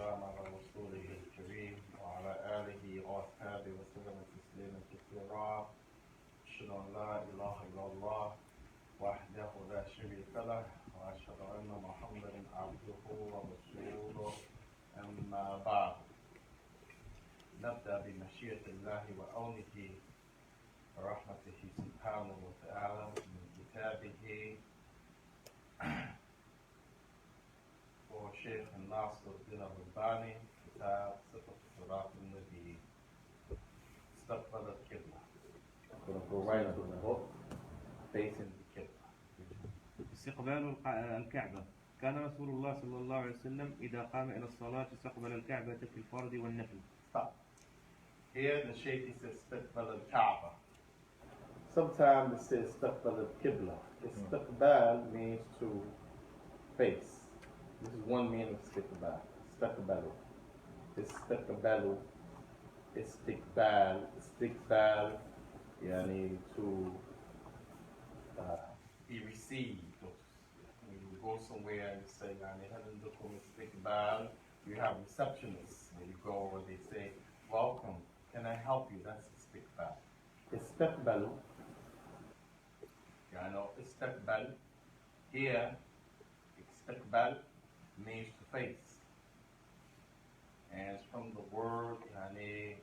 والسلام على رسوله الكريم وعلى آله وأصحابه وسلم تسليما كثيرا. أشهد أن لا إله إلا الله وحده لا شريك له وأشهد أن محمدا عبده ورسوله. أما بعد، نبدأ بمشيئة الله وعونه ورحمته سبحانه وتعالى من كتابه وشيخ الناصر الدين الرباني كتاب صفة صراط النبي استقبل القبلة. I'm going to go right into the book facing the qibla. استقبال الكعبة. كان رسول الله صلى الله عليه وسلم إذا قام إلى الصلاة استقبل الكعبة في الفرض والنفل. Stop. Here the Shaikh says استقبل الكعبة. Sometimes it says استقبل القبلة. Istiqbal means to face. This is one meaning of istiqbal. Istiqbalu. Istiqbalu. Istiqbal. Istiqbal. Yani to be received. When you go somewhere and you say, yani halandukum istiqbal, you have receptionists. When you go where they say, welcome, can I help you? That's istiqbal. Istiqbalu. I know istiqbal. Here, istiqbal means to face. And it's from the word yani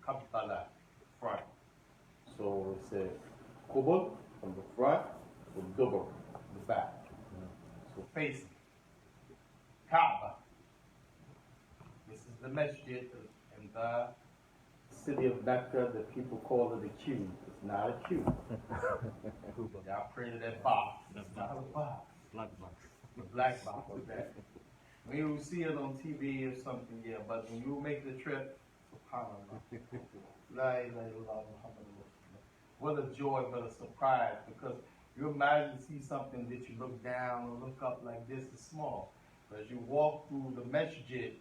qabbala, front. So it says qubul from the front, to dubur, the back. So facing. Kaaba. This is the masjid in the city of Mecca that people call it a cube. It's not a cube. Y'all created that box. It's not a box. Black box. The black box is that. When you see it on TV or something, yeah, but when you make the trip, subhanAllah. La ilaha illallah Muhammadur Rasulullah. What a joy, but a surprise, because you imagine see something that you look down or look up like this is small. But as you walk through the masjid,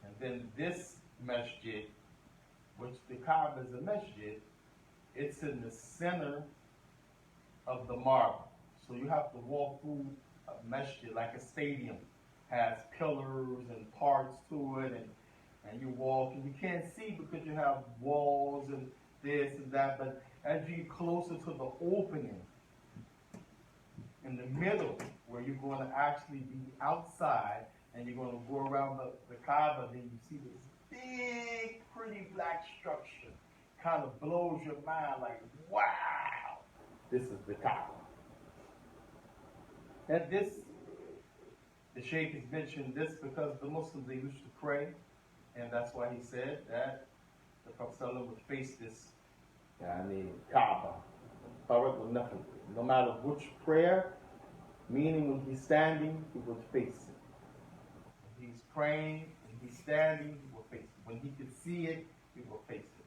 and then this masjid, which the Kaaba is a masjid, it's in the center of the marble. So you have to walk through a masjid like a stadium. Has pillars and parts to it, and you walk, and you can't see because you have walls and this and that, but as you get closer to the opening, in the middle, where you're going to actually be outside, and you're going to go around the Kaaba, then you see this big, pretty black structure. Kind of blows your mind like, wow, this is the Kaaba. And this, the Shaykh has mentioned this because the Muslims, they used to pray, and that's why he said that the Prophet would face this Kaaba. No matter which prayer, meaning when he's standing, he would face it. When he's praying, when he's standing, he will face it. When he can see it, he will face it.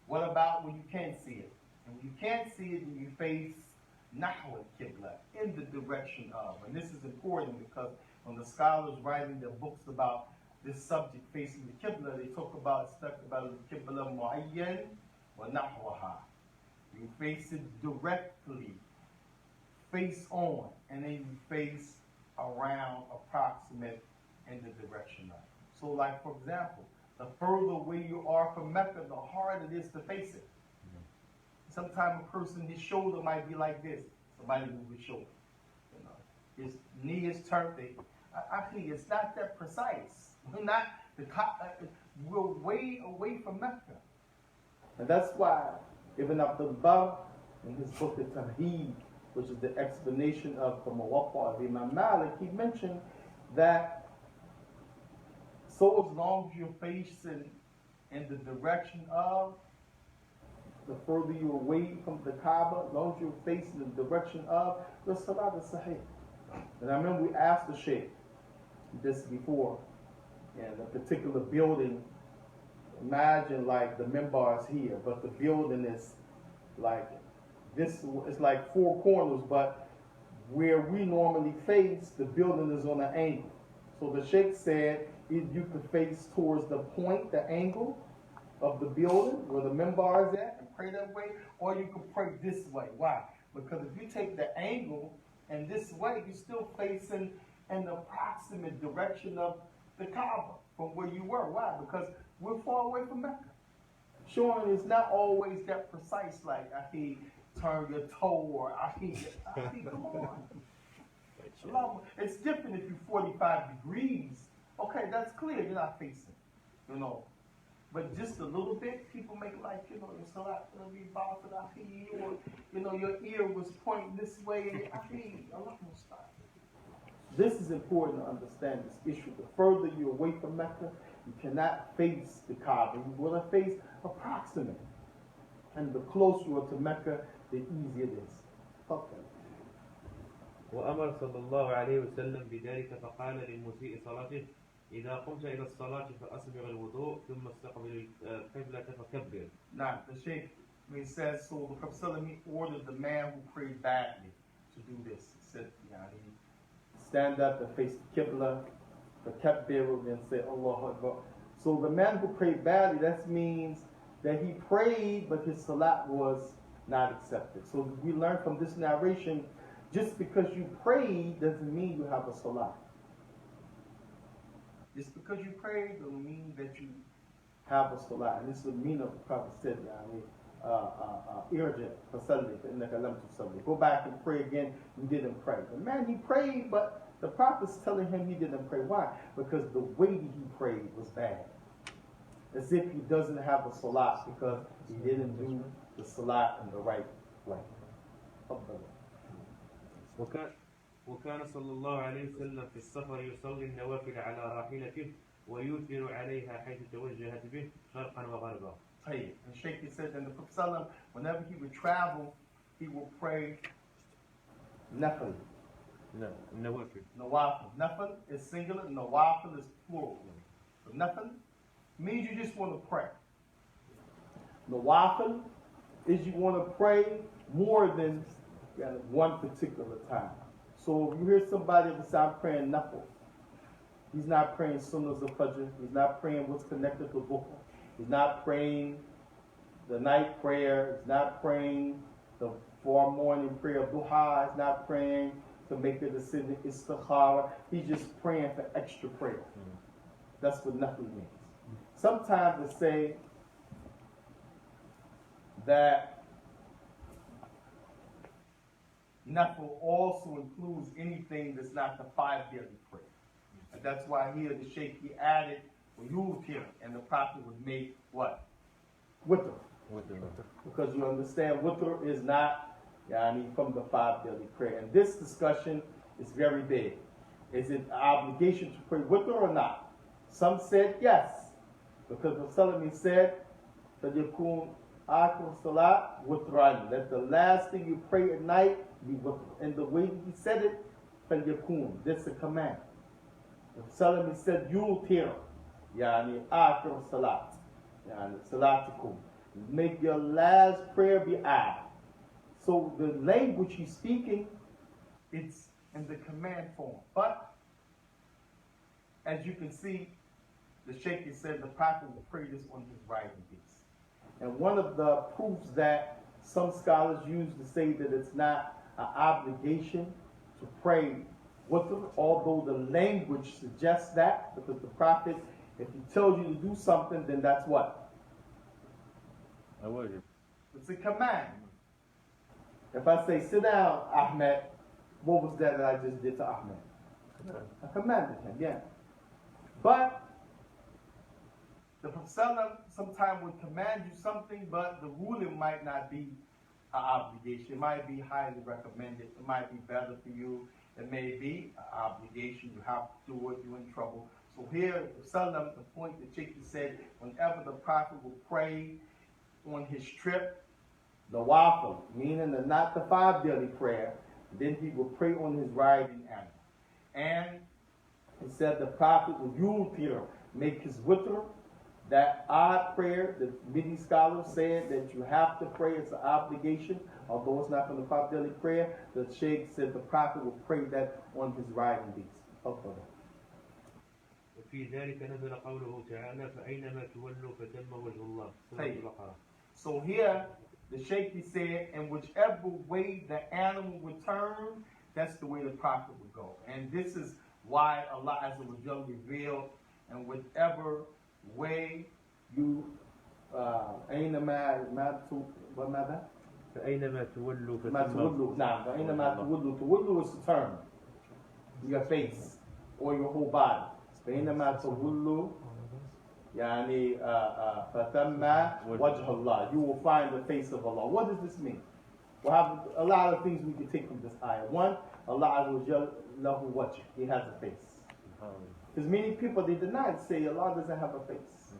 What about when you can't see it? And when you can't see it, then you face nahwa qibla, in the direction of. And this is important because when the scholars writing their books about this subject facing the qibla, they talk about qibla muayyan wa nahwaha. You face it directly, face on, and then you face around, approximate in the direction of. So like, for example, the further away you are from Mecca, the harder it is to face it. Sometimes a person, his shoulder might be like this. Somebody move his shoulder. You know, his knee is turned. Actually, it's not that precise. We're way away from Mecca. And that's why Ibn Abdul Barr, in his book At-Tamheed, which is the explanation of the Muwatta of Imam Malik, he mentioned that so as long as you're facing in the direction of, the further you're away from the Kaaba, as long as you're facing the direction of, the Salat is Sahih. And I remember we asked the Shaykh this before, in a particular building. Imagine like the minbar is here, but the building is like this. It's like four corners, but where we normally face, the building is on an angle. So the Shaykh said you could face towards the point, the angle of the building where the minbar is at, and pray that way, or you can pray this way. Why? Because if you take the angle And this way, you're still facing an approximate direction of the Kaaba from where you were. Why? Because we're far away from Mecca. Showing is not always that precise, like, turn your toe, or come on. It's different if you're 45 degrees. Okay, that's clear, you're not facing, But just a little bit, people make like, your salat gonna be about to the or, your ear was pointing this way, Allah will stop. This is important to understand this issue. The further you're away from Mecca, you cannot face the Kaaba. You want to face approximate. And the closer you are to Mecca, the easier it is. Okay. وأمر صلى الله عليه وسلم بذلك فقال للمسيء صلاته إذا قمت إلى الصلاة فأسبغ الوضوء ثم استقبل القبلة فكبر. Now, the Shaikh, says, so the Prophet ordered the man who prayed badly to do this. He said, stand up and face the qibla, the kabbir, and say Allah Akbar. So the man who prayed badly, that means that he prayed, but his salat was not accepted. So we learn from this narration, just because you prayed doesn't mean you have a salat. Just because you prayed doesn't mean that you have a salat. And this is the meaning of the Prophet said, go back and pray again. You didn't pray. The man, he prayed, but the Prophet's telling him he didn't pray. Why? Because the way he prayed was bad. As if he doesn't have a salat because he didn't do the salat in the right way. وكان صلى الله عليه وسلم في السفر يصلي النوافل على راحلته ويوتر عليها حيث توجهت به شرقا وغربا. And Shaikh said, and the Prophet, whenever he would travel, he would pray nafil. Nawafil. Nawafil. Nafil is singular, nawafil is plural. So nafil means you just want to pray. Nawafil is you want to pray more than one particular time. So if you hear somebody say, I'm praying nafil, he's not praying sunnahs of fajr, he's not praying what's connected to dhuhr, he's not praying the night prayer, he's not praying the morning prayer of duha, he's not praying to make a decision, istikhara, he's just praying for extra prayer. That's what nafil means. Sometimes they say that nafil also includes anything that's not the 5 daily prayer. And that's why here the Shaykh, he added yutir, and the Prophet would make what? Witr. Because you understand witr is not from the 5 daily prayer. And this discussion is very big. Is it an obligation to pray witr or not? Some said yes. Because the Prophet said, فَلْيَكُونْ آخِرُ الصَّلَاةِ وِتْرًا. That the last thing you pray at night be witr. And the way he said it, فَلْيَكُونْ. This is a command. The Prophet said, يُوتِرُ آخِرُ الصَّلَاةِ صَلَاتِكُمْ. Make your last prayer be I. So the language he's speaking, it's in the command form. But as you can see, the Shaykh said the Prophet will pray this on his writing piece. And one of the proofs that some scholars use to say that it's not an obligation to pray witr, although the language suggests that, because the Prophet, if he tells you to do something, then that's what? It's a command. If I say, sit down, Ahmed, what was that I just did to Ahmed? I commanded him, yeah. But the Prophet sometimes would command you something, but the ruling might not be an obligation. It might be highly recommended. It might be better for you. It may be an obligation. You have to do it. You're in trouble. So here, the point that Shaikh said, whenever the Prophet would pray on his trip, the wafil, meaning not the 5 daily prayer, then he would pray on his riding animal. And he said the Prophet would yutir, make his witr, that odd prayer that many scholars said that you have to pray, it's an obligation, although it's not from the 5 daily prayer. The Shaykh said the Prophet would pray that on his riding beast. وفي ذلك نزل قوله تعالى فأينما تولوا فتم وجه الله. So here the Shaykh said, in whichever way the animal would turn, that's the way the prophet would go. And this is why Allah Azza wa Jalla revealed, and whatever way you أينما ما وماذا؟ فأينما تولوا ما تولوا نعم فأينما تولوا is the term, your face or your whole body. فأينما تولوا يعني فثم وجه الله, you will find the face of Allah. What does this mean? We'll have a lot of things we can take from this ayah. One, Allah Azza wa Jalla lahu wajh, He has a face. Because many people, they deny it, say Allah doesn't have a face.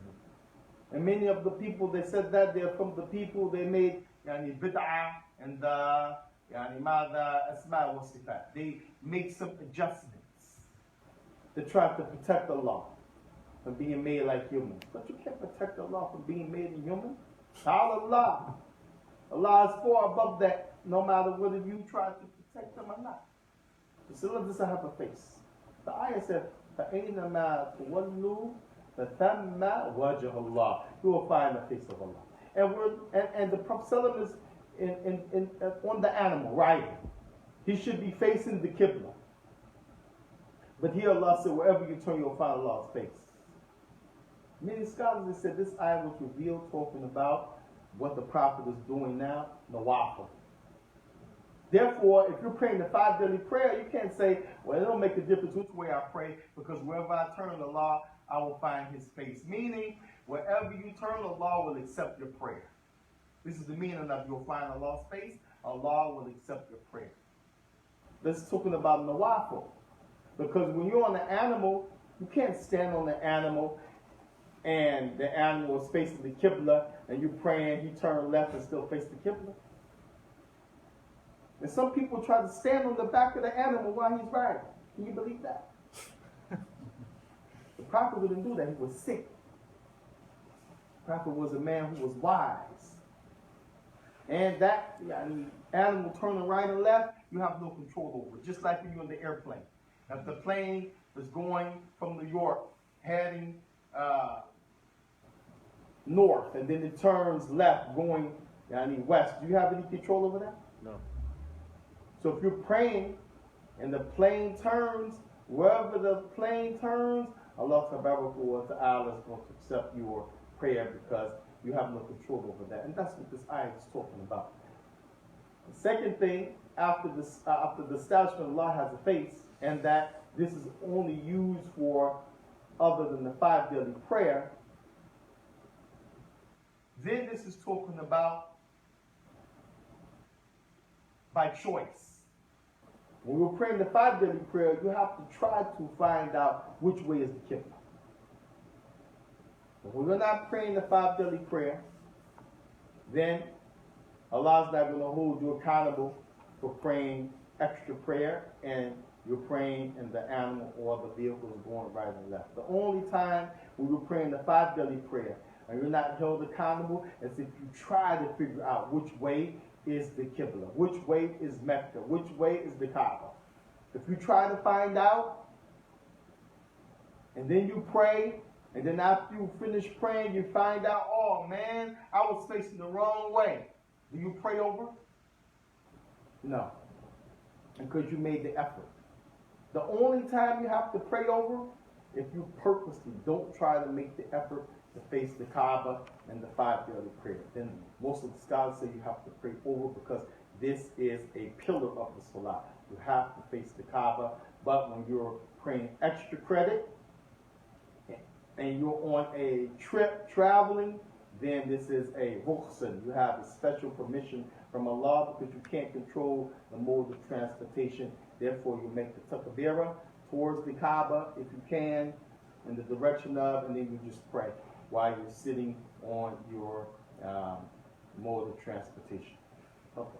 And many of the people, they said that they're from the people, they made yani bid'ah and yani mada asma wa sifat. They make some adjustments to try to protect Allah from being made like humans. But you can't protect Allah from being made a human. Allah. Allah is far above that, no matter whether you try to protect Him or not. So Allah doesn't have a face. The ayah said, فَأَيْنَمَا تُوَلُّوا فَثَمَّ وَجْهَ اللَّهِ, you will find the face of Allah. And the Prophet ﷺ is on the animal, riding. He should be facing the qibla. But here Allah said, wherever you turn, you'll find Allah's face. Many scholars have said this ayah was revealed talking about what the Prophet is doing now, nawafil. Therefore, if you're praying the 5 daily prayer, you can't say, well, it don't make a difference which way I pray, because wherever I turn to Allah, I will find His face. Meaning, wherever you turn, Allah will accept your prayer. This is the meaning of you'll find Allah's face, Allah will accept your prayer. This is talking about nawafil. Because when you're on the animal, you can't stand on the animal and the animal is facing the qibla, and you're praying, he turned left and still face the qibla. And some people try to stand on the back of the animal while he's riding. Can you believe that? The Prophet wouldn't do that. He was sick. The Prophet was a man who was wise. And that animal turning right and left, you have no control over it. Just like when you're in the airplane. If the plane is going from New York, heading north, and then it turns left, going west, do you have any control over that? No. So if you're praying and the plane turns, wherever the plane turns, Allah wa ta'ala is going to accept your prayer because you have no control over that. And that's what this ayah is talking about. The second thing, after the establishment, Allah has a face, and that this is only used for other than the 5 daily prayer. Then this is talking about by choice. When we're praying the 5 daily prayer, you have to try to find out which way is the qibla. If we're not praying the 5 daily prayer, then Allah's not going to hold you accountable for praying extra prayer and you're praying and the animal or the vehicle is going right and left. The only time when we're praying the 5 daily prayer and you're not held accountable is if you try to figure out which way is the qibla, which way is Mecca, which way is the Kaaba. If you try to find out and then you pray, and then after you finish praying you find out, oh man, I was facing the wrong way. Do you pray over? No. Because you made the effort. The only time you have to pray over, if you purposely don't try to make the effort to face the Kaaba and the 5 daily prayer. Then most of the scholars say you have to pray over because this is a pillar of the Salah. You have to face the Kaaba, but when you're praying extra credit and you're on a trip traveling, then this is a rukhsah. You have a special permission from Allah because you can't control the mode of transportation. Therefore, you make the takbirah towards the Kaaba if you can, in the direction of, and then you just pray while you're sitting on your mode of transportation. Okay.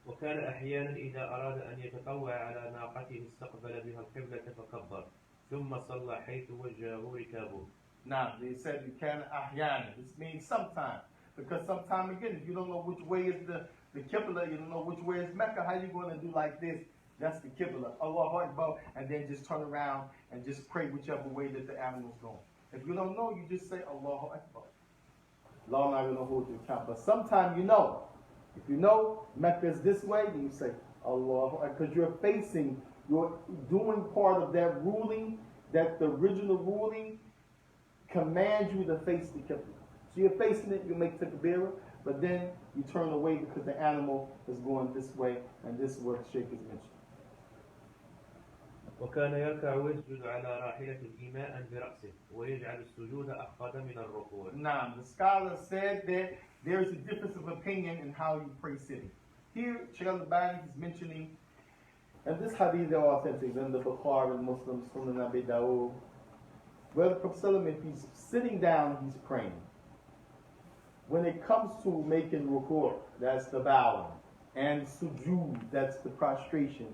وكان أحيانا إذا أراد أن يتطوع على ناقته استقبل بها القبلة فكبر ثم صلى حيث وجهه ركابه. Now, they said you can ahyana. This means sometime. Because sometime again, if you don't know which way is the qibla, you don't know which way is Mecca, how you going to do like this? That's the qibla. Allahu Akbar, and then just turn around and just pray whichever way that the animal's going. If you don't know, you just say Allahu Akbar. Allah not going to hold you account. But sometime you know. If you know Mecca is this way, then you say Allah, because you're doing part of that ruling, that the original ruling commands you to face the qibla. So you're facing it, you make takbirah, but then you turn away because the animal is going this way, and this is what Shaikh is mentioning. وكان يركع ويسجد على راحلة إيماء برأسه ويجعل السجود أخفض من الركوع. Now, the scholar said that there is a difference of opinion in how you pray sitting. Here, Shaykh al-Albani is mentioning, and this hadith is authentic in the Bukhari and Muslim, Sunan Abi Dawud, where the Prophet ﷺ, if he's sitting down, he's praying. When it comes to making ruku', that's the bowing, and sujood, that's the prostration,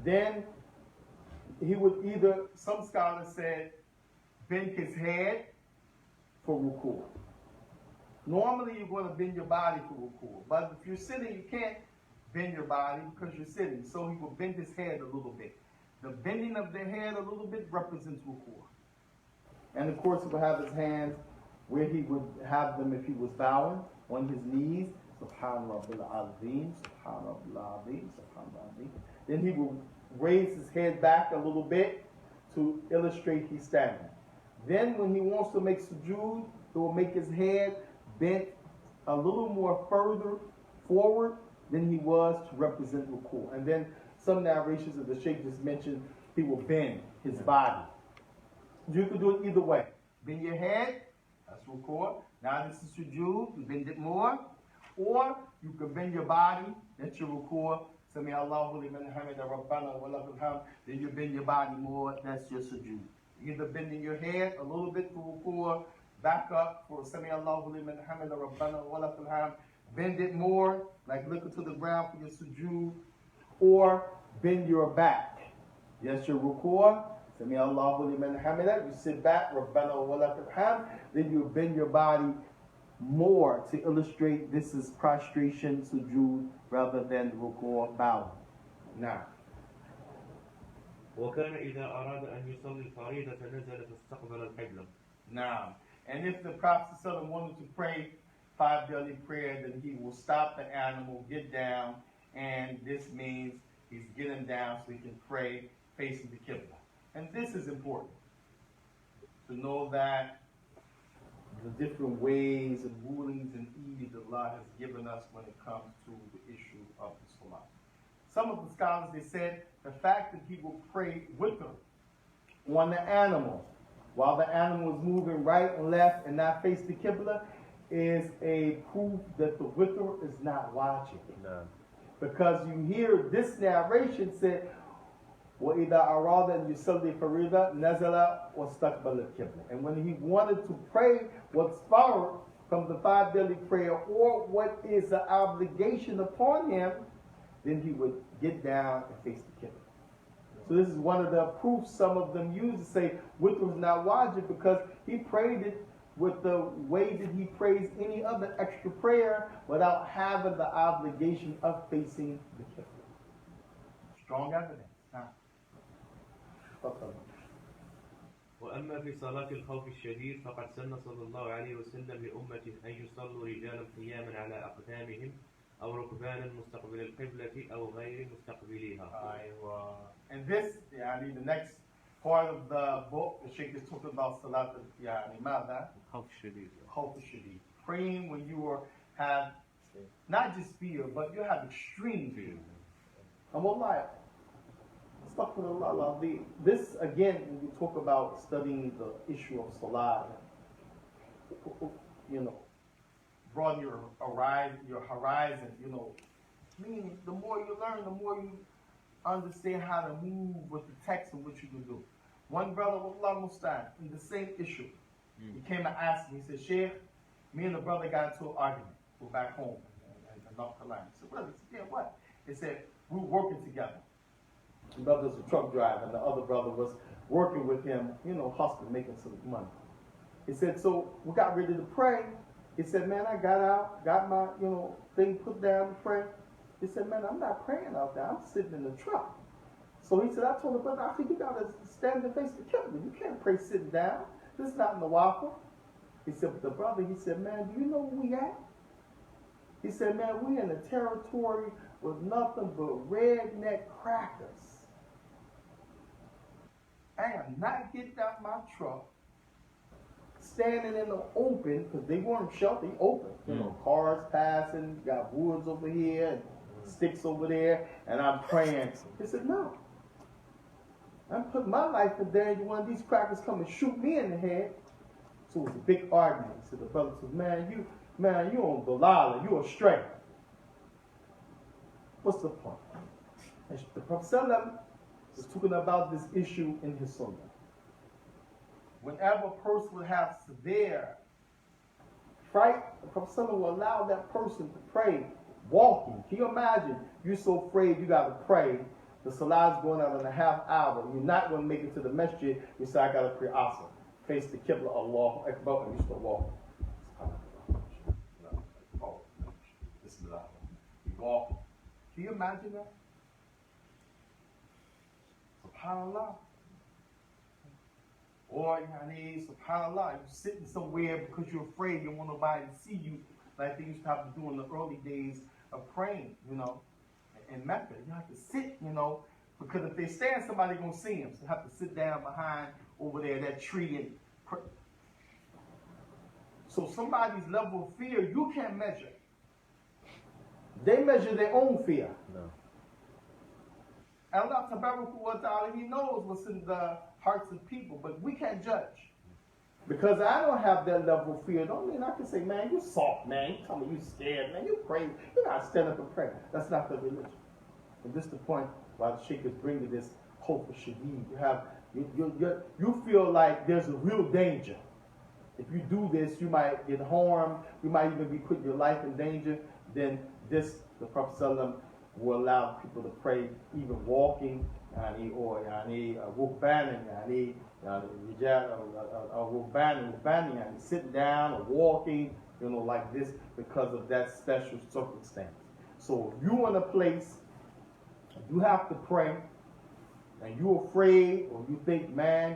then he would either, some scholars said, bend his head for ruku'. Normally you're going to bend your body for ruku', but if you're sitting, you can't bend your body because you're sitting. So he will bend his head a little bit. The bending of the head a little bit represents ruku'. And of course he would have his hands where he would have them if he was bowing, on his knees. Subhan Rabbil Azim, Subhan Rabbil Azim, Subhan Rabbil Azim. Then he would raise his head back a little bit to illustrate he's standing. Then when he wants to make sujood, he will make his head bent a little more further forward than he was to represent ruku'. And then some narrations of the Shaykh just mentioned he will bend his body. You can do it either way. Bend your head, that's ruku'. Now this is sujood, you bend it more. Or you can bend your body, that's your ruku'. Sami Allahu liman hamida rabbana wa lakal hamd. Then you bend your body more, that's your sujood. Either bending your head a little bit for ruku', back up for Sami Allahu liman hamida rabbana wa lakal hamd. Bend it more, like looking to the ground for your sujood, or bend your back. Yes, your ruku', Sami Allahu liman hamida. You sit back, rabbana wa lakal hamd. Then you bend your body more to illustrate this is prostration, sujood, rather than ruku' bowing. Now. وكان إذا أراد أن يصلي الفريضة نزل فاستقبل القبلة. Now, and if the Prophet ﷺ wanted to pray 5 daily prayer, then he will stop the animal, get down, and this means he's getting down so he can pray facing the qibla. And this is important to know that the different ways and rulings and ease Allah has given us when it comes to the issue of the salah. Some of the scholars, they said the fact that he will pray with them on the animal while the animal is moving right and left and not face the qibla is a proof that the witr is not watching. No. Because you hear this narration said, وَإِذَا أَرَادَ أَن يُصَلِّي فَرِيضَةً نَزَلَ وَاسْتَقْبَلَ الْقِبْلَةَ. And when he wanted to pray what's far from the 5 daily prayer or what is the obligation upon him, then he would get down and face the qibla. So this is one of the proofs some of them use to say witr is not wajib, because he prayed it with the way that he prays any other extra prayer without having the obligation of facing the qibla. Strong evidence. وأما في صلاة الخوف الشديد فقد سن صلى الله عليه وسلم لأمته أن يصلوا رجالا قياما على أقدامهم أو ركبانا مستقبل القبلة أو غير مستقبليها. And this, the next part of the book, the Shaykh is talking about Salat al-Mada. خوف شديد. Khawf al-Shadid. Praying when you have not just fear, but you have extreme fear. And wallahi, this again, when we talk about studying the issue of Salah, broaden your horizon, meaning the more you learn, the more you understand how to move with the text and what you can do. One brother, Wallah Mustan, in the same issue, he came and asked me, he said, Shaykh, me and the brother got into an argument. We're back home in North Carolina. I said, brother, he said, yeah, what? He said, we were working together. The brother's a truck driver, and the other brother was working with him, hustling, making some money. He said, so we got ready to pray. He said, man, I got out, got my, thing put down to pray. He said, man, I'm not praying out there. I'm sitting in the truck. So he said, I told the brother, I think you got to stand and face the qibla. You can't pray sitting down. This is not in the waffle. He said, but the brother, he said, man, do you know where we at? He said, man, we in a territory with nothing but redneck crackers. I am not getting out my truck, standing in the open, because they weren't sheltered, open. You know, cars passing, got woods over here, and sticks over there, and I'm praying. He said, no. I'm putting my life in danger. One of these crackers come and shoot me in the head. So it was a big argument. So the brother said, man, you on Balala, you astray. What's the point? And the Prophet was talking about this issue in his sunnah. Whenever a person would have severe fright, the Prophet will allow that person to pray walking. Can you imagine? You're so afraid you got to pray. The salah is going out in a half hour. You're not going to make it to the masjid. You say, I got to pray asr. Face the qibla, Allah Akbar, and you start walking. You walking. Can you imagine that? SubhanAllah. Or, SubhanAllah, you're sitting somewhere because you're afraid you don't want nobody to see you, like they used to have to do in the early days of praying, in Mecca. You have to sit, because if they stand, somebody's going to see them. So you have to sit down behind over there, that tree, and pray. So somebody's level of fear, you can't measure. They measure their own fear. No. Allah Ta'ala, He knows what's in the hearts of people, but we can't judge. Because I don't have that level of fear, don't mean I can say, man, you soft, man. You tell me you scared, man. You crazy. You're not standing up and praying. That's not the religion. And this is the point why the Shaikh is bringing this hope of shaheed. You feel like there's a real danger. If you do this, you might get harmed. You might even be putting your life in danger. Then the Prophet ﷺ will allow people to pray even walking, or sitting down or walking, like this, because of that special circumstance. So if you're in a place you have to pray, and you're afraid, or you think, man,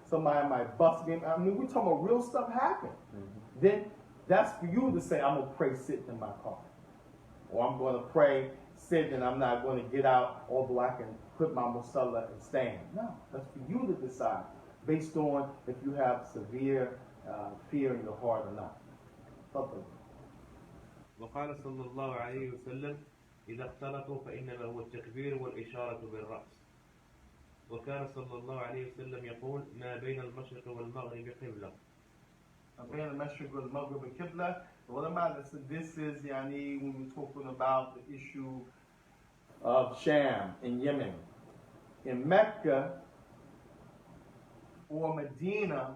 somebody might bust me. I mean, we're talking about real stuff happen. Mm-hmm. Then that's for you to say, I'm going to pray sitting in my car. Or I'm going to pray sitting and I'm not going to get out, although I can put my musalla and stand. No, that's for you to decide, based on if you have severe fear in your heart or not. وقال صلى الله عليه وسلم إذا اختلطوا فإنما هو التكبير والإشارة بالرأس. وكان صلى الله عليه وسلم يقول ما بين المشرق والمغرب قبلة. بين المشرق والمغرب قبلة. This is when we're talking about the issue of Sham in Yemen. In Mecca or Medina,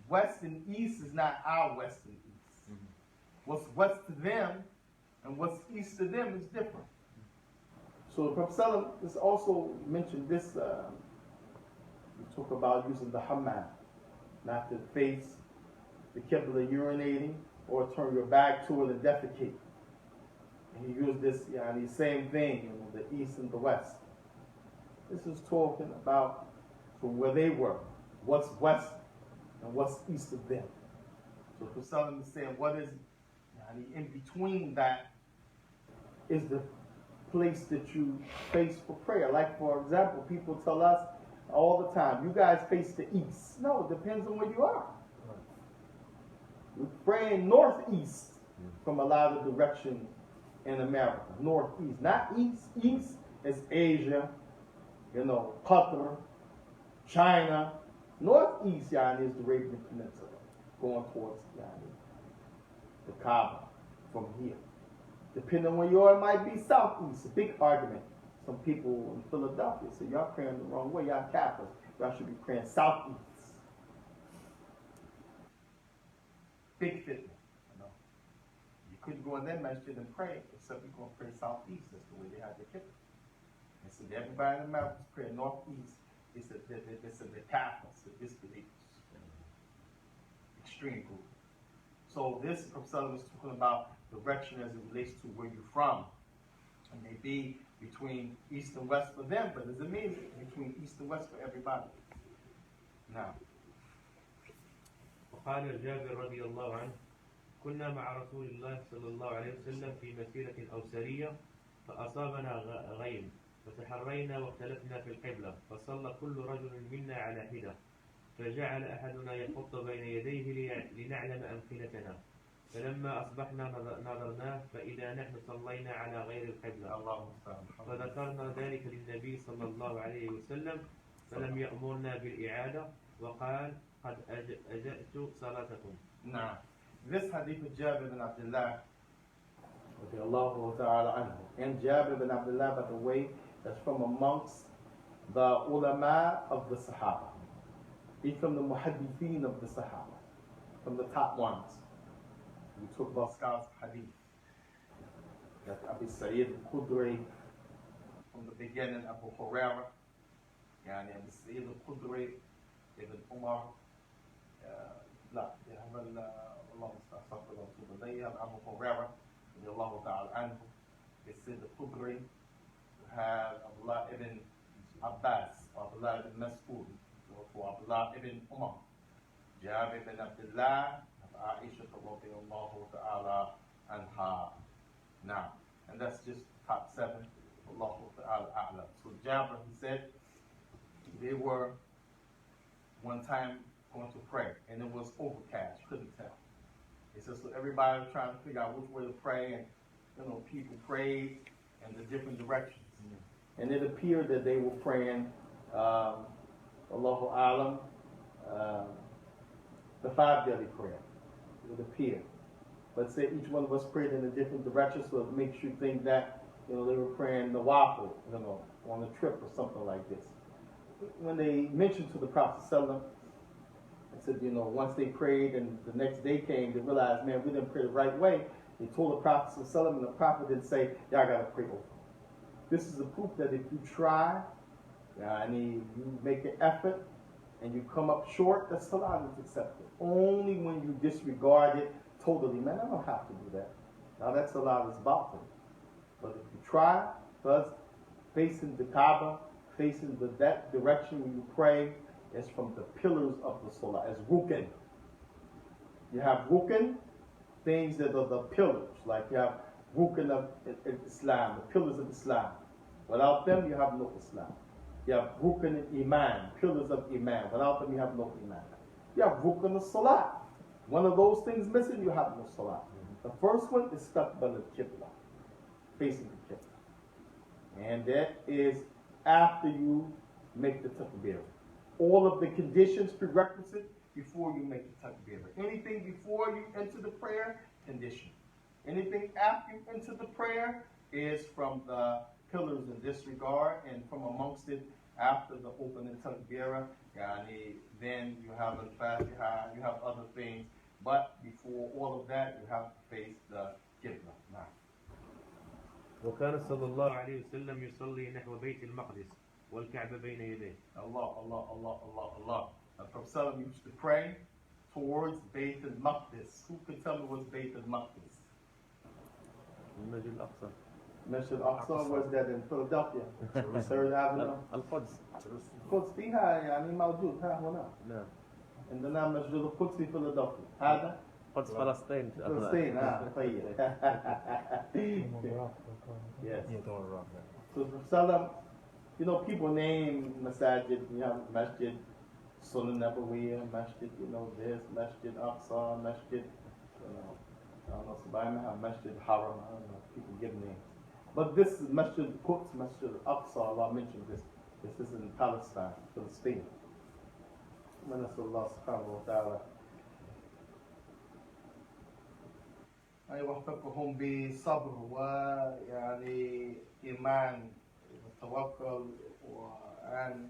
west and east is not our west and east. Mm-hmm. What's west to them and what's east to them is different. So the Prophet has also mentioned this. We talk about using the hammam, not to face the qibla urinating or turn your back to it and defecate. And he used this, the same thing, the east and the west. This is talking about from where they were, what's west and what's east of them. So the Prophet is saying, what is in between that is the place that you face for prayer. Like, for example, people tell us all the time, you guys face the east. No, it depends on where you are. We're praying northeast from a lot of direction in America. Northeast, not east. East is Asia, Qatar, China. Northeast, is the Arabian Peninsula, going towards the Kaaba from here. Depending on where you are, it might be southeast. A big argument. Some people in Philadelphia say, y'all praying the wrong way. Y'all Catholics. Y'all should be praying southeast. Big fitness. You couldn't go in that masjid and pray, except you're going to pray southeast. That's the way they have their kippah. And so everybody in America is praying northeast. It's the Catholics, the disbelievers. Extreme group. So this Prophet was talking about direction as it relates to where you're from. And may be between east and west for them, but does it mean between east and west for everybody? Now. وقال جابر رضي الله عنه كنا مع رسول الله صلى الله عليه وسلم في مسيرة أو سرية فأصابنا غيم فتحرينا واختلفنا في القبلة فصلى كل رجل منا على حدة فجعل أحدنا يخط بين يديه لنعلم أمكنتنا فلما أصبحنا نظرناه فإذا نحن صلينا على غير القبلة فذكرنا ذلك للنبي صلى الله عليه وسلم فلم يأمرنا بالإعادة وقال قد أجأت صلاتكم. نعم. This hadith of Jabir bin Abdullah radiallahu ta'ala anhu. And Jabir bin Abdullah, by the way, that's from amongst the ulama of the Sahaba. He's from the muhaddithin of the Sahaba, from the top ones. We talk about scholars of hadith. That Abu Sa'id al-Khudri, from the beginning, Abu Hurairah, يعني Abu Sa'id al-Khudri, Ibn Umar, لا يهمل الله استغفر الله وتوب إليه أبو هريرة رضي الله تعالى عنه السيد الخدري have Abdullah ibn Abbas Abdullah ibn Mas'ud Abdullah ibn Umar Jabir ibn Abdullah Aisha رضي الله تعالى عنها. Now, and that's just top 7. Allah ta'ala a'lam. So Jabir, he said they were one time going to pray, and it was overcast. You couldn't tell. It says so everybody was trying to figure out which way to pray, and people prayed in the different directions. Mm-hmm. And it appeared that they were praying Allahu Alam, the 5 daily prayer. It appeared. But say each one of us prayed in a different direction, so it makes you think that they were praying the waffle, on a trip or something like this. When they mentioned to the Prophet ﷺ, they said, once they prayed and the next day came, they realized, man, we didn't pray the right way. They told the Prophet ﷺ, and the Prophet didn't say, y'all got to pray over. This is a proof that if you try, you make an effort, and you come up short, that salah is accepted. Only when you disregard it totally, man, I don't have to do that. Now that salah is batil. But if you try, first facing the Kaaba, facing that direction when you pray, is from the pillars of the salah, as rukn. You have rukn, things that are the pillars, like you have rukn of Islam, the pillars of Islam. Without them, you have no Islam. You have rukn iman, pillars of iman. Without them, you have no iman. You have rukn of salah. One of those things missing, you have no salah. The first one is istaqbal al-qibla, facing the qibla. And that is after you make the takbir. All of the conditions, prerequisites, before you make the takbir. Anything before you enter the prayer, condition. Anything after you enter the prayer is from the pillars in this regard, and from amongst it, after the opening takbir, then you have al-Fatiha, you have other things, but before all of that, you have to face the qibla. وكان صلى الله عليه وسلم يصلي نحو بيت المقدس والكعبة بين يديه. Allah. The Prophet used to pray towards Bayt al-Maqdis. Who could tell me what's Bayt al-Maqdis? المسجد الأقصى. Masjid al-Aqsa was that in Philadelphia, 3rd Avenue. القدس. القدس فيها يعني موجود ها هنا. نعم. عندنا مسجد القدس في فيلادلفيا. هذا قدس فلسطين. فلسطين طيب. Yes. So Prophet, people name masajid. You have Masjid Sunnah Nabawiyya, Masjid, this, Masjid Aqsa, Masjid, I don't know, Sabbath have Masjid Haram, I don't know, people give names. But this is Masjid Quds, Masjid Aqsa, Allah mentioned this. This is in Palestine, Philistine. نسأل الله سبحانه وتعالى أن يوفقهم بصبر إيمان وتوكل وأن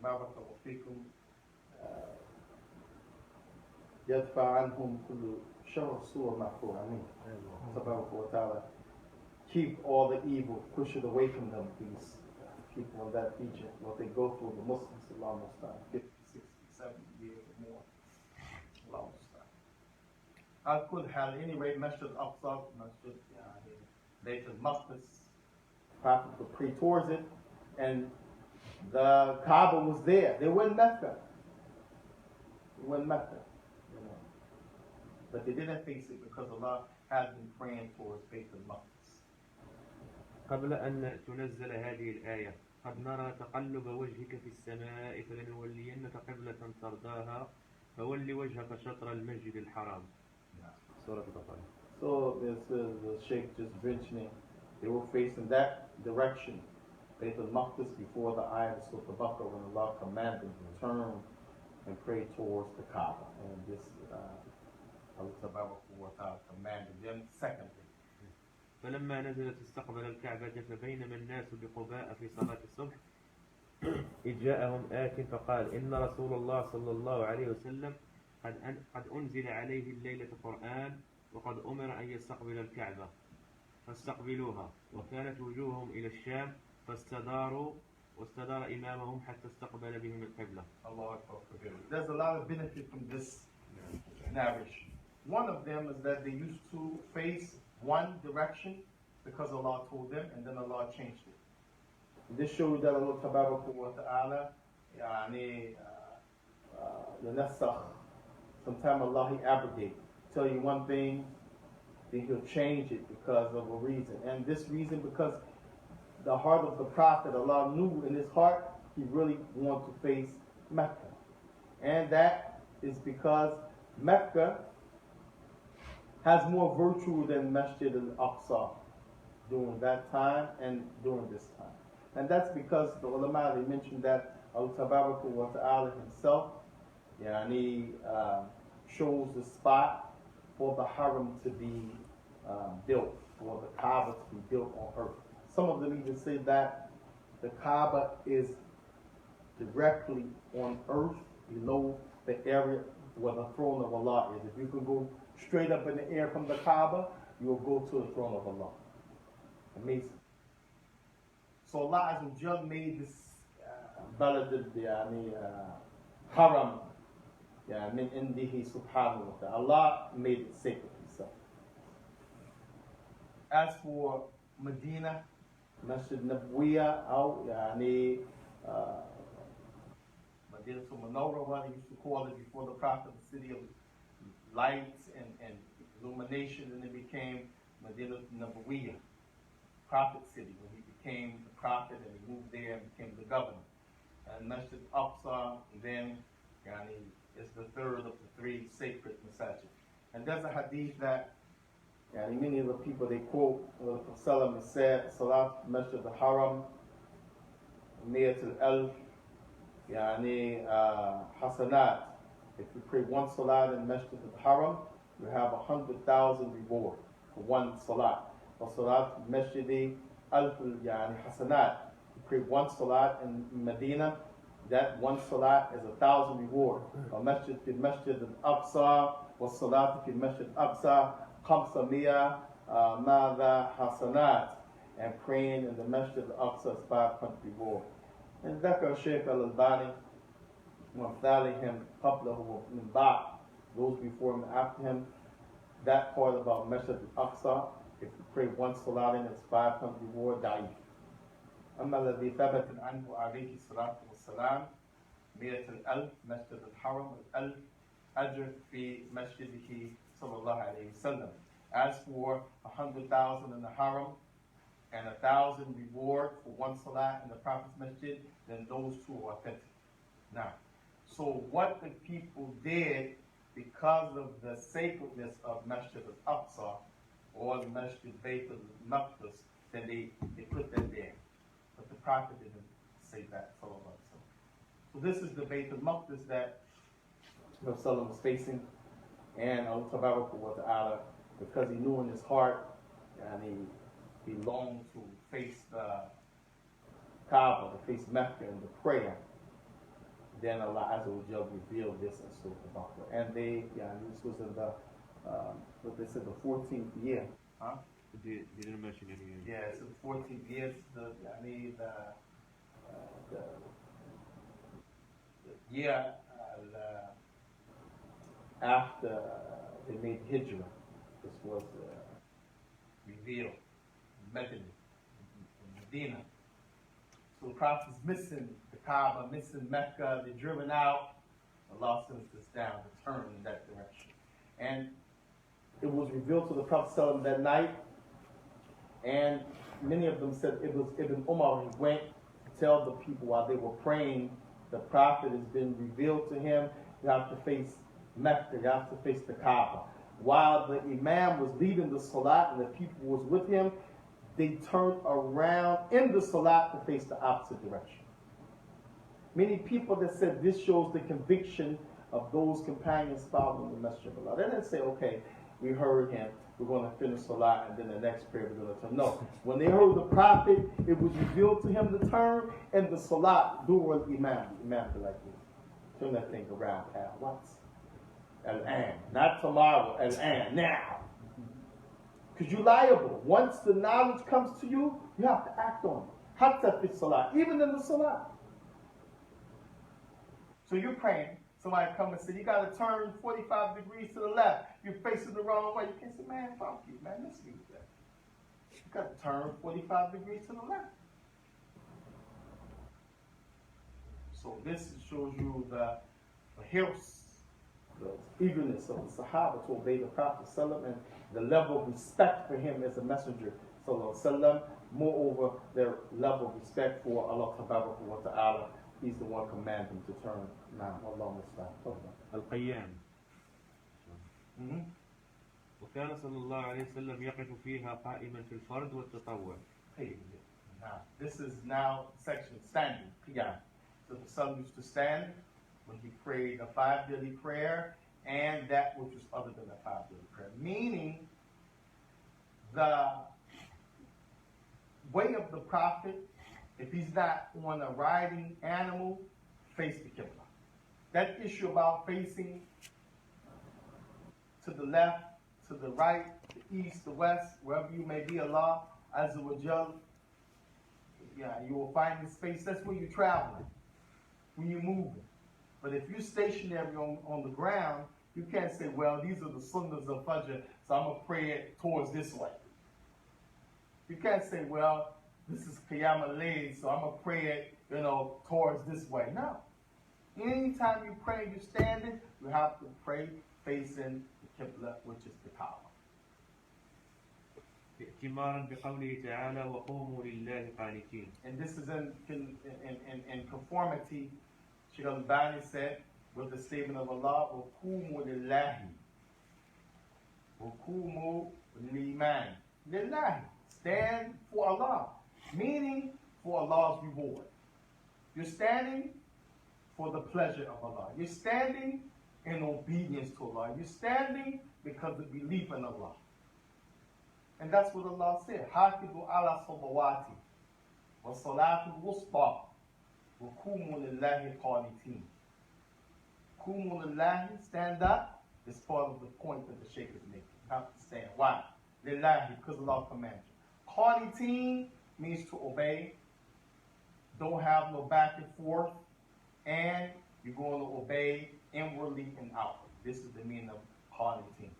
بارك الله فيكم يدفع عنهم كل شر سوء مغفور آمين تبارك وتعالى. Keep all the evil, push it away from them, these people in that region, what they go through, the Muslims, Allah Mustaan, 50, 60, 70 years or more. Allah Mustaan. I could have any way, Masjid al-Aqsa, Masjid Bayt al-Maqdis, Prophet would pray towards it, and the Kaaba was there. They were in Mecca. The but they didn't face it because Allah had been praying towards Bayt al-Maqdis. قبل أن تنزل هذه الآية قد نرى تقلب وجهك في السماء فلنولينك قبلة ترضاها فول وجهك شطر المسجد الحرام. سورة البقرة. So this is the Shaikh just mentioning they were facing that direction, Bayt al-Maqdis, before the ayah of Surah Al-Baqarah, when Allah commanded them to turn and pray towards the Kaaba. And this Allah Tabaraka wa Ta'ala commanded them secondly. فلما نزلت استقبل الكعبة فبينما الناس بقباء في صلاة الصبح إذ جاءهم آت فقال إن رسول الله صلى الله عليه وسلم قد أنزل عليه الليلة قرآن وقد أمر أن يستقبل الكعبة فاستقبلوها وكانت وجوههم إلى الشام فاستدار إمامهم حتى استقبل بهم القبلة. There's a lot of benefit from this narration. One of them is that they used to face one direction because Allah told them, and then Allah changed it. This shows that Allah Tabaraka wa Ta'ala sometimes Allah He abrogate, tell you one thing, then He'll change it because of a reason. And this reason because the heart of the Prophet, Allah knew in his heart he really wanted to face Mecca. And that is because Mecca has more virtue than Masjid al-Aqsa during that time and during this time. And that's because the ulama, they mentioned that Allah Tabaraka wa Ta'ala himself shows the spot for the haram to be built, for the Kaaba to be built on earth. Some of them even say that the Kaaba is directly on earth below the area where the throne of Allah is. If you can go straight up in the air from the Kaaba, you will go to the throne of Allah. Amazing. So Allah Azza wa Jal made this balad haram min indihi subhanahu wa ta'ala. Allah made it sacred himself. As for Medina, Masjid Nabawiyya, Medina to Menorah, they used to call it before the Prophet, the city of lights and illumination, and it became Medina Nabawiyya, Prophet city, when he became the Prophet and he moved there and became the governor. And Masjid Aqsa, then is the third of the three sacred masajid. And there's a hadith that many of the people they quote, the Prophet said, Salat Masjid al-Haram, Miyat al-Alf, Hasanat. If you pray one Salat in Masjid al-Haram, you have 100,000 reward for one Salat. Or Salat Masjid al Hasanat. You pray one Salat in Medina, that one Salat is 1,000 reward. Or Masjid al-Aqsa, or Salat fi Masjid al-Aqsa, Khamsa Miya Mada Hasanat, and praying in the Masjid al-Aqsa is 500 reward. And Dhakar Shaykh al-Albani, Mafdalihim, Qablahu, min Ba'd, those before him and after him, that part about Masjid al-Aqsa, if you pray one Salat in, it's 500 reward, da'if. أما الذي ثبت عنه عليه الصلاة والسلام 100,000 مسجد الحرم الألف أجر في مسجده صلى الله عليه وسلم. As for 100,000 in the haram and 1,000 reward for one salat in the Prophet's masjid, then those two are authentic. Now, so what the people did because of the sacredness of Masjid al-Aqsa or the Masjid Bayt al-Maqdis, then they put that there. But the Prophet didn't say that. So this is the Bayt al-Maqdis that Rasulullah was facing, and Allah Tabaraka wa Ta'ala, because he knew in his heart and he longed to face the Kaaba, to face Mecca in the prayer, then Allah Azza wa Jalla revealed this in Surah Al-Baqarah. And this was in the what they said, the 14th year. Huh? They didn't mention any. Yeah, it's the 14th year. The year after they made Hijrah. This was revealed in Medina. So the Prophet is missing the Kaaba, missing Mecca. They're driven out. Allah sends this down to turn in that direction. And it was revealed to the Prophet ﷺ that night, and many of them said it was Ibn Umar who went to tell the people while they were praying, the Prophet has been revealed to him, you have to face Mecca, you have to face the Kaaba. While the Imam was leading the Salat and the people was with him, they turned around in the Salat to face the opposite direction. Many people that said this shows the conviction of those companions following the Messenger of Allah. They didn't say, okay, we heard him, we're going to finish Salat, and then the next prayer we're going to turn. No. When they heard the Prophet, it was revealed to him to turn, and the Salat, Dur al-Imam. Imam be like this. Turn that thing around, pal. What's? Al-An. Not tomorrow, Al-An. Now. Because you're liable. Once the knowledge comes to you, you have to act on it. Hatta fi Salat. Even in the Salat. So you're praying. Somebody come and say, you got to turn 45 degrees to the left. You're facing the wrong way. You can't say, man, fuck you, man. Let's leave that. You got to turn 45 degrees to the left. So this shows you the hirs, the eagerness of the Sahaba to obey the Prophet ﷺ and the level of respect for him as a messenger ﷺ. Moreover, their level of respect for Allah Ta'ala. He's the one commanding to turn now. Allah القيام. وكان صلى الله عليه وسلم يقف فيها قائما في الفرد والتطوع. Now, this is now section standing. Qiyam. So the son used to stand when he prayed a 5 daily prayer and that which was other than a 5 daily prayer. Meaning, the way of the Prophet, if he's not on a riding animal, face the qibla. That issue about facing to the left, to the right, the east, the west, wherever you may be, Allah Azza wa Jal, you will find the space. That's where you're traveling, when you're moving. But if you're stationary on the ground, you can't say, well, these are the sunnahs of Fajr, so I'm going to pray it towards this way. You can't say, well, this is Qiyam al-Layl, so I'm going to pray it, towards this way. No. Anytime you pray, you're standing, you have to pray facing the qibla, which is the Kaaba. ائتمارا بقوله تعالى وقوموا لله قانتين. And this is in conformity, Shaykh al-Bani said, with the statement of Allah, وقوموا لله وقوموا للإيمان لله. Stand for Allah. Meaning for Allah's reward. You're standing for the pleasure of Allah. You're standing in obedience to Allah. You're standing because of belief in Allah. And that's what Allah said. Hafidu ala salawati wa salatul wusta wa kumu lillahi qanitin. Kumu lillahi, stand up, is part of the point that the Shaykh is making. You have to stand. Why? Lillahi, because Allah commands you. Qanitin means to obey, don't have no back and forth, and you're going to obey inwardly and outwardly. This is the meaning of qanitin.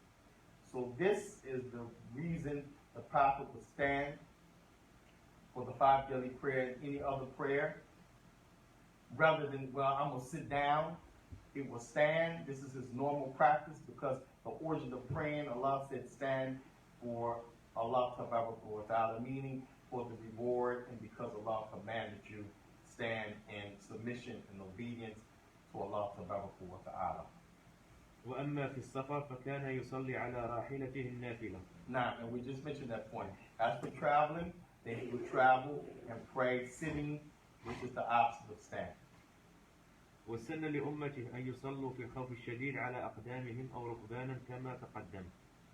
So this is the reason the Prophet would stand for the 5 daily prayer and any other prayer. Rather than, well, I'm going to sit down, it will stand. This is his normal practice because the origin of praying, Allah said stand for Allah Ta'ala, meaning for the reward, and because Allah commanded you, stand in submission and obedience to Allah Ta'ala. وأما في السفر فكان يصلي على راحلته النافلة. Now, and we just mentioned that point. As for traveling, then he would travel and pray sitting, which is the opposite of standing. وسن لأمته أن يصلوا في الخوف الشديد على أقدامهم أو ركبانا كما تقدم.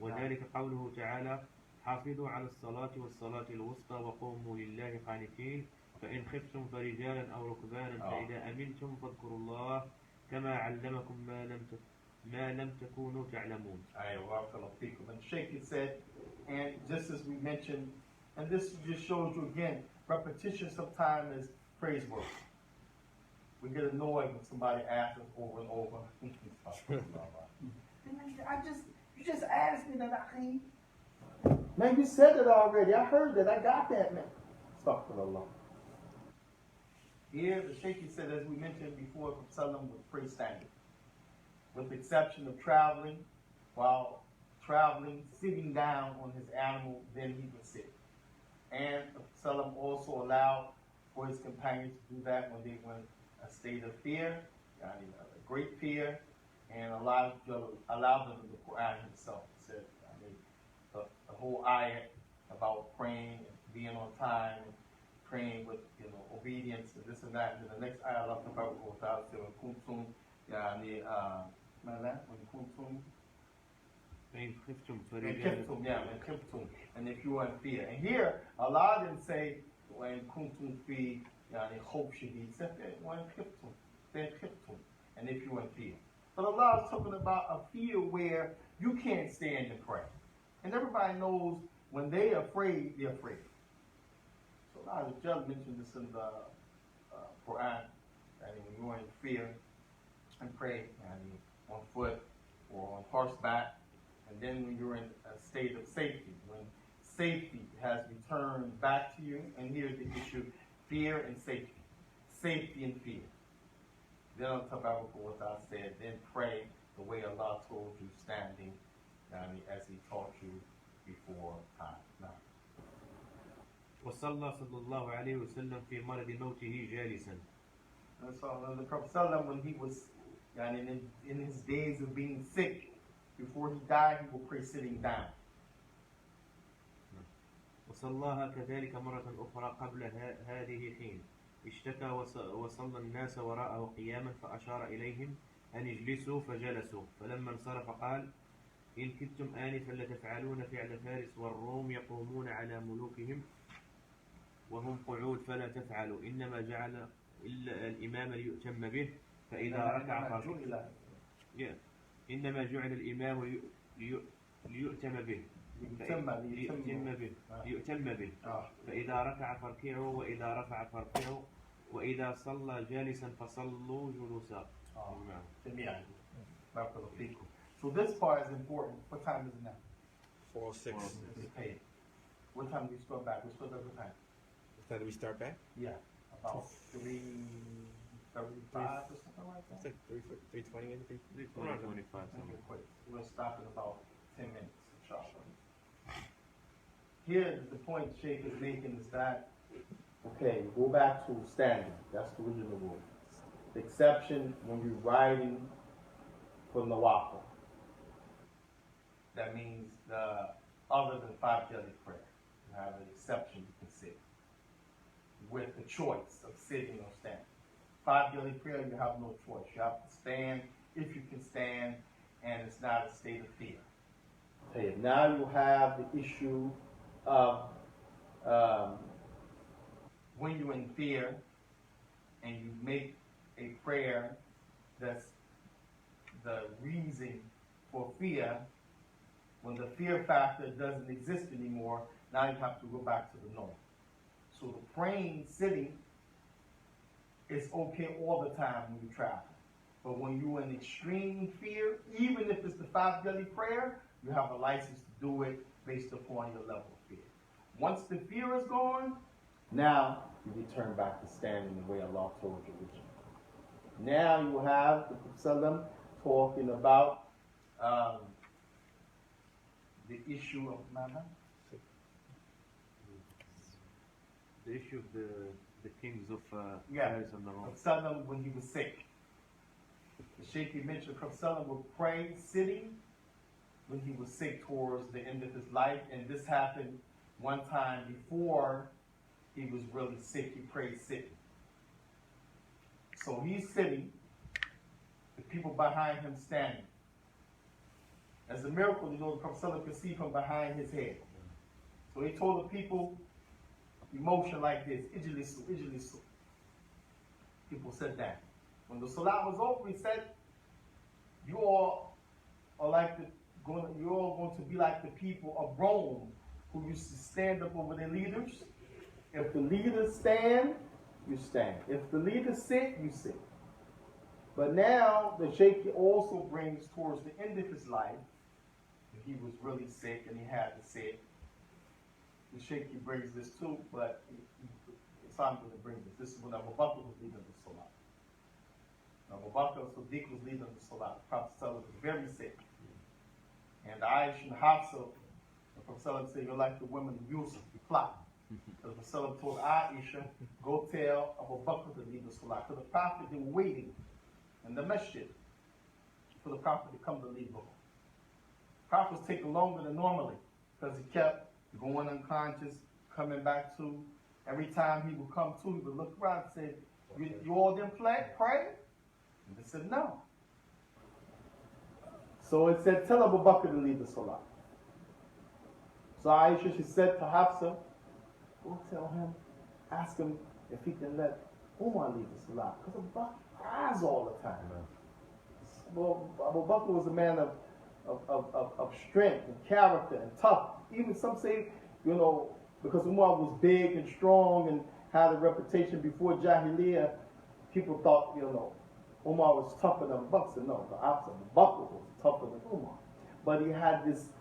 وذلك قوله تعالى حافظوا على الصلاة والصلاة الوسطى وقوموا لله قانتين فإن خفتم فرجالا أو ركبانا فإذا أمنتم فاذكروا الله كما علمكم ما لم تكونوا تعلمون. And Shaikh said, and just as we mentioned, and this just shows you again, repetition sometimes is praiseworthy. We get annoyed when somebody asks us over and over. You just asked me that, Akhim. Man, you said it already. I heard that. I got that, man. Astaghfirullah. Here, the Shaykh said, as we mentioned before, Salam would pray standing, with the exception of traveling. While traveling, sitting down on his animal, then he would sit. And the Prophet also allowed for his companions to do that when they were in a state of fear, a great fear, and allowed them in the Quran himself. It said, the whole ayat about praying and being on time and praying with obedience and this and that. And then the next ayat Allah Ta'ala said, "Kuntum فإن خفتم and if you are in fear." And here Allah didn't say when kuntum fi خوف شديد, He said when khiftum, and if you are in fear. But Allah is talking about a fear where you can't stand and pray. And everybody knows when they're afraid, they're afraid. So Allah just mentioned this in the Quran, that when you're in fear and pray, on foot or on horseback, and then when you're in a state of safety, when safety has returned back to you, and here's the issue, fear and safety. Safety and fear. Then on top of what I said, then pray the way Allah told you, standing, as He taught you before time. Now. وصلى صلى الله عليه وسلم في مرض موته جالسا. And so the Prophet when he was in his days of being sick, before he died, he would pray sitting down. وصلاها كذلك مرة أخرى قبل هذه حين اشتكى وصلى الناس وراءه قياما فأشار إليهم أن اجلسوا فجلسوا فلما انصرف قال إن كدتم آنفا لتفعلون فعل فارس والروم يقومون على ملوكهم وهم قعود فلا تفعلوا إنما جعل إلا الإمام ليؤتم به فإذا ركع إنما جعل الإمام ليؤتم به ليؤتم به فإذا ركع فاركعوا وإذا رفع فاركعوا وإذا صلى جالسا فصلوا جلوسا. So this part is important. What time is it now? 4:06. What time do we start back? We start back what time? What time do we start back? Yeah, about 3:35 or something like that. It's like 3:20 and 3:25. We'll stop in about 10 minutes. Here, the point Shaikh is making is that, okay, go back to standing. That's the original rule. The exception when you're riding for Nawafil. That means other than 5 daily prayer, you have an exception you can sit with the choice of sitting or standing. 5 daily prayer, you have no choice. You have to stand if you can stand, and it's not a state of fear. Okay, now you have the issue of when you're in fear and you make a prayer that's the reason for fear, when the fear factor doesn't exist anymore, now you have to go back to the norm. So the praying, sitting, is okay all the time when you travel. But when you're in extreme fear, even if it's the 5 daily prayer, you have a license to do it based upon your level of fear. Once the fear is gone, now you return back to standing the way Allah told you originally. Now you have the Prophet talking about the issue of the issue of the kings of Paris and the Rome. Prophet when he was sick. The Shaikh mentioned Prophet would pray sitting when he was sick towards the end of his life, and this happened one time before he was really sick. He prayed sitting. So he's sitting, the people behind him standing. As a miracle, the Prophet could see from behind his head. So he told the people emotion like this, ijlisu, ijlisu. People sat down. When the salah was over, he said, you all are you're all going to be like the people of Rome who used to stand up over their leaders. If the leaders stand, you stand. If the leaders sit, you sit. But now the Shaikh also brings towards the end of his life, he was really sick and he had to sit. The Shaikh brings this too, but it's time to bring this. This is when Abu Bakr was leading the salah. Abu Bakr Siddiq was leading the salah. The Prophet was very sick. And Aisha and Hafsa, the Prophet said, you're like the women of Yusuf, you plot. The Prophet told Aisha, go tell Abu Bakr to lead the Salah. Because the Prophet, they were waiting in the masjid for the Prophet to come to lead the Salah. The Prophet was taking longer than normally because he kept going unconscious, coming back to. Every time he would come to, he would look around and say, you all didn't pray? And they said, no. So it said, tell Abu Bakr to lead the Salah. So Aisha, she said to Hafsa, go tell him, ask him if he can let Umar lead the Salah. Because Abu Bakr cries all the time. Well, Abu Bakr was a man of strength and character and tough. Even some say, because Umar was big and strong and had a reputation before Jahiliyyah, people thought, Umar was tougher than Abu Bakr. So no, the opposite. Abu Bakr was tougher than Umar. But he had this,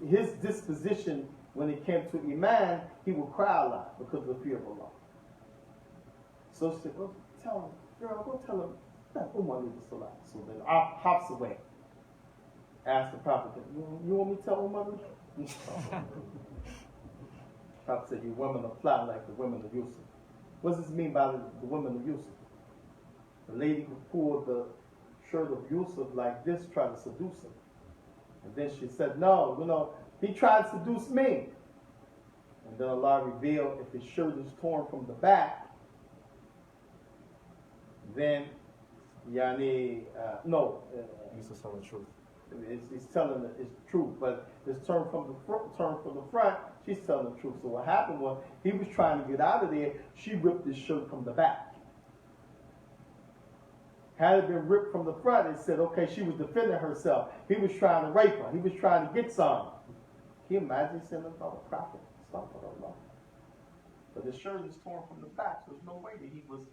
his disposition when it came to Iman, he would cry a lot because of the fear of Allah. So she said, go tell him, girl, go tell him that Umar lead the Salah. So then Hafsa away. Asked the Prophet, you want me to tell Umar? Prophet said, you women are flat like the women of Yusuf. What does this mean by the women of Yusuf? The lady who pulled the shirt of Yusuf like this tried to seduce him. And then she said, no, he tried to seduce me. And then Allah revealed if his shirt is torn from the back, then, He's telling the truth. He's telling it's truth, but it's turned from the front, she's telling the truth. So what happened was, he was trying to get out of there, she ripped his shirt from the back. Had it been ripped from the front, it said, okay, she was defending herself. He was trying to rape her. He was trying to get some. Can you imagine saying about a prophet? Stop it, Allah. But the shirt is torn from the back, so there's no way that he was,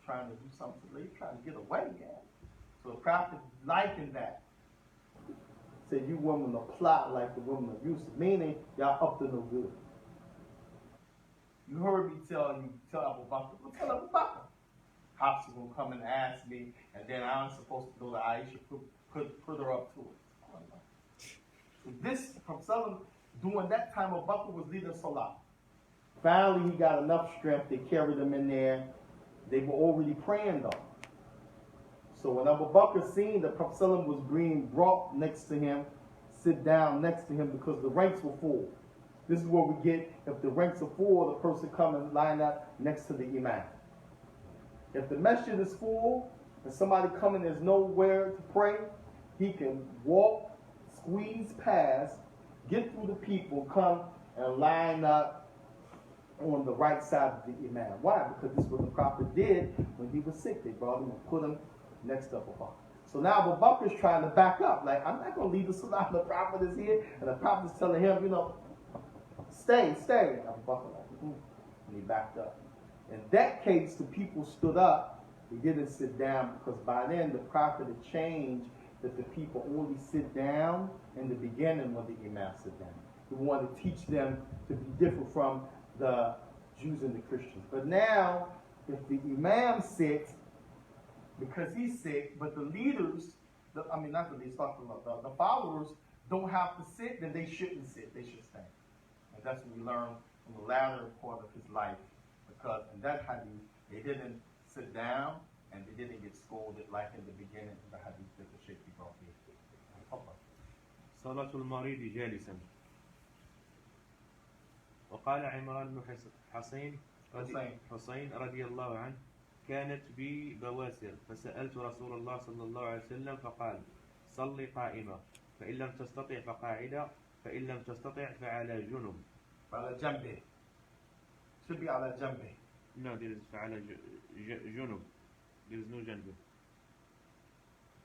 trying to do something. He was trying to get away, yeah. So the prophet likened that. Said, you women are plot like the women of Yusuf, meaning y'all up to no good. You heard me tell Abu Bakr, well, tell Abu Bakr. Hafsa will come and ask me, and then I'm supposed to go to Aisha, put her up to it. So this, from during that time, Abu Bakr was leading Salah. Finally, he got enough strength, they carried him in there. They were already praying though. So when Abu Bakr seen the Prophet was being brought next to him, sit down next to him because the ranks were full. This is what we get if the ranks are full, the person come and line up next to the Imam. If the masjid is full and somebody coming, there's nowhere to pray, he can walk, squeeze past, get through the people, come and line up on the right side of the Imam. Why? Because this is what the Prophet did when he was sick. They brought him and put him next to Abu Bakr. So now Abu Bakr is trying to back up. Like, I'm not going to leave the Salah. The Prophet is here. And the Prophet is telling him, stay. Abu Bakr and he backed up. In that case, the people stood up. They didn't sit down because by then the Prophet had changed that the people only sit down in the beginning when the Imam sit down. He wanted to teach them to be different from the Jews and the Christians. But now, if the Imam sits, because he's sick, but the leaders, the followers don't have to sit, then they shouldn't sit, they should stand. And that's what we learn in the latter part of his life. Because in that hadith, they didn't sit down and they didn't get scolded like in the beginning of the hadith that the Shaikh brought here. صلاة المريض جالسا. وقال عمران بن حسين رضي الله عنه كانت بي بواسر فسألت رسول الله صلى الله عليه وسلم فقال صلي قائمة فإن لم تستطع فقاعدة فإن لم تستطع فعلى جنب. على جنبه. Should be على جنبه. No, there is فعلى جنب. There is no جنبه.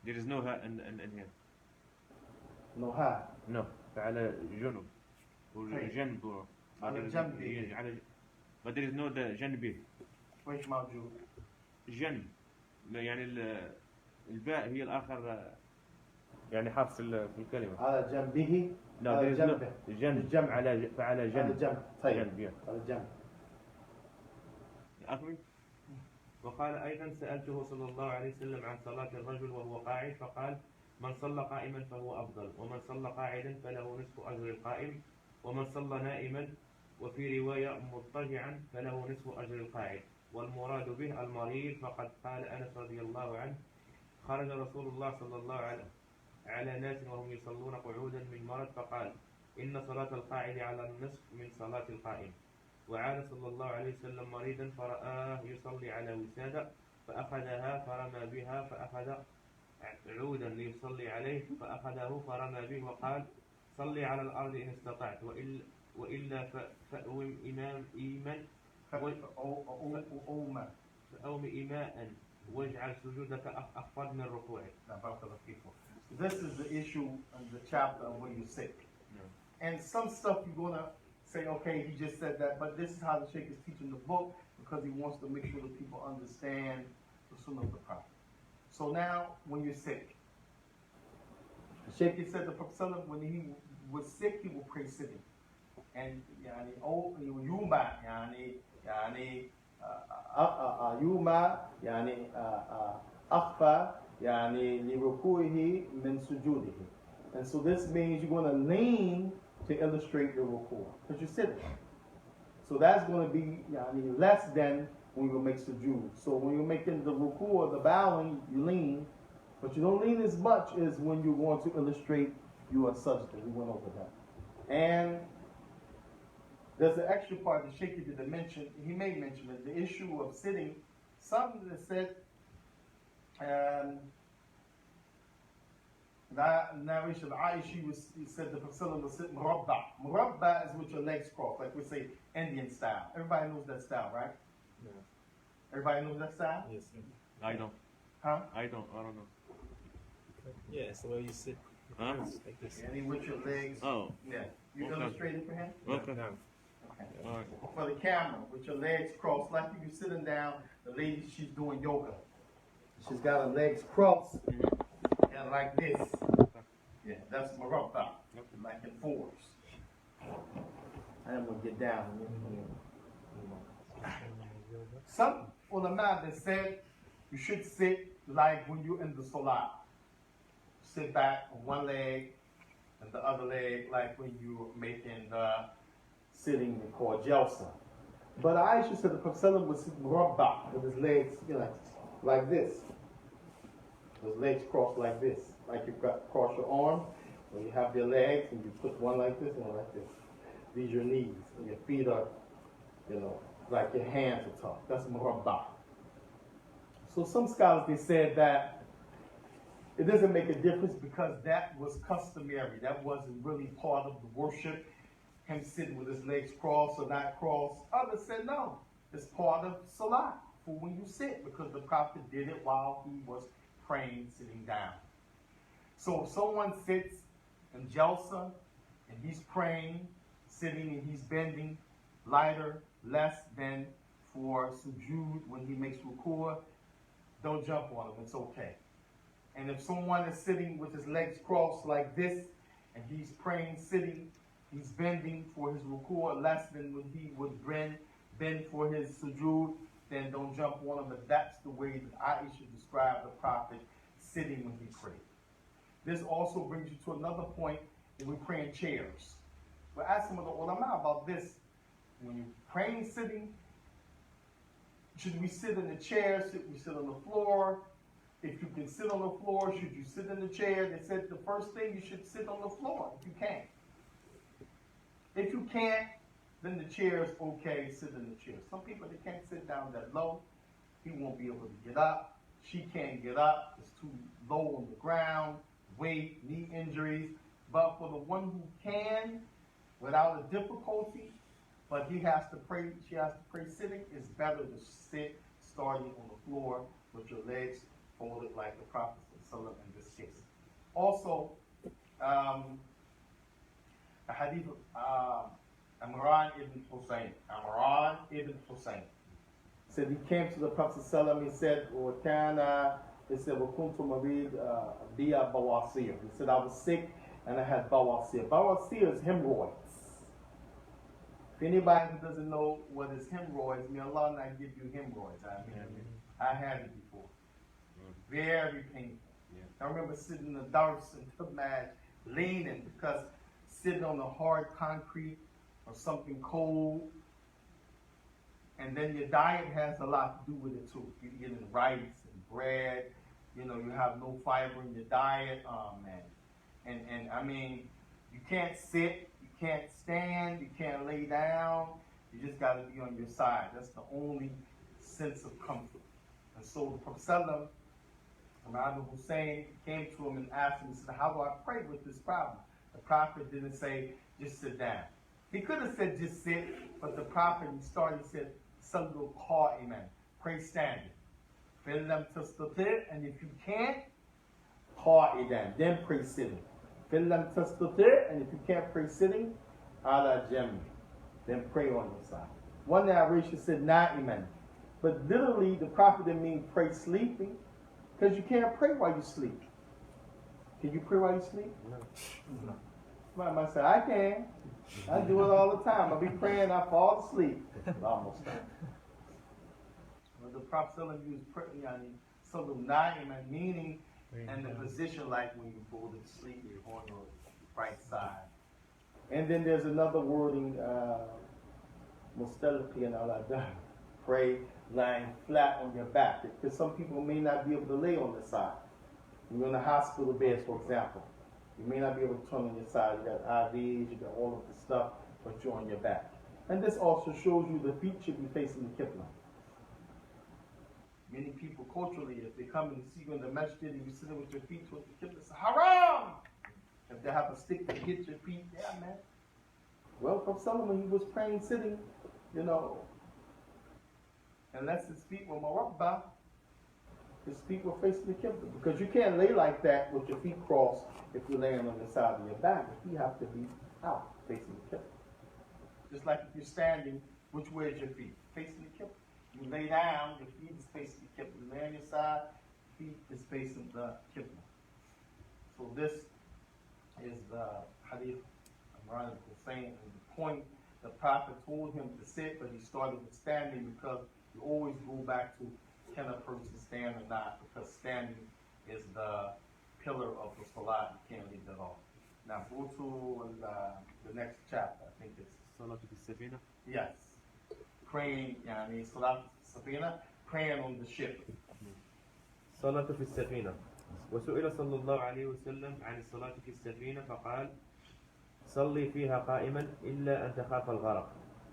There is no ha in here. No ha. No, فعلى جنب. جنب. على جنبه. But there is no the جنبه. وإيش موجود؟ جنب. يعني الباء هي الآخر يعني حرف في الكلمة. على جنبه. No, there is no جنب على فعلى جنب. على جنب. طيب. جنب. على جنب. أكمل. وقال أيضا سألته صلى الله عليه وسلم عن صلاة الرجل وهو قاعد فقال من صلى قائما فهو أفضل ومن صلى قاعدا فله نصف أجر القائم ومن صلى نائما وفي رواية مضطجعا فله نصف أجر القاعد والمراد به المريض فقد قال أنس رضي الله عنه خرج رسول الله صلى الله على ناس وهم يصلون قعودا من مرض فقال إن صلاة القاعد على النصف من صلاة القائم وعاد صلى الله عليه وسلم مريضا فرآه يصلي على وسادة فأخذها فرمى بها فأخذ عودا ليصلي عليه فأخذه فرمى به وقال صلي على الأرض إن استطعت وإلا فأوم إيماء واجعل سجودك أخفض من ركوعك. This is the issue in the chapter of when you're sick. And some stuff you're going to say, okay, he just said that, but this is how the Shaikh is teaching the book because he wants to make sure that people understand the Sunnah of the Prophet. So now, when you're sick, the Shaikh said the Prophet when he was sick, he would pray sitting. And يوما أخفى لركوعه من سجوده. And so this means you're going to lean to illustrate your ruku because you're sitting. So that's going to be less than when you make sujood. So when you're making the ruku or the bowing, you lean, but you don't lean as much as when you're going to illustrate your sajda. We went over that. And there's an extra part the Shaikh didn't mention. He may mention it. The issue of sitting. Some that said, narration of Aisha, he said the Prophet was sitting murabba. Murabba is with your legs crossed, like we say Indian style. Everybody knows that style, right? Yeah. Everybody knows that style? Yes. I don't. Huh? I don't know. Yeah, it's the way you sit. Huh? Like this. And he with your legs. Oh. Yeah. You Okay. illustrated for him? Okay. No. Okay. All right. For the camera, with your legs crossed, like you're sitting down, the lady, she's doing yoga. She's got her legs crossed, and like this. Yeah, that's marabba, like in fours. And we'll get down. Some ulama that said you should sit like when you're in the salah. Sit back on one leg and the other leg, like when you're making the sitting called jalsa. But Aisha said the Prophet was sitting murabba with his legs, like this. His legs crossed like this, like you cross your arms, when you have your legs and you put one like this and one like this. These are your knees, and your feet are, like your hands are tucked. That's murabba. So some scholars, they said that it doesn't make a difference because that was customary. That wasn't really part of the worship, him sitting with his legs crossed or not crossed. Others said no, it's part of salah for when you sit because the Prophet did it while he was praying, sitting down. So if someone sits in jalsa and he's praying, sitting and he's bending, lighter, less than for sujood when he makes ruku', don't jump on him, it's okay. And if someone is sitting with his legs crossed like this and he's praying, sitting, he's bending for his ruku' less than when he would bend for his sujood, then don't jump on him. But that's the way that Aisha described the Prophet sitting when he prayed. This also brings you to another point when we pray in chairs. We're asking the ulama about this. When you're praying sitting, should we sit in the chair? Should we sit on the floor? If you can sit on the floor, should you sit in the chair? They said the first thing you should sit on the floor if you can. If you can't, then the chair is okay, sit in the chair. Some people, they can't sit down that low. He won't be able to get up. She can't get up. It's too low on the ground. Weight, knee injuries. But for the one who can, without a difficulty, but he has to pray, she has to pray sitting, it's better to sit starting on the floor with your legs folded like the Prophet in this case. Also, a hadith of Imran ibn Hussein. Imran ibn Hussein said he came to the Prophet he said, he said, وَكُنْتُ مَرِيدْ بِيَا بَوَاسِير. He said, I was sick and I had bawasir. Bawasir is hemorrhoids. If anybody who doesn't know what is hemorrhoids, may Allah not give you hemorrhoids. I had it before. Very painful. I remember sitting in the darks and mad leaning because sitting on the hard concrete or something cold. And then your diet has a lot to do with it too. You're getting rice and bread. You know, you have no fiber in your diet. Oh man. And I mean, you can't sit, you can't stand, you can't lay down. You just got to be on your side. That's the only sense of comfort. And so the Prophet Imam Hussein came to him and asked him, he said, how do I pray with this problem? The Prophet didn't say, just sit down. He could have said, just sit, but the Prophet, he said, Sallu qa'iman, pray standing. And if you can't, qa'idan, then pray sitting. And if you can't pray sitting, ala jambi, then pray on your side. One narration said, na'iman. But literally, the Prophet didn't mean pray sleeping, because you can't pray while you sleep. Can you pray while you sleep? No. Somebody might say, I can. I do it all the time. I'll be praying, I fall asleep. Almost time. Well, the Prophet used Sallu na'iman, meaning in the position like when you go to sleep, you're on your right side. And then there's another wording, mustalqi and al-adhan. Pray lying flat on your back, because some people may not be able to lay on the side. You're in a hospital bed, for example. You may not be able to turn on your side. You got IVs, you got all of the stuff, but you're on your back. And this also shows you the feet should be facing the qibla. Many people culturally, if they come and see you in the masjid and you sitting with your feet towards the qibla, it's haram! If they have a stick to hit your feet, yeah, man. Well, from Solomon, he was praying sitting, you know, unless his feet were murabba, his feet were facing the qibla. Because you can't lay like that with your feet crossed if you're laying on the side of your back. Your feet have to be out, facing the qibla. Just like if you're standing, which way is your feet? Facing the qibla. You lay down, your feet is facing the qibla. You lay on your side, feet is facing the qibla. So this is the hadith of Imran Hussein, and the point the Prophet told him to sit, but he started with standing, because you always go back to, can a person stand or not? Because standing is the pillar of the salat. You can't leave that off. Now go to the next chapter. I think it's Salat al-Safina. Yes. Praying, salat al-Safina, praying on the ship. صلاة في السفينة. وسئل صلى الله عليه وسلم عن الصلاة في السفينة فقال صلي فيها قائما إلا أن تخاف الغرق.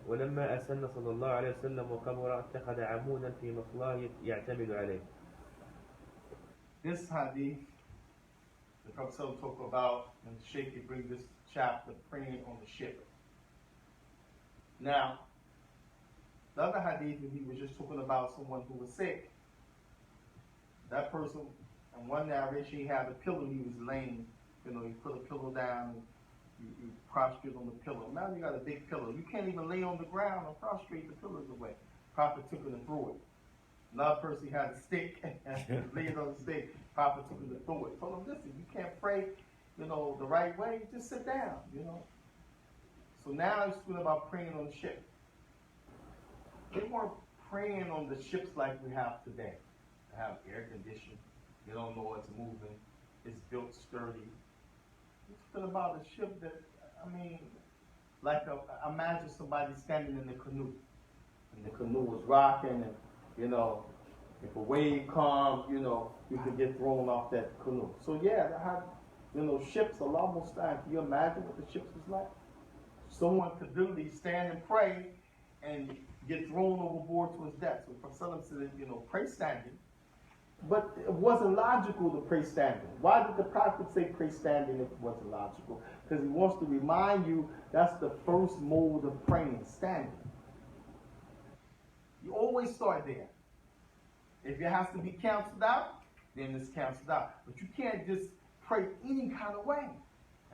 ولما أسن صلى الله عليه وسلم وكبر اتخذ عمودا في مصلاه يعتمد عليه. This hadith, the Prophet talked about, and Shaikh bring this chapter, praying on the ship. Now, the other hadith, he was just talking about someone who was sick. That person, in one narration, he had a pillow, he was laying, you know, he put a pillow down, you prostrate on the pillow. Now you got a big pillow. You can't even lay on the ground and prostrate the pillows away. Prophet took it and threw it. Another person, he had a stick, and laid on the stick. Prophet took it and threw it. Told him, listen, you can't pray, you know, the right way, just sit down, you know. So now it's talking about praying on the ship. They weren't praying on the ships like we have today. They have air conditioning. You don't know what's moving. It's built sturdy. It's talking about a ship that, I mean, imagine somebody standing in the canoe. And the canoe was rocking, and, you know, if a wave comes, you know, you could get thrown off that canoe. So yeah, they had, you know, ships almost time. Can you imagine what the ships was like? Someone could literally stand and pray and get thrown overboard to his death. So Prophet said, you know, pray standing. But it wasn't logical to pray standing. Why did the Prophet say pray standing if it wasn't logical? Because he wants to remind you that's the first mode of praying, standing. You always start there. If it has to be canceled out, then it's canceled out. But you can't just pray any kind of way.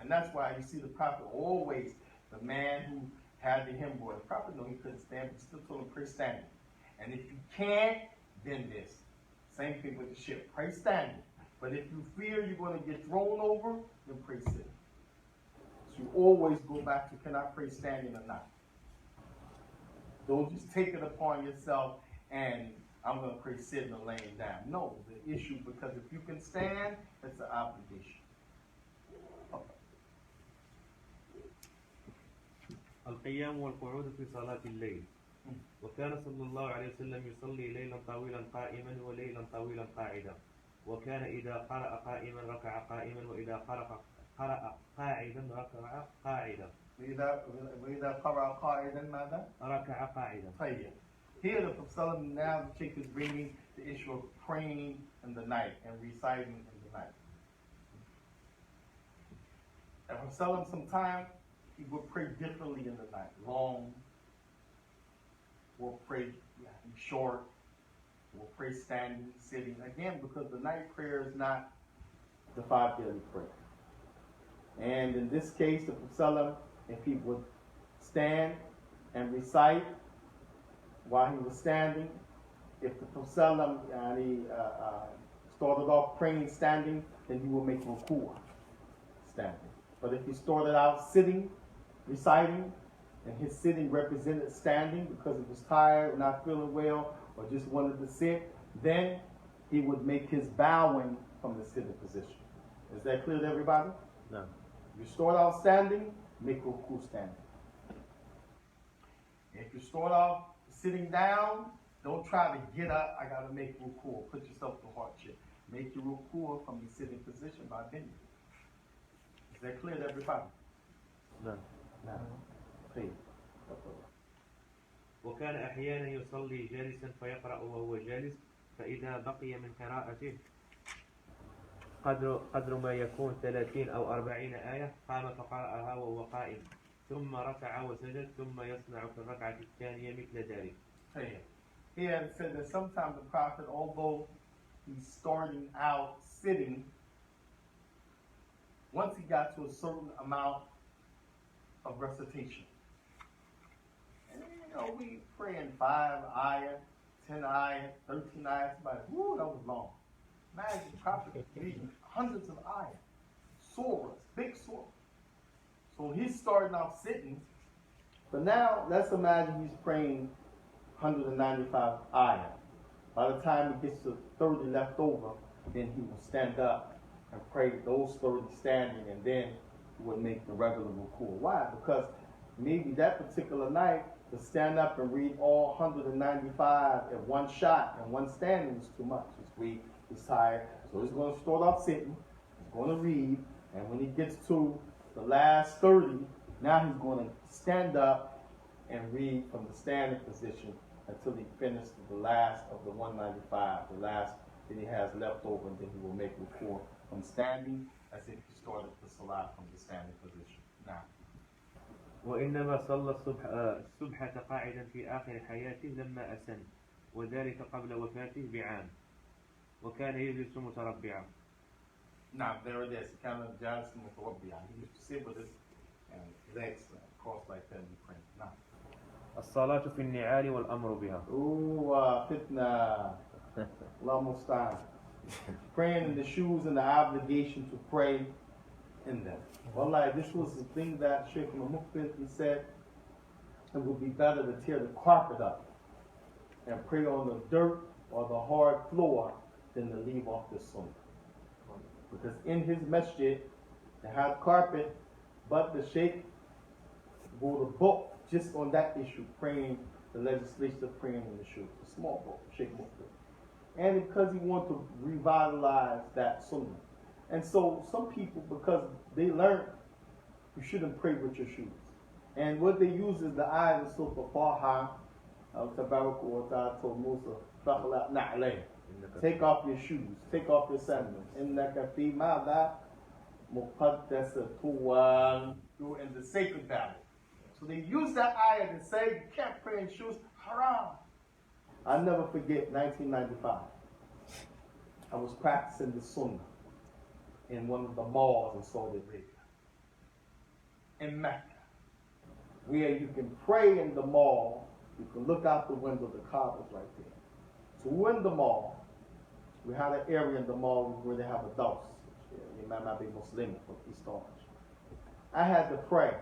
And that's why you see the Prophet always, the man who had the hemorrhoid, the Prophet knew he couldn't stand, but still told him pray standing. And if you can't, then this. Same thing with the ship. Pray standing. But if you fear you're going to get thrown over, then pray sitting. So you always go back to, can I pray standing or not? Don't just take it upon yourself and I'm going to pray sitting or laying down. No, the issue, because if you can stand, it's an obligation. القيام والقعود في صلاة الليل. وكان صلى الله عليه وسلم يصلي ليلا طويلا قائما وليلا طويلا قاعدا. وكان إذا قرأ قائما ركع قائما وإذا قرأ قاعدا ركع قاعدا. وإذا قرأ قائدا ماذا؟ ركع قاعدا. طيب. Here the Prophet now the Shaikh is bringing the issue of praying in the night and reciting in the night. And Prophet sometimes he would pray differently in the night, long, or pray short, or pray standing, sitting. Again, because the night prayer is not the 5 daily prayer. And in this case, the Prophet, if he would stand and recite while he was standing, if the Prophet started off praying standing, then he will make ruku' standing. But if he started out sitting, reciting, and his sitting represented standing because he was tired, not feeling well, or just wanted to sit, then he would make his bowing from the sitting position. Is that clear to everybody? No. You start out standing, make ruku standing. If you start off sitting down, don't try to get up, I gotta make ruku, put yourself to hardship. Make your ruku from the sitting position by bending. Is that clear to everybody? No. No. Please. وكان أحيانا يصلي جالسا فيقرأ وهو جالس فإذا بقي من قراءته قدر ما يكون 30 أو 40 آية قام فقرأها وهو قائم ثم ركع وسجد ثم يصنع في الركعة الثانية مثل ذلك. Here it said that sometimes the Prophet, although he's starting out sitting, once he got to a certain amount of recitation, and we pray in 5 ayah, 10 ayah, 13 ayah, somebody, whoo, that was long. Imagine the Prophet reading hundreds of ayah, surahs, big surahs. So he's starting off sitting, but now let's imagine he's praying 195 ayah. By the time he gets to 30 left over, then he will stand up and pray those 30 standing, and then he would make the regular ruku. Why? Because maybe that particular night, to stand up and read all 195 at one shot and one standing is too much. He's weak, he's tired. So he's going to start off sitting, he's going to read, and when he gets to the last 30, now he's going to stand up and read from the standing position until he finishes the last of the 195, the last that he has left over, and then he will make ruku from standing as if he started the salah from the standing position. Now. وإنما صلى الصبح قاعدا في آخر حياته لما أسن وذلك قبل وفاته بعام وكان يجلس متربعا. Now there it is. Kind of جالس متربعا. He used to sit with his legs crossed like that in the print. Now. الصلاة في النعال والأمر بها. Fitna. Allah Musta'an. Praying in the shoes and the obligation to pray in them. Wallahi, this was the thing that Shaykh he said it would be better to tear the carpet up and pray on the dirt or the hard floor than to leave off the sunnah. Because in his masjid, they had carpet, but the Shaykh wrote a book just on that issue, praying, the legislation of praying in the shoes. A small book, Shaykh Mufti. And because he wanted to revitalize that sunnah. And so some people, because they learned, you shouldn't pray with your shoes. And what they use is the ayah of Sutra Faha, Tabarak wa Ta'ala told Musa, Fakhlaq na'alayh. Take off your shoes, take off your sandals. Innaka fi ma'da muqaddasatuwan. You're in the sacred valley. So they use that ayah to say you can't pray in shoes, haram. I'll never forget 1995. I was practicing the sunnah in one of the malls in Saudi Arabia, in Mecca, where you can pray in the mall, you can look out the window, the Kaaba's right there. So we're in the mall, we had an area in the mall where they have a dose. You might not be Muslim for East Orange. I had to pray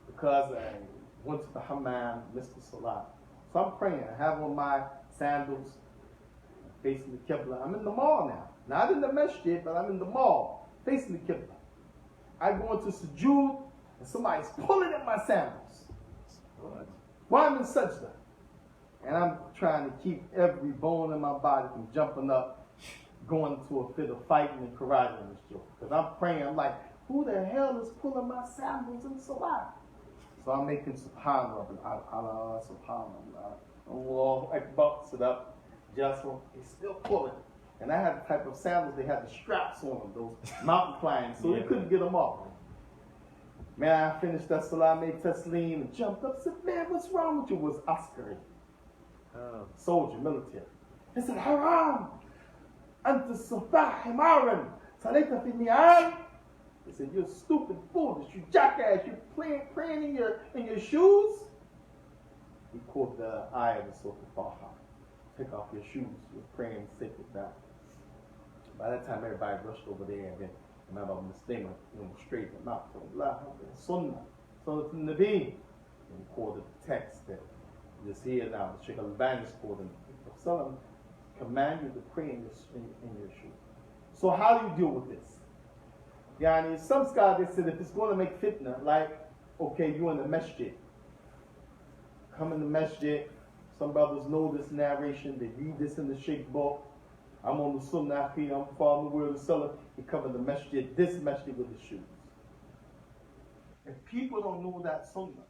because I went to the hammam, missed the salah. So I'm praying. I have on my sandals, facing the qibla. I'm in the mall now. Not in the masjid, but I'm in the mall, facing the qibla. I go into sujood, and somebody's pulling at my sandals. While I'm in sajda. And I'm trying to keep every bone in my body from jumping up, going into a fit of fighting and karate in this joke. Because I'm praying, I'm like, who the hell is pulling my sandals in salah? So I'm making subhanallah, Allah, subhanallah, Allahu Akbar, sit up, just he's still pulling. And I had the type of sandals, they had the straps on them, those mountain climbing, so you couldn't get them off. Man, I finished that salah, made taslim, and jumped up, said, man, what's wrong with you? It was askari. Soldier, military. He said, Haram, anta safah himaran, salayta fi ni'al. He said, you're stupid, foolish, you jackass, you're praying in your shoes. He quoted the ayah of the Sutra Faha. Take off your shoes, you're praying sacred now. By that time, everybody rushed over there, and then remember Muslim, straighten them out. Sunnah, Sunnah to Nabi. And he quoted the text that this here now, the Shaikh al-Albani is quoting. Prophet command you to pray in your shoes. So how do you deal with this? Yani, some scholars they said if it's going to make fitna, like, okay, you're in the masjid. Come in the masjid. Some brothers know this narration. They read this in the Shaikh book. I'm on the sunnah, I'm following the word of the seller. He come in the masjid, this masjid with his shoes. If people don't know that sunnah,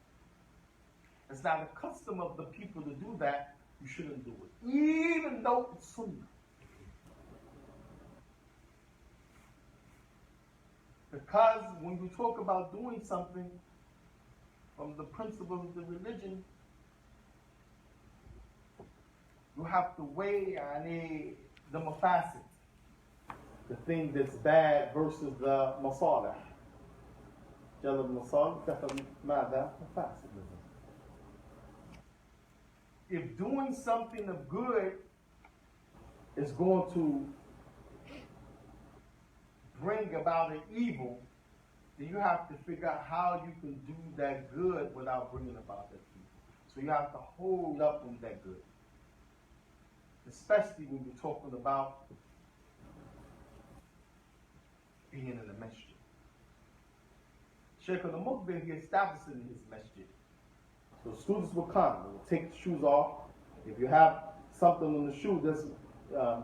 it's not a custom of the people to do that, you shouldn't do it. Even though it's sunnah. Because when you talk about doing something from the principles of the religion, you have to weigh the mafasid, the thing that's bad versus the masalih. Jalab masalih, tafam mada mafasid. If doing something of good is going to bring about an evil, then you have to figure out how you can do that good without bringing about that evil. So you have to hold up on that good. Especially when you're talking about being in the masjid. Shaykh al-Mukbir, he established it in his masjid. So students will come, they will take the shoes off. If you have something on the shoe, there's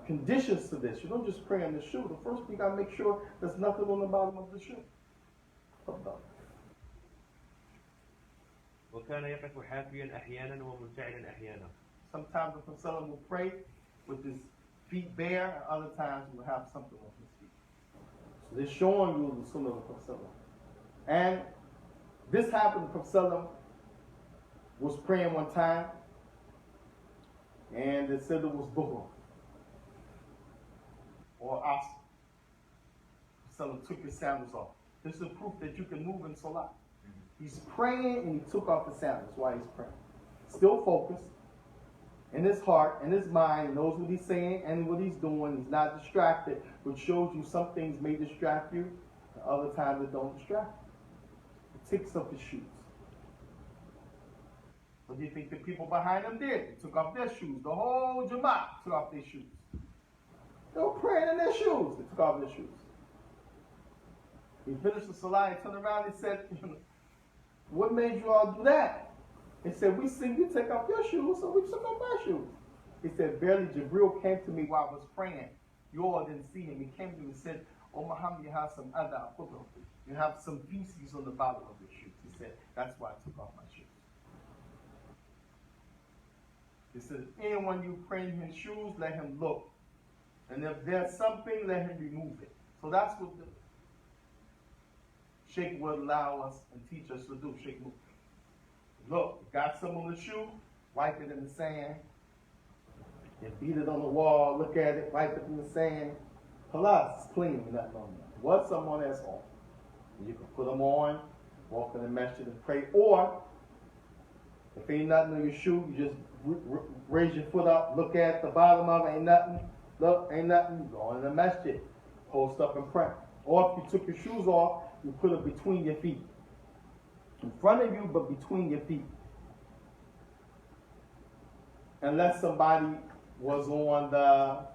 conditions to this. You don't just pray on the shoe. The first thing you got to make sure there's nothing on the bottom of the shoe. وكان يقف حافيا أحيانا ومنتعلا أحيانا. Sometimes the Prophet will pray with his feet bare, and other times he will have something on his feet. So they're showing you the sunnah of the Prophet. And this happened, the Prophet was praying one time, and it said it was Dhuhr or Asr. The Prophet took his sandals off. This is proof that you can move in Salah. He's praying and he took off his sandals while he's praying. Still focused. In his heart, in his mind, he knows what he's saying and what he's doing. He's not distracted, which shows you some things may distract you, and other times it don't distract you. He takes off his shoes. What do you think the people behind him did? They took off their shoes. The whole Jama'at took off their shoes. They were praying in their shoes. They took off their shoes. He finished the Salah, he turned around and said, what made you all do that? He said, we seen you take off your shoes, so we took off our shoes. He said, barely Jibril came to me while I was praying. You all didn't see him. He came to me and said, oh Muhammad, you have some other, you have some feces on the bottom of your shoes. He said, that's why I took off my shoes. He said, if anyone you pray in his shoes, let him look. And if there's something, let him remove it. So that's what the Shaykh would allow us and teach us to do. Shaykh, look, got some on the shoe, wipe it in the sand. And beat it on the wall, look at it, wipe it in the sand. Halas, it's clean, nothing on there. What's someone else on? You can put them on, walk in the masjid and pray. Or, if ain't nothing on your shoe, you just raise your foot up, look at the bottom of it, ain't nothing. Look, ain't nothing, go in the masjid, post up and pray. Or if you took your shoes off, you put it between your feet. In front of you, but between your feet. unless somebody was on the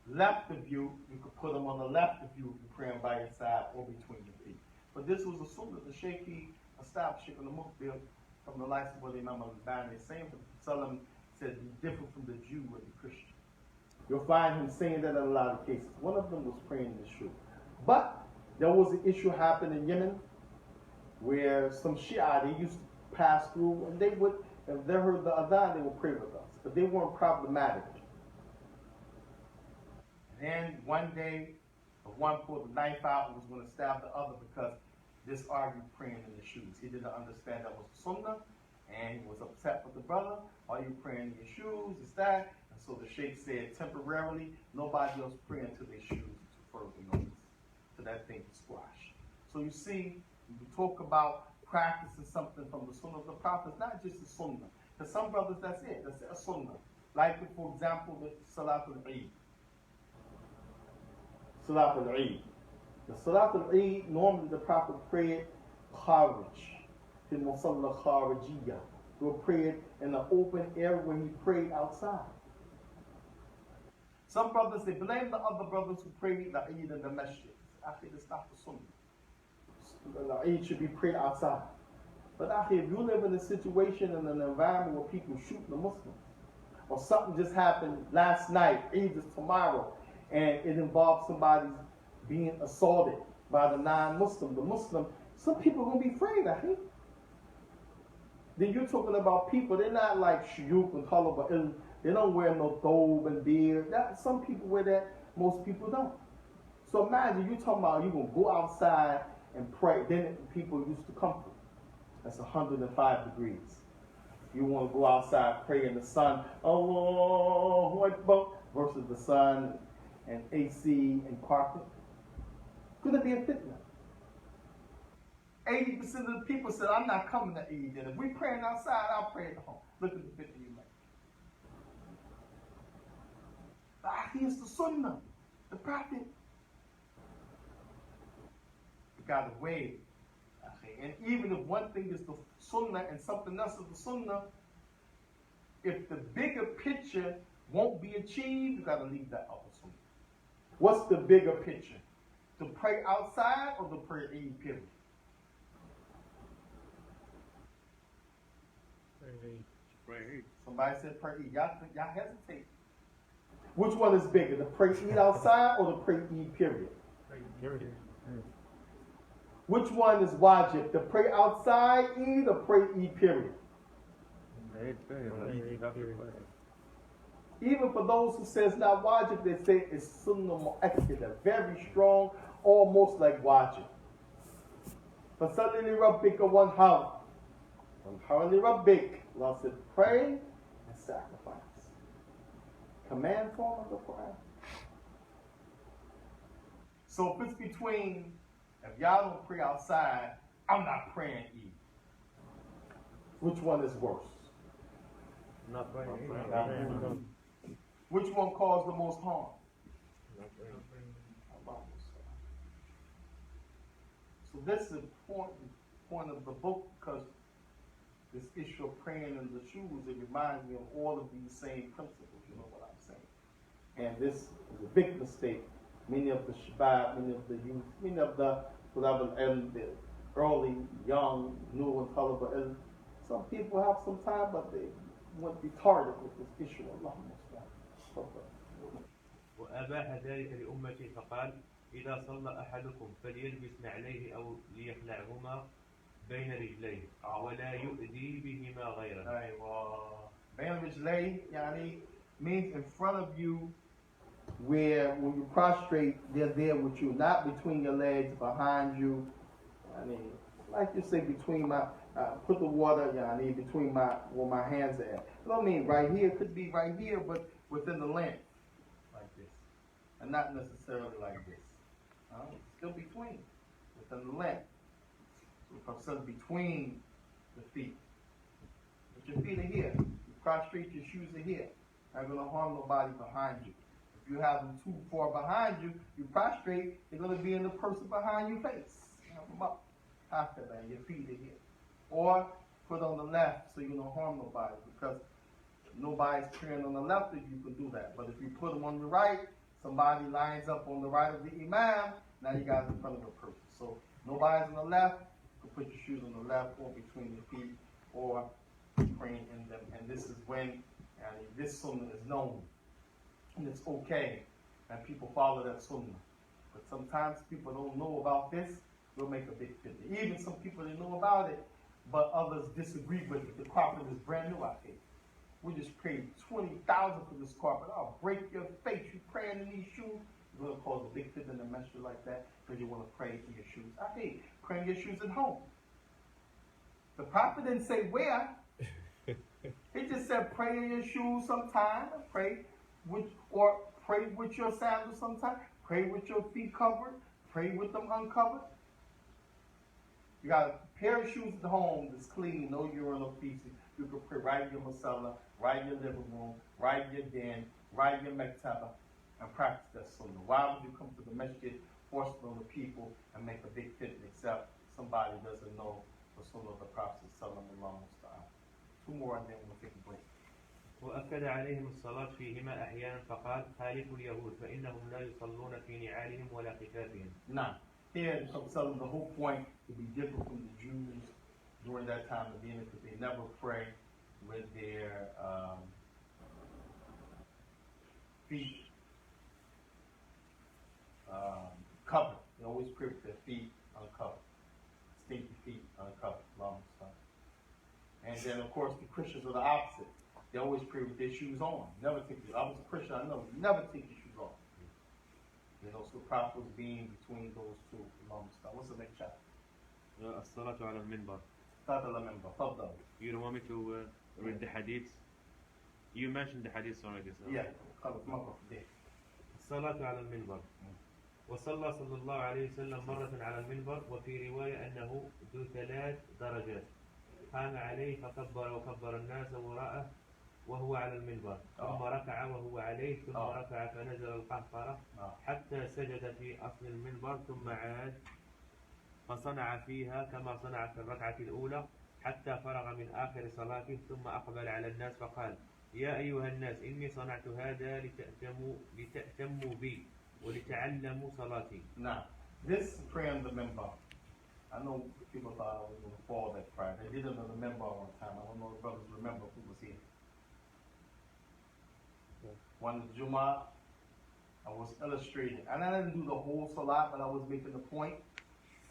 left of you, you could put them on the left of you if you're praying by your side or between your feet. But this was a sunnah the Shaikh established in the Mukbil from the likes of Imam al-Bani. The same Salam said be different from the Jew or the Christian. You'll find him saying that in a lot of cases. One of them was praying in the shul. But there was an issue happened in Yemen where some Shia, they used to pass through and they would, if they heard the adhan, they would pray with us. But they weren't problematic. And one day, one pulled the knife out and was going to stab the other because this argued praying in the shoes. He didn't understand that was sunnah, and he was upset with the brother. Are you praying in your shoes? Is that? And so the Shaikh said, temporarily, nobody else pray until their shoes to further notice. So that thing is squashed. So you see, when we talk about practicing something from the sunnah of the Prophet, it's not just a sunnah. For some brothers, that's it. That's a sunnah. Like, for example, the Salat al-Eid. Salat al-Eid. The Salat al-Eid, normally the Prophet prayed kharij, the musalla kharijiyya. He would pray it in the open air where he prayed outside. Some brothers, they blame the other brothers who prayed the Eid in the masjid. Actually, that's not the sunnah. The Eid should be prayed outside. But actually, if you live in a situation in an environment where people shoot the Muslims, or something just happened last night, Eid is tomorrow, and it involves somebody being assaulted by the non-Muslim, the Muslim, some people are going to be afraid, I think. Then you're talking about people, they're not like shuyukh and talaba, they don't wear no thobe and beard. Some people wear that, most people don't. So imagine you're talking about you're going to go outside and pray. Then people used to come from. That's 105 degrees. You want to go outside, pray in the sun, Allahu Akbar, versus the sun and AC and carpet. Could it be a fitna? 80% of the people said, I'm not coming to Eid. And if we praying outside, I'll pray at home. Look at the fitna you make. Here's the sunnah. The Prophet got away. And even if one thing is the sunnah and something else is the sunnah, if the bigger picture won't be achieved, you got to leave that other sunnah. What's the bigger picture? To pray outside or to pray Eid, period? Pray. Somebody said pray Eid. Y'all hesitate. Which one is bigger, the pray Eid outside or the pray Eid, period? Which one is wajib, the pray outside Eid or pray Eid, period? Even for those who says not wajib, they say it's sunnah mu'akkada, very strong, almost like wajib. فَصَلِّ لِرَبِّكَ وَانْحَرْ وَانْحَرْ لِرَبِّكَ. Allah said, pray and sacrifice. Command form of the Quran. So if it's between, if y'all don't pray outside, I'm not praying Eid. Which one is worse? Not praying. Which one caused the most harm? So this is an important point of the book because this issue of praying in the shoes, it reminds me of all of these same principles, you know what I'm saying? And this is a big mistake. Many of the shabab, many of the youth, many of the early, young, new and talaba, some people have some time, but they went retarded with this issue. Allah وأباح ذلك لأمتي فقال إذا صلى أحدكم فليلبس نعليه أو ليخلعهما بين رجليه ولا يؤذي بهما غيره. بين رجليه يعني means in front of you, where when you prostrate, they're there with you, not between your legs, behind you. I mean, like you say, between my, put the water, between where my hands are at. I don't mean right here, it could be right here, but within the length, like this. And not necessarily like this. Still between, within the length. So between the feet. But your feet are here. You prostrate, your shoes are here. Not going to harm nobody behind you. If you have them too far behind you, you prostrate, they're going to be in the person behind your face. Have them up. After that, your feet are here. Or put on the left so you don't harm nobody, because nobody's praying on the left if you can do that. But if you put them on the right, somebody lines up on the right of the imam, now you got it in front of the person. So nobody's on the left, you can put your shoes on the left or between your feet or praying in them. And this is when this sunnah is known. And it's okay. And people follow that sunnah. But sometimes people don't know about this, they'll make a big fitna. Even some people that know about it, but others disagree with it. The carpet is brand new, I think. We just paid $20,000 for this carpet. I'll break your face. You praying in these shoes. You're going to cause a big fitna in a message like that because you want to pray in your shoes. I hate praying your shoes at home. The prophet didn't say where. He just said pray in your shoes sometime. Pray with your sandals sometime. Pray with your feet covered. Pray with them uncovered. You got a pair of shoes at home that's clean, no urinal feces. You can pray right in your masala, right in your living room, right in your den, right in your mektaba, and practice that sunnah. Why would you come to the masjid, force it on the people, and make a big fitna except somebody doesn't know the sunnah of the Prophet sallallahu alaihi wasallam? Two more and then we'll take a break. وأكد عليهم الصلاة فيهما أحيانا فقال خالفوا اليهود فإنهم لا يصلون في نعالهم ولا خفافهم. Now, here the whole point to be different from the Jews during that time of being because they never pray with their feet covered. They always pray with their feet uncovered. Stinky feet uncovered. And then of course the Christians are the opposite. They always pray with their shoes on. Never take I was a Christian, I know. Never take your shoes off. You know, so the prophet was being between those two. What's the next chapter? الصلاة على المنبر. Start the member. Fadal. You don't want me to read the hadith? You mentioned the hadith already. So. Yeah. الصلاة على المنبر. وصلى صلى الله عليه وسلم مرة على المنبر وفي رواية أنه ذو 3 درجات. قام عليه فكبر وكبر الناس وراءه وهو على المنبر ثم ركع وهو عليه ثم ركع فنزل القهقرة حتى سجد في أصل المنبر ثم عاد فصنع فيها كما صنع في الركعة الأولى حتى فرغ من آخر صلاته ثم أقبل على الناس فقال يا أيها الناس إني صنعت هذا لتأتموا بي ولتعلموا صلاتي. Now, this prayer on the minbar. I know people thought I was going to fall that prayer. They did it on the minbar one time. I don't know if brothers remember who was here. One Jummah, I was illustrating. And I didn't do the whole salat, but I was making the point.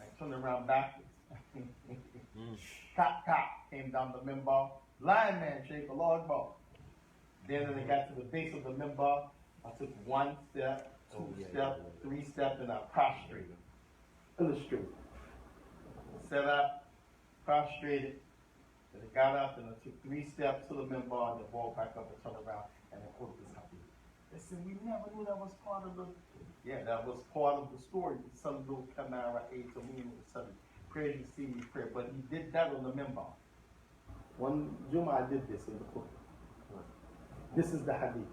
I turned around backwards. Cop came down the minbar. Lion man, Shaikh, Allah Akbar. Then when I got to the base of the minbar, I took 1 step, 2 steps, 3 steps, and I prostrated. Illustrated. Set up, prostrated, and I got up and I took 3 steps to the minbar and then walked back up and turned around and then quoted this hadith. They said, we never knew that was part of the, yeah, that was part of the story. Some little Kamara ate to me with sudden prayer, you see me pray. But he did that on the minbar. One Jummah I did this in the book. This is the hadith.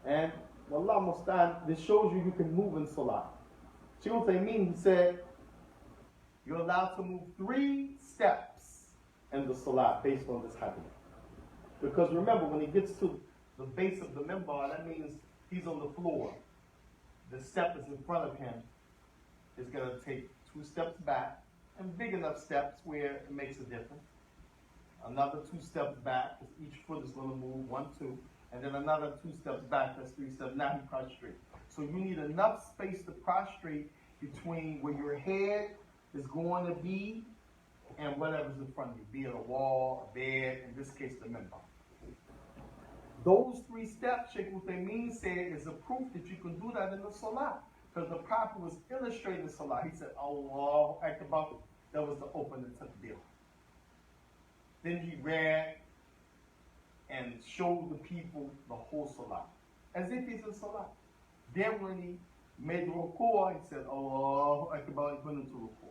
And Wallah Mustan, this shows you can move in Salah. See what they mean? He said, you're allowed to move 3 steps in the Salah based on this hadith. Because remember, when he gets to the base of the minbar, that means he's on the floor. The step is in front of him. Is going to take 2 steps back, and big enough steps where it makes a difference. Another 2 steps back, because each foot is going to move 1, 2, and then another 2 steps back, that's 3 steps. Now he prostrate. So you need enough space to prostrate between where your head is going to be and whatever's in front of you, be it a wall, a bed, in this case the minbar. Those 3 steps, Shaykh Uthaymeen said, is a proof that you can do that in the Salah. Because the Prophet was illustrating the Salah. He said, Allahu Akbar. That was the opening to the deal. Then he read and showed the people the whole Salah, as if he's in Salah. Then when he made the ruku', he said, Allahu Akbar, he went into ruku'.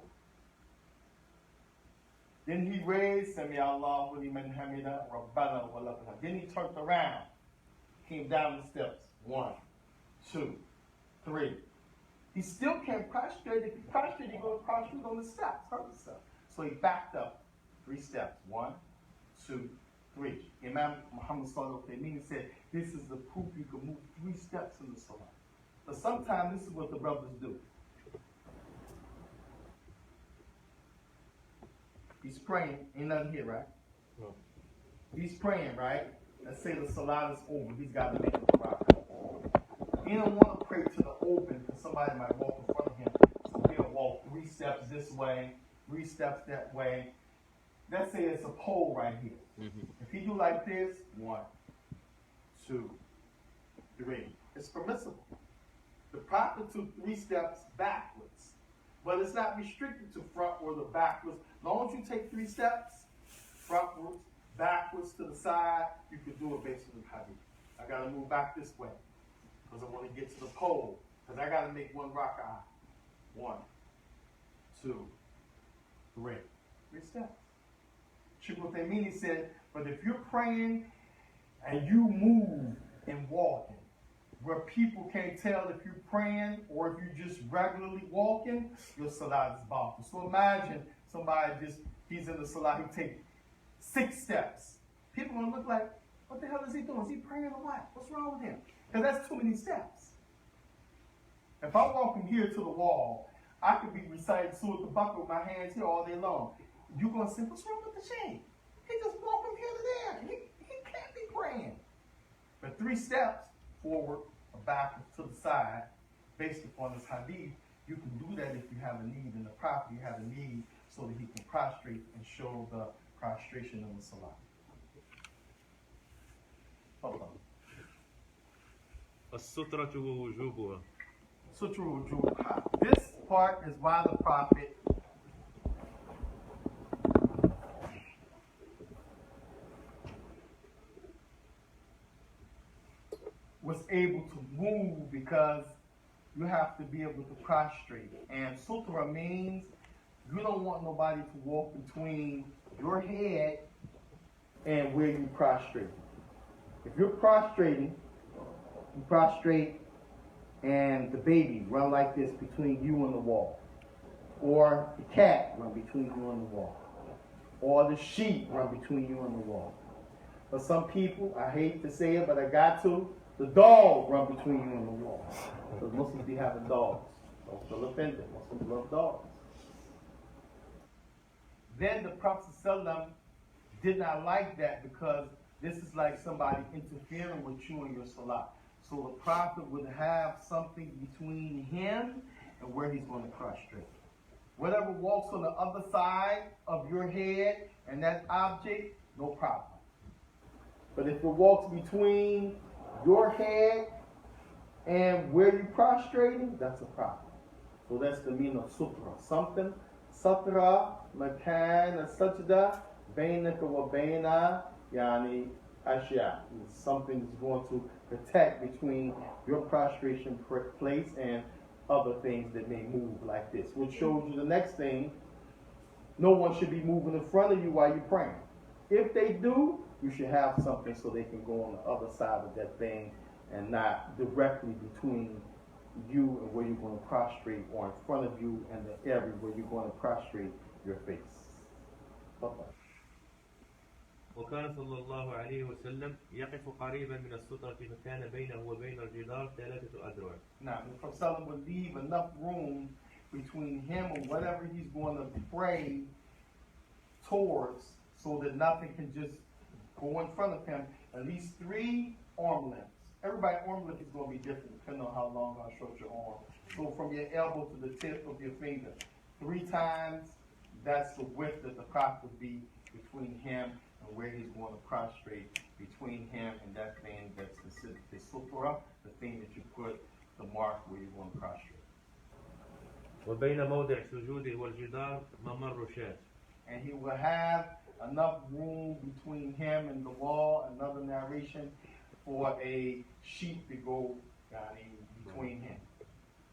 Then he raised, Sami Allahu liman hamida, Rabbana wa lakal hamd. Then he turned around, came down the steps. 1, 2, 3. He still can't prostrate. If he prostrate, he's going to prostrate on the steps, hurt himself. So he backed up 3 steps. 1, 2, 3. Imam Muhammad Sallallahu Alaihi Wasallam said, this is the proof you can move 3 steps in the salah. But sometimes this is what the brothers do. He's praying, ain't nothing here, right? No. He's praying, right? Let's say the salah is over. He's got to make a rock. He don't want to pray to the open because somebody might walk in front of him. So he'll walk 3 steps this way, 3 steps that way. Let's say it's a pole right here. Mm-hmm. If he do like this, 1, 2, 3. It's permissible. The Prophet took 3 steps backwards. But it's not restricted to front or the backwards. As long as you take 3 steps, frontwards, backwards to the side, you can do it based on the hadith. I got to move back this way because I want to get to the pole. Because I got to make 1 rak'ah. 1, 2, 3. 3 steps. Shaykh Uthaymeen said, but if you're praying and you move and walking, where people can't tell if you're praying or if you're just regularly walking, your salah is batil. So imagine somebody he's in the salah, he takes 6 steps. People are going to look like, what the hell is he doing? Is he praying or what? What's wrong with him? Because that's too many steps. If I walk from here to the wall, I could be reciting Surah Al-Baqarah with my hands here all day long. You're going to say, what's wrong with the Shaykh? He just walked from here to there. He can't be praying. But 3 steps, forward or backwards to the side, based upon this hadith, you can do that if you have a need. In the Prophet, you have a need so that he can prostrate and show the prostration in the salah. Hold on. السترة ووجوبها. Sutra wujubuha. This part is why the Prophet was able to move, because you have to be able to prostrate. And sutra means you don't want nobody to walk between your head and where you prostrate. If you're prostrating, you prostrate and the baby run like this between you and the wall. Or the cat run between you and the wall. Or the sheep run between you and the wall. For some people, I hate to say it, but I got to, the dog run between you and the wall. Because Muslims be having dogs. Don't feel offended. Muslims love dogs. Then the Prophet ﷺ did not like that, because this is like somebody interfering with you in your salah. So the Prophet would have something between him and where he's going to prostrate. Whatever walks on the other side of your head and that object, no problem. But if it walks between your head and where you're prostrating, that's a problem. So that's the meaning of sutra. Something, satra, makan, sajda, bainaka wa baina, yani ashya. Something is going to protect between your prostration place and other things that may move like this. Which shows you the next thing, no one should be moving in front of you while you're praying. If they do, you should have something so they can go on the other side of that thing and not directly between you and where you're going to prostrate, or in front of you and the area where you're going to prostrate your face. Bye-bye. وكان صلى الله عليه وسلم يقف قريبا من السترة فكان بينه وبين الجدار 3 أذرع. Now, the Prophet would leave enough room between him and whatever he's going to pray towards, so that nothing can just go in front of him. At least 3 arm lengths. Everybody's arm length is going to be different depending on how long or short your arm. So from your elbow to the tip of your finger, 3 times, that's the width that the Prophet would be between him and where he's going to prostrate, between him and that thing that's considered the sutra, the thing that you put the mark where you're going to prostrate. وبين موضع سجوده والجدار ممر شاة. And he will have enough room between him and the wall, another narration, for a sheep to go between him.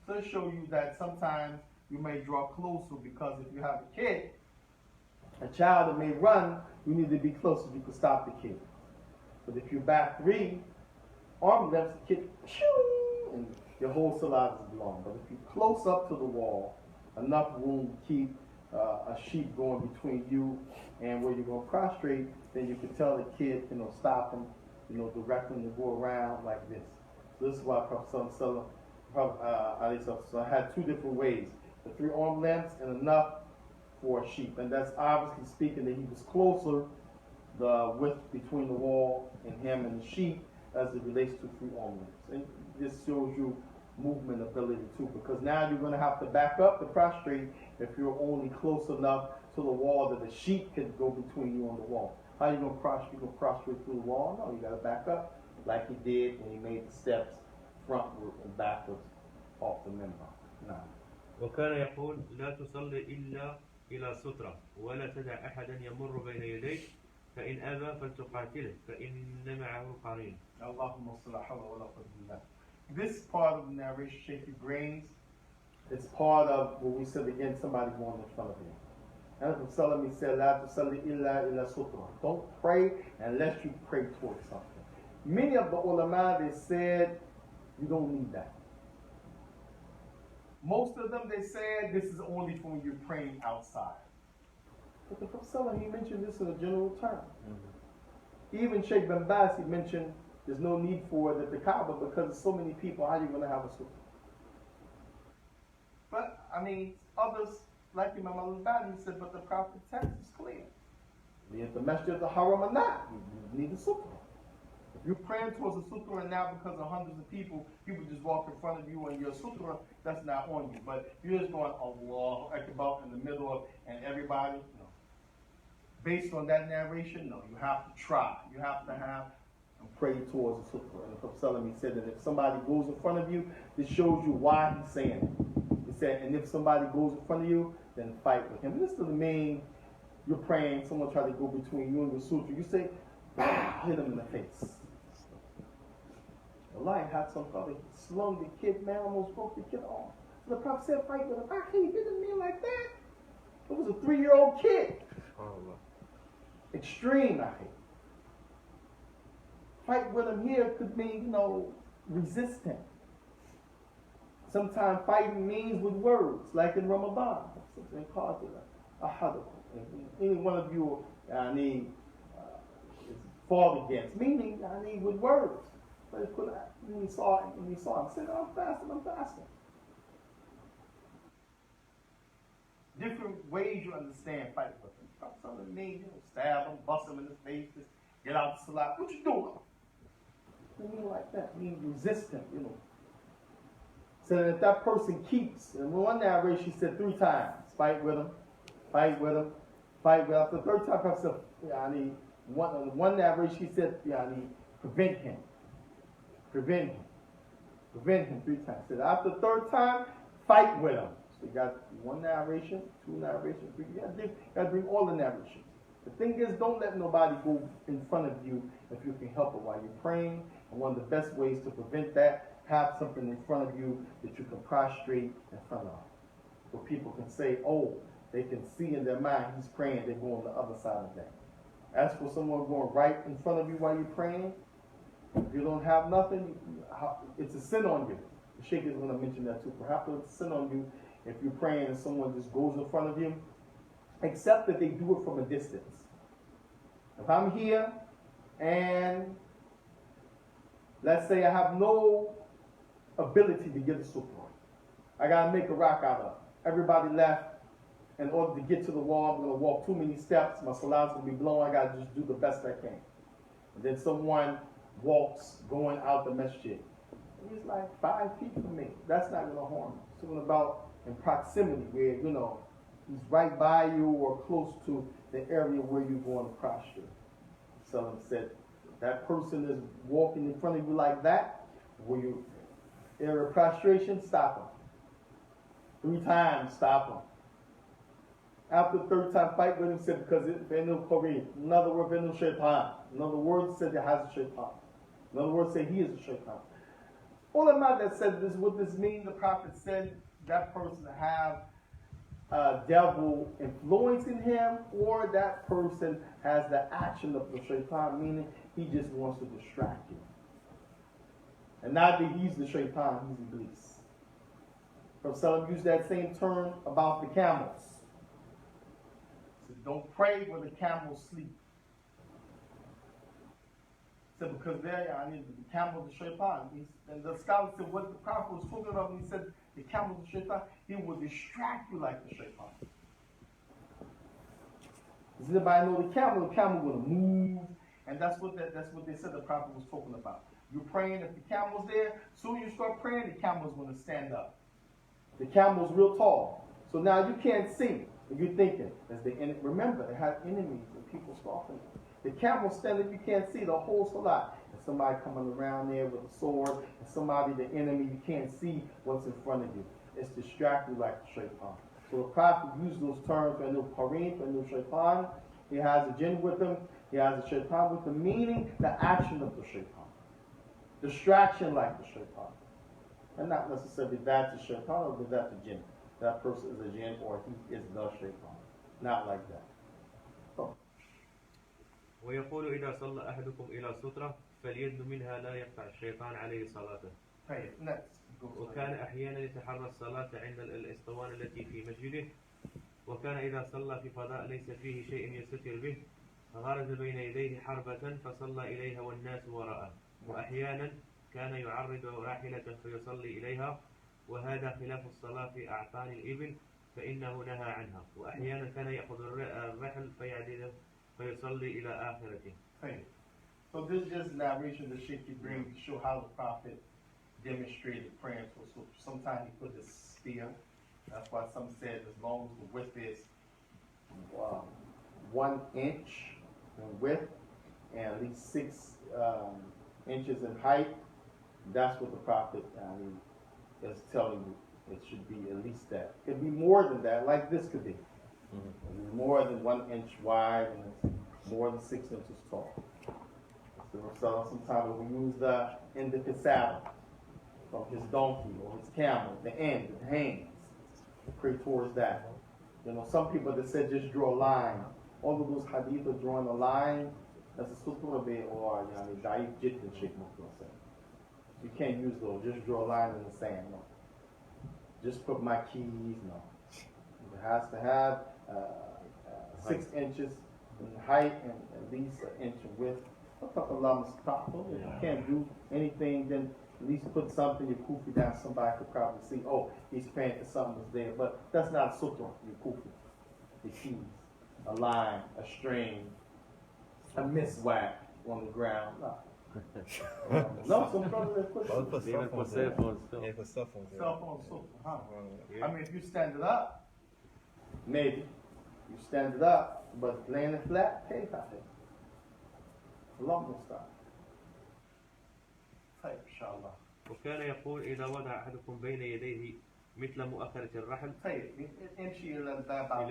So to show you that sometimes you may draw closer, because if you have a kid, a child that may run, you need to be close so you can stop the kid. But if you're back 3 arm lengths, the kid, and your whole salah is long. But if you're close up to the wall, enough room to keep a sheep going between you and where you're going to prostrate, then you can tell the kid, stop him, direct him to go around like this. So this is why Prophet Sallallahu had two different ways: the 3 arm lengths and enough for a sheep, and that's obviously speaking that he was closer, the width between the wall and him and the sheep, as it relates to 3 arm lengths. And this shows you movement ability too, because now you're going to have to back up to prostrate if you're only close enough to the wall that the sheep could go between you and the wall. How are you going to prostrate? You going to prostrate through the wall? No, you got to back up like he did when he made the steps frontward and backwards off the minbar. Now, وكان يقول لا تصلي إلا إلى سترة ولا تدع أحدا يمر بين يديك فإن أبى فلتقاتله فإن معه قرين. Allahumma salli ala wa la quwwata illa billah. This part of the narration, Shaikh Grains, it's part of what we said again, somebody going in front of you. And the Prophet said, La tusalli illa sutra. Don't pray unless you pray towards something. Many of the ulama, they said, you don't need that. Most of them, they said, this is only for when you're praying outside. But the Prophet, he mentioned this in a general term. Mm-hmm. Even Shaykh bin Baz, he mentioned there's no need for it at the Kaaba because there's so many people, how are you going to have a sutra? But, others, like Imam al-Albani said, but the Prophet's text is clear. Be it the Masjid al-Haram or not, you need a sutra. If you're praying towards a sutra and now because of hundreds of people just walk in front of you and your sutra, that's not on you. But you're just going, Allah Akbar in the middle of, and everybody, no. Based on that narration, no, you have to try. You have to have and pray towards the sutra. And the Prophet said that if somebody goes in front of you, this shows you why he's saying it. He said, and if somebody goes in front of you, then fight with him. And this doesn't mean you're praying, someone try to go between you and the sutra. You say, bah, hit him in the face. The lion had some brother, he slung the kid, man, almost broke the kid off. So the Prophet said, fight with him. I can't hit a man like that. It was a 3-year-old kid. Extreme, I hate. Fight with him here could mean, resistant. Sometimes fighting means with words, like in Ramadan. Something called it any one of you is fought against, meaning with words. But when he saw him, said, I'm fasting. Different ways you understand fight with him. Something means, stab him, bust him in the face, just get out the salat. What you doing? I mean like that. I mean resistant, So that person keeps, and one narration she said 3 times, fight with him, fight with him, fight with him. After the 3rd time, Prophet said, one narration she said, prevent him. Prevent him 3 times. Said after the 3rd time, fight with him. So you got 1 narration, 2 narrations, 3. You got to bring all the narrations. The thing is, don't let nobody go in front of you if you can help it while you're praying. And one of the best ways to prevent that, have something in front of you that you can prostrate in front of. Where people can say, oh, they can see in their mind he's praying, they're going on the other side of that. As for someone going right in front of you while you're praying, if you don't have nothing, it's a sin on you. The Shaikh is going to mention that too. Perhaps it's a sin on you if you're praying and someone just goes in front of you, except that they do it from a distance. If I'm here and let's say I have no ability to get a sutra, I got to make a rock out of it. Everybody left. In order to get to the wall, I'm going to walk too many steps. My salat's going to be blown. I got to just do the best I can. And then someone walks going out the masjid. He's like 5 feet from me. That's not going to harm him. It's something about in proximity where, he's right by you or close to the area where you're going to prostrate. Someone said, that person is walking in front of you like that, where you area of prostration, stop him. 3 times, stop him. After the 3rd time, fight with him, said, because it's no Korean. In other words, no shaitan. In other words, said it has a shaitan. In other words, say he is a shaitan. Ulama that said this, what this means, the Prophet said that person have a devil influencing him, or that person has the action of the shaitan, meaning he just wants to distract you. And not that he's the shaitan, he's Iblis. Prophet used that same term about the camels. He said, don't pray when the camels sleep. He said, because there, I mean, the camels are shaitan. And the scholar said, what the prophet was talking about when he said the camels are shaitan, he will distract you like the shaitan. Does anybody know the camel will move, and that's what they said the prophet was talking about. You're praying, if the camel's there, soon you start praying, the camel's going to stand up. The camel's real tall. So now you can't see. And you're thinking, remember, it has enemies and people stalking it. The camel standing, you can't see the whole salat. And somebody coming around there with a sword, and somebody, the enemy, you can't see what's in front of you. It's distracting like the shaitan. So the prophet used those terms, for Kareem, for shaitan. He has a jinn with him. He has a shaitan with him, meaning the action of the shaitan. Distraction like the shaitan. And not necessarily that's a shaitan or that's a jinn. That person is a jinn or he is the shaitan. Not like that. So. ويقول إذا صلى أحدكم إلى سترة فليدن منها لا يقطع الشيطان عليه صلاته. وكان أحيانا يتحرى الصلاة عند الإسطوانة التي في مسجده. وكان إذا صلى في فضاء ليس فيه شيء يستتر به غرز بين يديه حربة فصلى إليها والناس وراءه. وأحيانا كان يعرض راحلة فيصلي إليها وهذا خلاف الصلاة في أعقان الإبل فإنه نهى عنها. وأحيانا كان يأخذ الرحل فيعدل فيصلي إلى آخرته. So this is just narration the Shaikh brings to show how the Prophet demonstrated praying. So sometimes he put his spear. That's why some said as long as the width is 1 inch in width and at least 6 inches in height, that's what the Prophet is telling you. It should be at least that. It could be more than that, like this could be. Mm-hmm. More than 1 inch wide and it's more than 6 inches tall. So sometimes we use the end of his saddle, from his donkey or his camel, the end, the hands. Pray towards that. You know, some people that said just draw a line. All of those hadith are drawing a line. That's a sutra or da'if jitten Shaykh Mukhtar said. You can't use those. Just draw a line in the sand. No. Just put my keys. No. It has to have 6 inches in height and at least an inch in width. If you can't do anything, then at least put something, your kufi down, somebody could probably see, oh, he's praying for something that's there. But that's not a sutra, your kufi. The keys, a line, a string, a miswak on the ground. No. No, some brothers put cell phones. Yeah, for cell phones. Cell phones, huh? I mean, if you stand it up, maybe. You stand it up, but laying it flat, hey, Allah Musta'an. طيب إن شاء الله. وكان يقول إذا وضع أحدكم بين يديه مثل مؤخرة الرحل. طيب امشي إلى الباب أو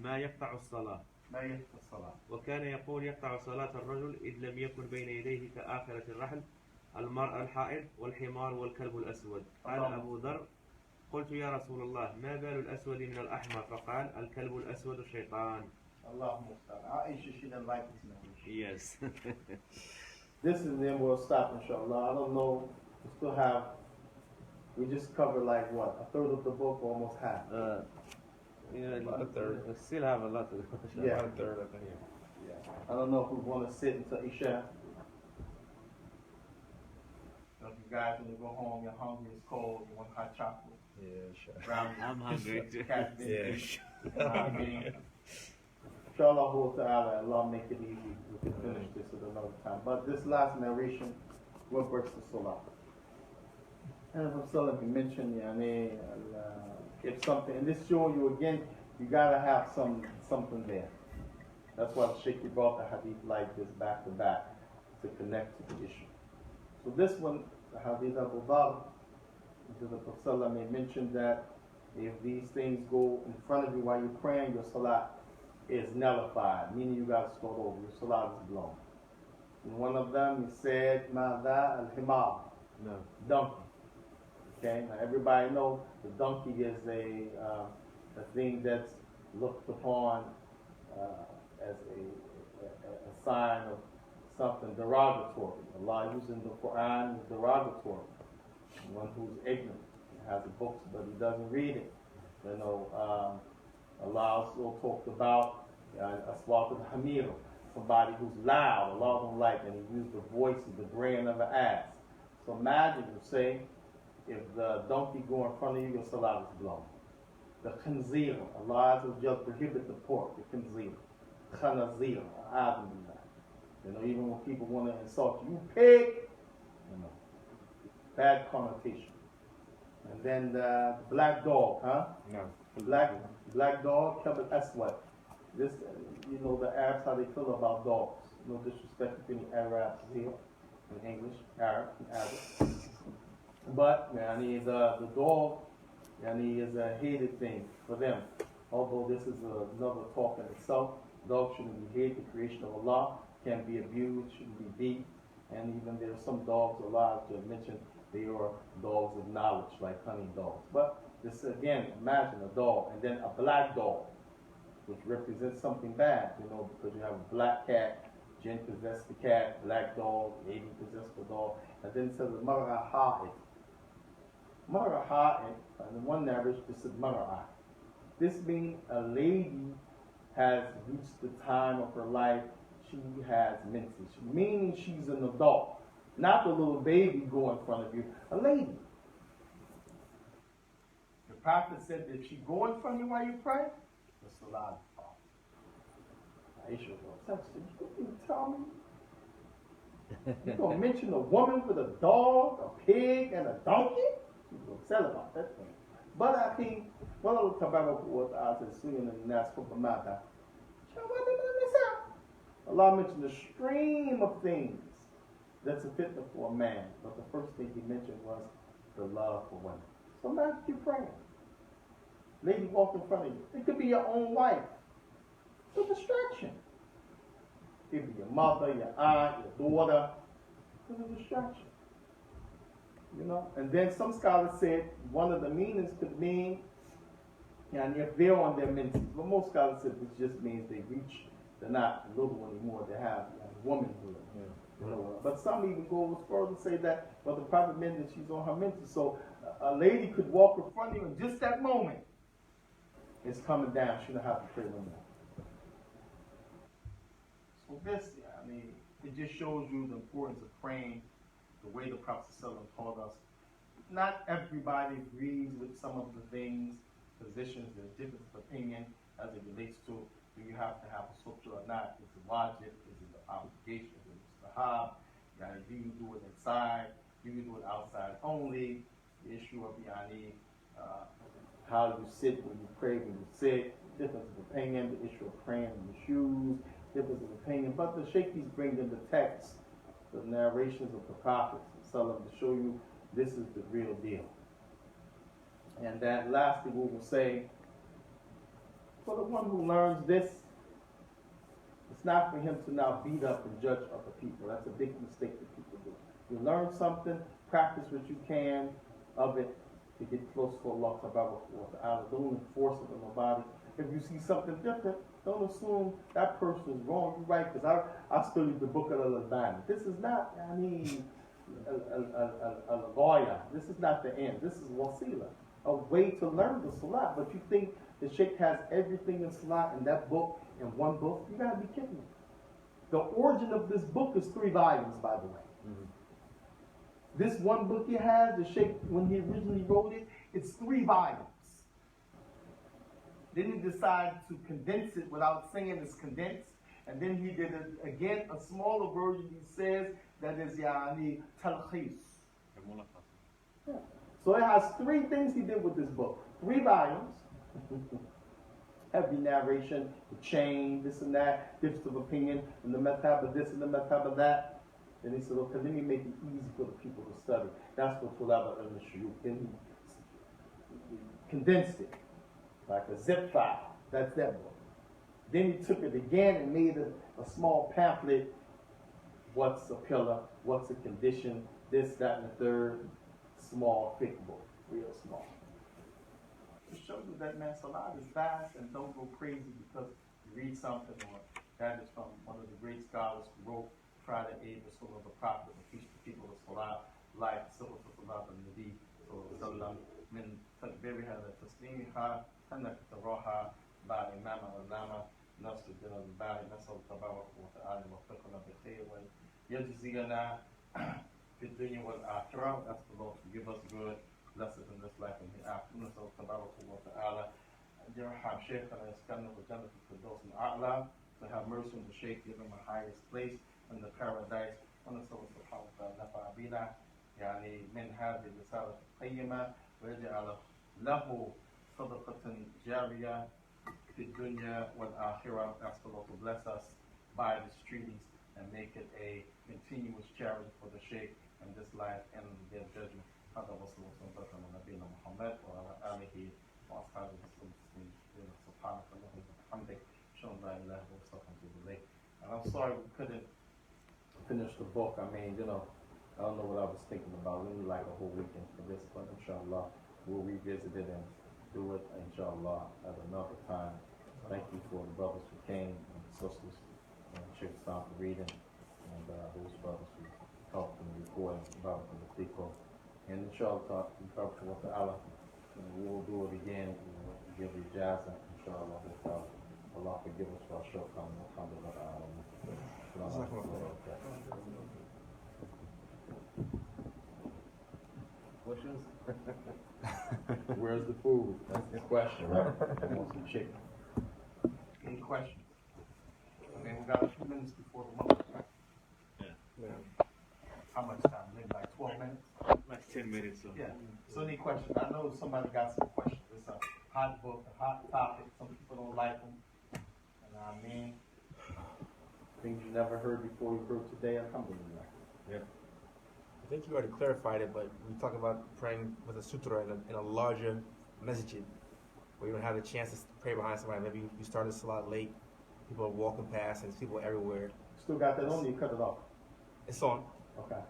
ما يقطع الصلاة. ما يقطع الصلاة. وكان يقول يقطع صلاة الرجل إذ لم يكن بين يديه كآخرة الرحل المرأة الحائض والحمار والكلب الأسود. قال أبو ذر قلت يا رسول الله ما بال الأسود من الأحمر فقال الكلب الأسود الشيطان. Allah Musta'an. Aisha, she didn't like this narration. Yes. This is then we'll stop inshallah. I don't know. We just covered like what? A third of the book, almost half. About a third. We still have a lot to do. Yeah. About a third, I think. Yeah. I don't know if we want to sit until Isha. If you guys want to go home, you're hungry, it's cold, you want hot chocolate. Yeah, sure. I'm hungry too. Yeah, sure. Inshallah ta'ala, Allah make it easy. We can finish this at another time. But this last narration, what breaks the salah? And from Salah, we mentioned, if something, and this showing you again, you gotta have something there. That's why the Shaykh brought the hadith like this back to back to connect to the issue. So this one, the hadith Abu Dhar, the Prophet may mention that if these things go in front of you while you're praying, your salah is nullified, meaning you got to start over. Your salah is blown. And one of them, he said, "Ma'adha al-himar," donkey. Okay, now everybody knows the donkey is a thing that's looked upon as a sign of something derogatory. Allah using the Quran is derogatory. One who's ignorant has the books, but he doesn't read it. Allah also talked about Aswat al-Hamir, somebody who's loud, Allah don't like, and he used the voice of the braying of an ass. So imagine, say, if the donkey go in front of you, your salat is blown. The khanzir, Allah Azza prohibit the pork, the khanzir. Khanazir, even when people want to insult you, pig, bad connotation. And then the black dog, No. Black dog, Kabul Aswad. This, the Arabs, how they feel about dogs. No disrespect to any Arabs here in English, Arab, But, the dog, is a hated thing for them. Although this is another talk in itself, dogs shouldn't be hated, the creation of Allah, can't be abused, shouldn't be beat. And even there are some dogs, Allah has mentioned, they are dogs of knowledge, like honey dogs. But this, again, imagine a dog, and then a black dog, which represents something bad, because you have a black cat, jinn possessed the cat, black dog, lady possessed the dog, and then it says Mar'a Ha'id. Mar'a Ha'id, in one narration, this is Mar'a. This means a lady has reached the time of her life, she has menses, meaning she's an adult, not the little baby go in front of you, a lady. The Prophet said that if she go in front of you while you pray, the salat is off. Aisha goes, you tell me? You gonna mention a woman with a dog, a pig, and a donkey? She's gonna tell about that thing. But I think, well, Allah mentioned a stream of things that's a fitna for a man. But the first thing he mentioned was the love for women. So imagine you praying. Lady walk in front of you. It could be your own wife. It's a distraction. It could be your mother, your aunt, your daughter. It's a distraction. And then some scholars said one of the meanings could mean, if they're on their menses. But most scholars said this just means they reach, they're not little anymore, they have womanhood. But some even go as far as to say that, the Prophet meant that she's on her menses. So a lady could walk in front of you, and just that moment, it's coming down. She don't have to pray no more. So this, it just shows you the importance of praying the way the Prophet ﷺ taught us. Not everybody agrees with some of the things, positions, there's difference of opinion as it relates to do you have to have a sutra or not? Is it wajib? Is it an obligation? Is it mustahab? Do you do it inside? Do you do it outside only? The issue of how you sit when you pray, when you sit, difference of opinion, the issue of praying in your shoes, difference of opinion. But the Shaikhs bring in the text, the narrations of the prophets, to show you this is the real deal. And that lastly we will say, for the one who learns this, it's not for him to now beat up and judge other people. That's a big mistake that people do. You learn something, practice what you can of it to get close to Allah Ta'ala. Don't enforce it on nobody. If you see something different, don't assume that person is wrong. You're right, because I studied the book of Al-Albani. This is not, a lawyer. This is not the end. This is wasila, a way to learn the salah. But you think the Shaykh has everything in salah in that book, in one book? You gotta be kidding me. The origin of this book is 3 volumes, by the way. This one book he has, the Shaykh, when he originally wrote it, it's 3 volumes. Then he decided to condense it without saying it's condensed. And then he did again a smaller version. He says that is talkhis. Yeah. So it has 3 things he did with this book. 3 volumes. Every narration, the chain, this and that, difference of opinion, and the madhab of this and the madhab of that. And he said, okay, let me make it easy for the people to study. That's what Tulaba al-Shuyuk. Then he condensed it like a zip file. That's that book. Then he took it again and made a small pamphlet. What's a pillar? What's a condition? This, that, and the third. Small, thick book. Real small. To show you that, man, salat is vast, and don't go crazy because you read something or that is from one of the great scholars who wrote, try to aid the soul of the Prophet and teach the people of salat, like Sutra salat al-Nabi. So, min takbiri hada taslimiha أنك تروها بعد إمام والنامة نفس الدين الباري نسأل تبارك وتعالى وفقنا بخير ويجزينا في الدنيا والآخرة. Ask the Lord to give us good, bless us in this life and hereafter. نسأل تبارك وتعالى يرحم شيخنا يسكنه الجنة في الفردوس الأعلى, to have mercy on the Shaykh, give him a highest place in the paradise. ونسأل سبحانه وتعالى نفع بنا يعني من هذه الرسالة القيمة ويجعل له صدقة جارية في الدنيا والآخرة. Ask the Lord to bless us by this treatise and make it a continuous charity for the Shaykh in this life and in the day of judgment. هذا وصلى الله على نبينا محمد وعلى آله وأصحابه المسلمين. سبحانك اللهم وبحمدك أشهد أن لا إله إلا أنت أستغفرك وأتوب إليك. And I'm sorry we couldn't finish the book. I mean, I don't know what I was thinking about. We need like a whole weekend for this, but inshallah, we'll revisit it and do it, inshallah, at another time. Thank you for the brothers who came and the sisters and Shaykh for reading, and those brothers who helped in recording about the people. And inshallah, we will do it again. We'll give you ijazah, inshallah. Allah forgive us for our shortcomings. Questions? Where's the food? That's the question, right? I want some chicken. Any questions? I mean, we got a few minutes before the moment, right? Yeah. How much time? Maybe like 12 minutes? Like 10 minutes. So. Yeah. So any questions? I know somebody got some questions. It's a hot book, a hot topic. Some people don't like them. You know what I mean? Things you never heard before you heard today. Alhamdulillah. Yeah. I think you already clarified it, but we talk about praying with a sutra in a larger masjid, where you don't have the chance to pray behind somebody. Maybe you started salat late, people are walking past, and there's people everywhere. Still got that on? You cut it off. It's on. Okay.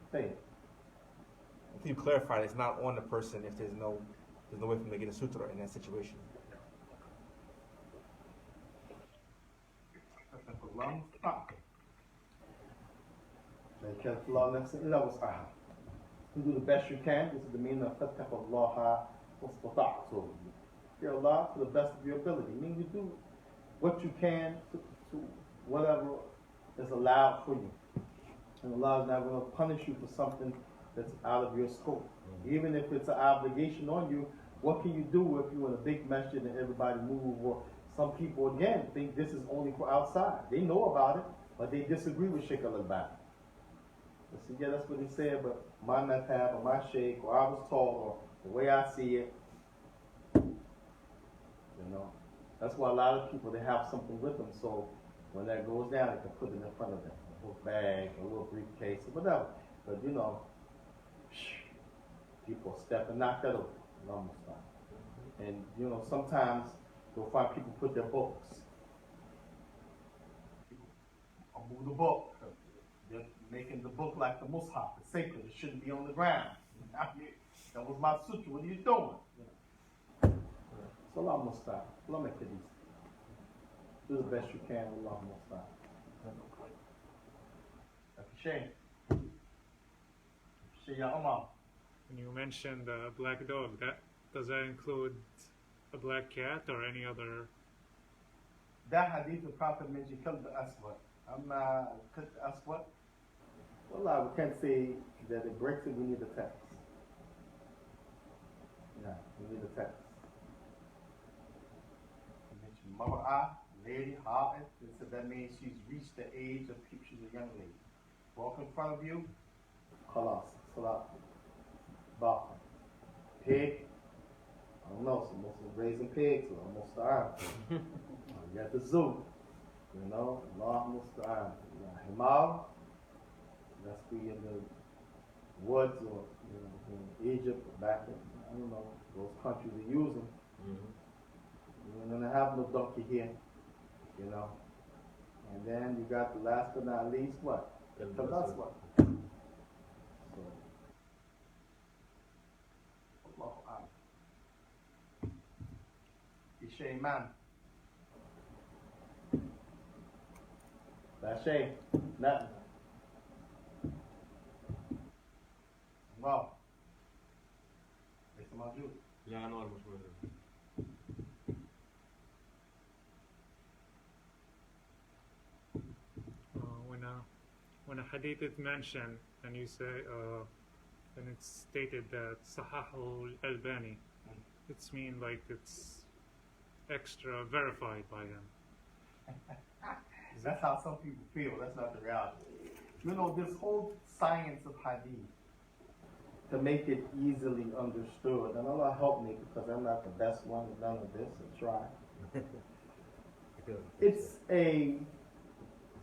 Say it. I think you clarified it's not on the person if there's no way for them to get a sutra in that situation. You do the best you can. This is the meaning of fattaqullaha wastata'tum. Fear Allah to the best of your ability. Meaning you do what you can to whatever is allowed for you. And Allah is not going to punish you for something that's out of your scope. Even if it's an obligation on you, what can you do if you're in a big masjid and everybody move? Or some people, again, think this is only for outside. They know about it, but they disagree with Shaykh al-Albani. They say, yeah, that's what he said, but my madhab or my Shaykh, or I was taught, or the way I see it, you know. That's why a lot of people, they have something with them, so when that goes down, they can put it in front of them. A little bag, a little briefcase, or whatever. But you know, people step and knock that over. Almost not. And you know, sometimes you'll find people put their books. I'll move the book. They're making the book like the mushaf. It's sacred. It shouldn't be on the ground. That was my sutra. What are you doing? So Allah musta'an. Allah make it easy. Do the best you can. Allah musta'an. Shaykh. Shaykh Ya Umar. When you mentioned a black dog, does that include a black cat or any other? That hadith the Prophet mentioned kalb aswad. Amma kalb aswad. Wallah, we can't say that it breaks it. We need the text. Yeah, we need the text. He mentioned mar'ah, lady, ha'id. So that means she's reached the age of she's a young lady. Walk in front of you. Khalas, salat. Bathroom. Pig. I don't know, some Muslims raising pigs, so almost the you got the zoo. You know, Allah musta'an. Himar. Let's be in the woods or in Egypt or back in, I don't know, those countries are using. You're gonna have no donkey here, you know. And then you got the last but not least, what? Tabaswa. So, Allahu Akbar. Ishay man. That's Shay. Nothing. Wow. It's about you. لا أنوار مش موجود. when a hadith is mentioned and you say, and it's stated that Sahahu al-Albani, it's mean like it's extra verified by him. That's how some people feel. That's not the reality. You know, this whole science of hadith, to make it easily understood, and Allah help me because I'm not the best one at none of this, and try. It's a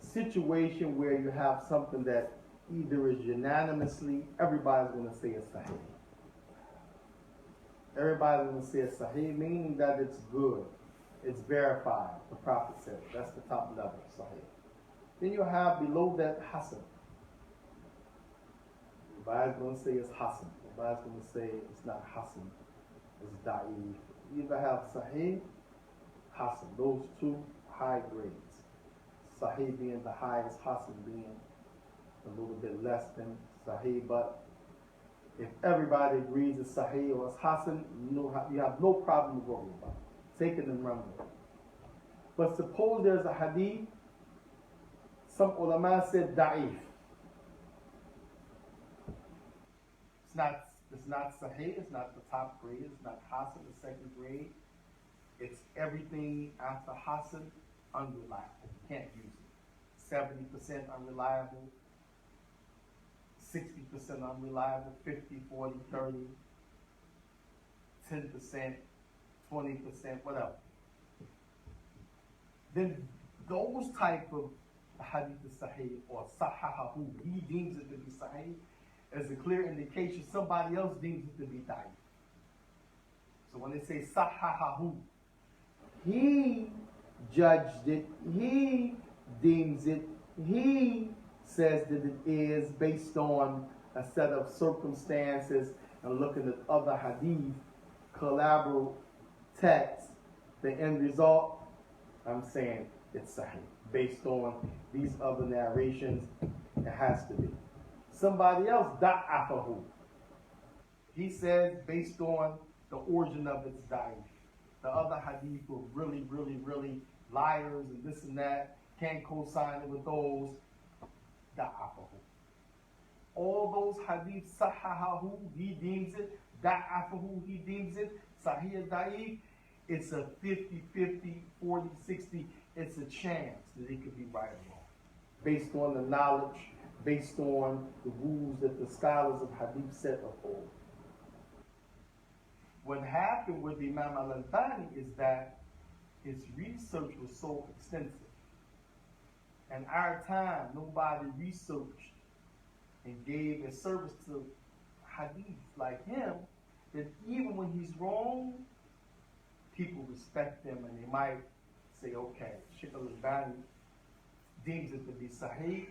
situation where you have something that either is unanimously, everybody's going to say it's sahih. Everybody's going to say it's sahih, meaning that it's good. It's verified. The Prophet said it. That's the top level, sahih. Then you have below that hasan. Everybody's going to say it's hasan. Everybody's going to say it's not hasan. It's da'if. You either have sahih, hasan. Those two high grades. Sahih being the highest, hasan being a little bit less than sahih. But if everybody agrees it's sahih or it's hasan, you have no problem worrying about it. Take it and run with it. But suppose there's a hadith, some ulama said da'if. It's not sahih, it's not the top grade, it's not hasan, the second grade. It's everything after hasan, unreliable. You can't use it. 70% unreliable, 60% unreliable, 50, 40, 30, 10%, 20%, whatever. Then those type of hadith sahih or sahahahu, he deems it to be sahih, as a clear indication somebody else deems it to be da'if. So when they say sahahahu, he judged it, he deems it, he says that it is based on a set of circumstances and looking at other hadith, collateral texts, the end result, I'm saying it's sahih. Based on these other narrations, it has to be. Somebody else, da'afahu. He says based on the origin of its da'if. The other hadith were really, really, really liars and this and that. Can't co-sign it with those. Da'afahu. All those hadith, sahahahu, he deems it. Da'afahu, he deems it. Sahih da'if. It's a 50-50, 40-60. It's a chance that it could be right or wrong. Based on the knowledge, based on the rules that the scholars of hadith set uphold. What happened with Imam al-Albani is that his research was so extensive. In our time, nobody researched and gave a service to hadith like him, that even when he's wrong, people respect him and they might say, okay, Shaykh al-Albani deems it to be sahih,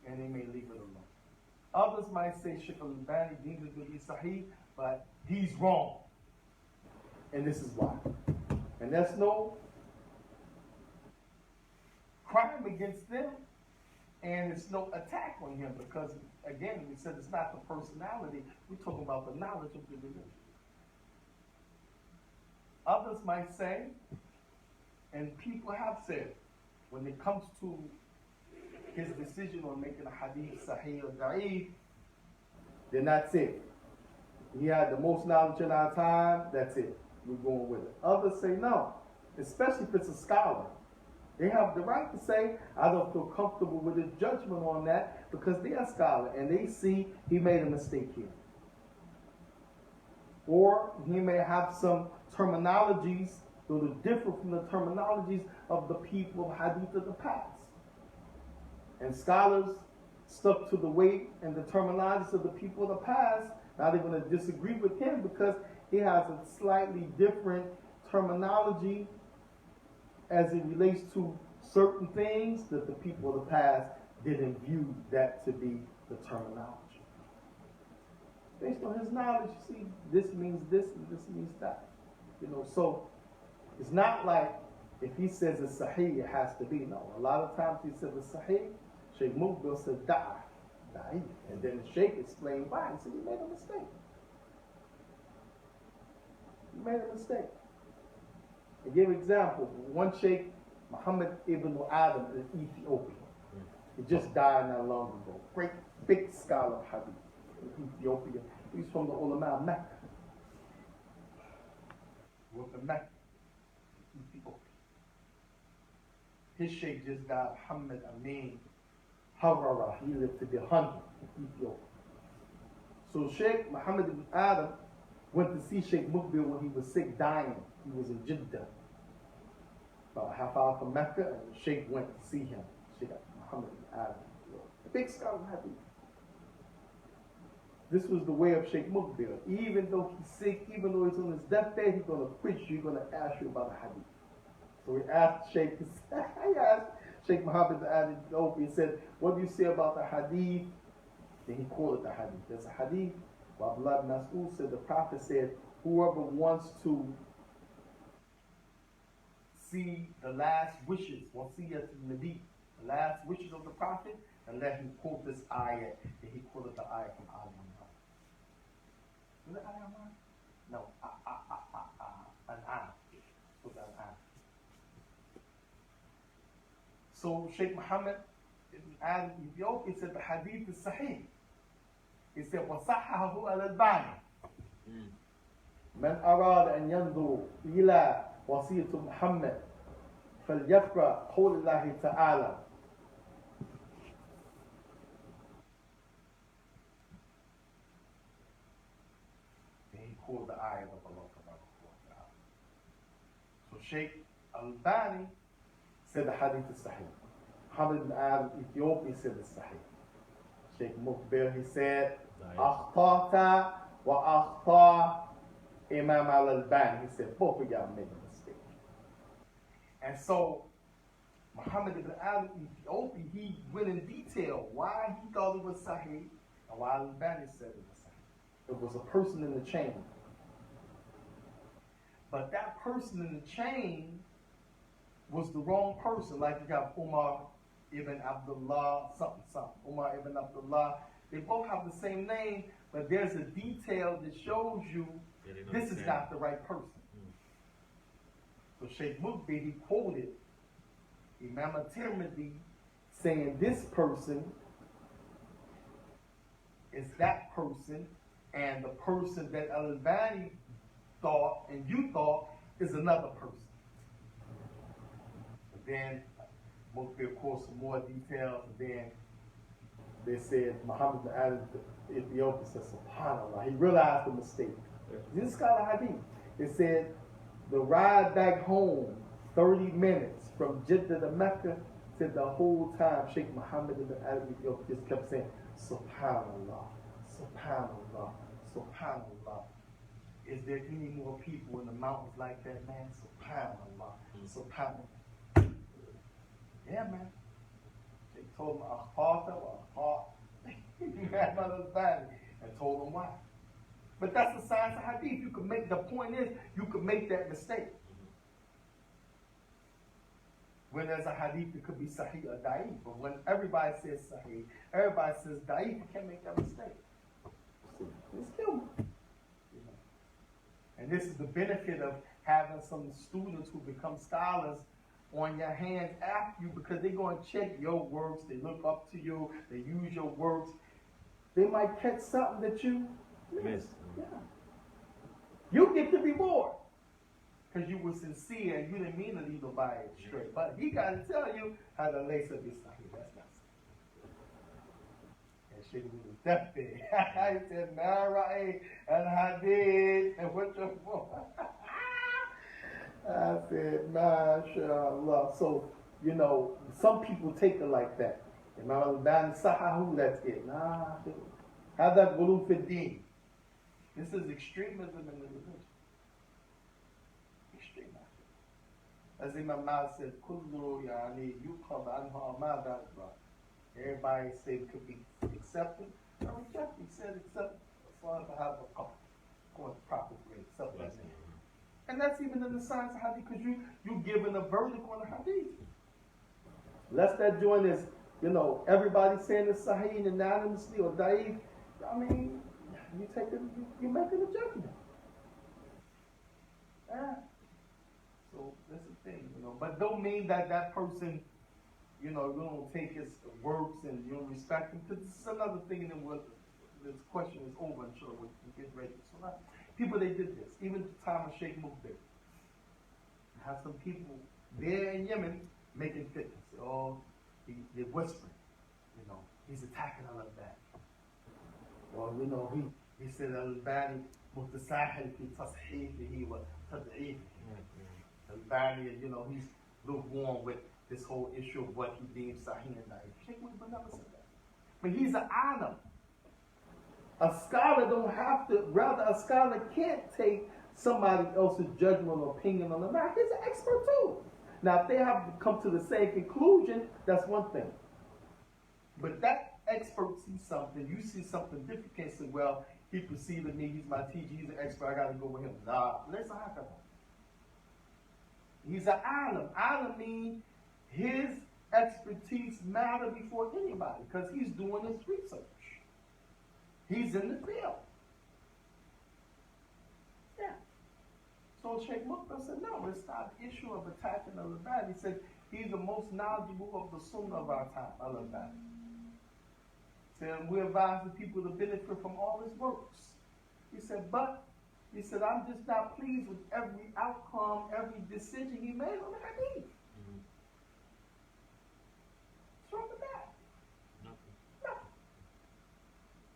and they may leave it alone. Others might say Shaykh al-Albani deems it to be sahih, but he's wrong. And this is why. And there's no crime against them, and it's no attack on him, because again, we said it's not the personality, we're talking about the knowledge of the religion. Others might say, and people have said, when it comes to his decision on making a hadith sahih or da'if, then that's it. He had the most knowledge in our time, that's it. We're going with it. Others say no, especially if it's a scholar. They have the right to say, I don't feel comfortable with his judgment on that, because they're a scholar and they see he made a mistake here. Or he may have some terminologies that are different from the terminologies of the people of hadith of the past. And scholars stuck to the weight and the terminologies of the people of the past. Now they're going to disagree with him because he has a slightly different terminology as it relates to certain things that the people of the past didn't view that to be the terminology. Based on his knowledge, you see, this means this and this means that. You know, so it's not like if he says it's sahih, it has to be. No, a lot of times he says it's sahih. Shaykh Mukbil said da'if. And then the Shaykh explained why. He said, you made a mistake. You made a mistake. I give an example. One Shaykh, Muhammad ibn Adam in Ethiopia. He He just died not long ago. Great big scholar of hadith in Ethiopia. He's from the ulama of Mecca. Worked in Mecca, Ethiopia. His sheikh just died, Muhammad Amin Harara. He lived to be 100 in Ethiopia. So Sheikh Muhammad ibn Adam went to see Sheikh Mukbil when he was sick, dying. He was in Jeddah, about a half hour from Mecca, and the Sheikh went to see him. Sheikh Muhammad ibn Adam, a big scholar of hadith. This was the way of Sheikh Mukbil. Even though he's sick, even though he's on his deathbed, he's going to preach you, he's going to ask you about a hadith. So he asked Sheikh, he asked Sheikh Muhammad ibn Adam, he said, what do you say about the hadith? Then he quoted the hadith. There's a hadith where Abdullah ibn Mas'ud said, the Prophet said, whoever wants to see the last wishes, wasiyat al-Nabi, the last wishes of the Prophet, and let him quote this ayah. And he quoted the ayah from Al-Imran. Was it Al-Imran? No, Al-An. Quote Al-An. So Sheikh Muhammad ibn Adam Ethiopia said the hadith is sahih. He said, وَصَحَّهُ الْأَلْبَانِي من أراد أن ينظر إلى وصية محمد فليقرأ قول الله تعالى. He quoted the ayah of Allah. So Sheikh Al-Bani said the hadith is sahih. Muhammad ibn Adam Ethiopia said it's sahih. Sheikh Mukbil, he said, أخطأت وأخطأ Imam al-Albani. He said, both of y'all made a mistake. And so, Muhammad ibn Adam Ethiopia, he went in detail why he thought it was sahih and why al-Albani said it was sahih. It was a person in the chain. But that person in the chain was the wrong person. Like you got Umar ibn Abdullah, something. Umar ibn Abdullah. They both have the same name, but there's a detail that shows you this is not the right person. So Sheikh Mukbil, he quoted Imam al-Tirmidhi saying this person is that person, and the person that Al-Albani thought and you thought is another person. But then Mukbil, of course, some more details, and then they said Muhammad ibn Adam Ethiopia said, SubhanAllah, he realized the mistake. This scholar hadith, it said the ride back home, 30 minutes from Jeddah to Mecca, said the whole time Sheikh Muhammad ibn Adam Ethiopia just kept saying, SubhanAllah, SubhanAllah, SubhanAllah. Is there any more people in the mountains like that, man? SubhanAllah, SubhanAllah. Yeah, man. They told him, and told him why. But that's the science of hadith. You could make, the point is, you could make that mistake. When there's a hadith, it could be sahih or da'if. But when everybody says sahih, everybody says da'if, you can't make that mistake. It's killed me. And this is the benefit of having some students who become scholars on your hands after you, because they're going to check your works, they look up to you, they use your works. They might catch something that you missed. Yeah. You get to be bored because you were sincere and you didn't mean to leave the Bible straight. But he got to tell you how to lace up your sahih. That's not sahih. And shit was deathbed. He said, Narai and Hadith and what your I said, MashaAllah. So, you know, some people take it like that. Imam al-Bani sahahu, that's it. Nah, hada ghulu fi din. This is extremism in the religion. Extremism. As Imam Malik said, kullu yani yuqab anha ma da'ba. Everybody said it could be accepted or rejected. He said accepted as long as I have a couple. Going the proper way, accept that name. And that's even in the science of hadith, because you giving a verdict on the hadith. Unless that joint is, you know, everybody saying it's sahih unanimously or da'if, I mean, you're making a judgment. Yeah. So that's the thing, you know. But don't mean that that person you don't take his works and you don't respect him, because this is another thing that this question is over, I'm sure we get ready. So people, they did this, even at the time of Shaikh Mukbir. Have some people there in Yemen making fitness. Oh, they're whispering, he's attacking Al-Albani. Or, he said Al-Albani mutasahil fi tashifihi wa tad'ifihi. Al-Albani, he's lukewarm with this whole issue of what he deems sahih and da'if. Shaykh Mukbir never said that. But he's an alim. A scholar don't have to, rather a scholar can't take somebody else's judgment or opinion on the matter. He's an expert too. Now, if they have to come to the same conclusion, that's one thing. But that expert sees something, you see something different, you can't say, well, he preceded me, he's my teacher, he's an expert, I gotta go with him. Nah, let's not happen. He's an alim. Alim means his expertise matter before anybody, because he's doing his research. He's in the field. Yeah. So Shaykh Mukbir said, no, it's not the issue of attacking Al-Albani. He said, he's the most knowledgeable of the Sunnah of our time, Al-Albani. He said, we advise the people to benefit from all his works. He said, I'm just not pleased with every outcome, every decision he made on the hadith. What's wrong with that?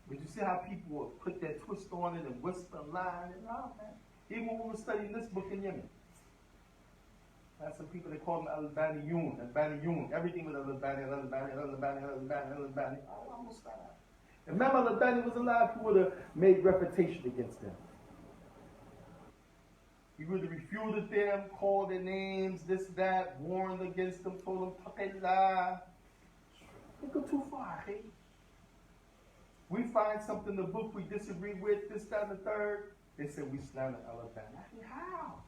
But you see how people will put that twist on it and whisper and lie and all, man. Even when we were studying this book in Yemen. That's some people, they call him Al-Baniyun. Everything with Al-Bani. I almost got out. Remember, Al-Bani was alive, he would have made reputation against them. He would have refuted them, called their names, this, that, warned against them, told them, Taqillah. They go too far, hey? We find something in the book we disagree with, this, that, and the third. They say we slander Al-Albani. I mean, how?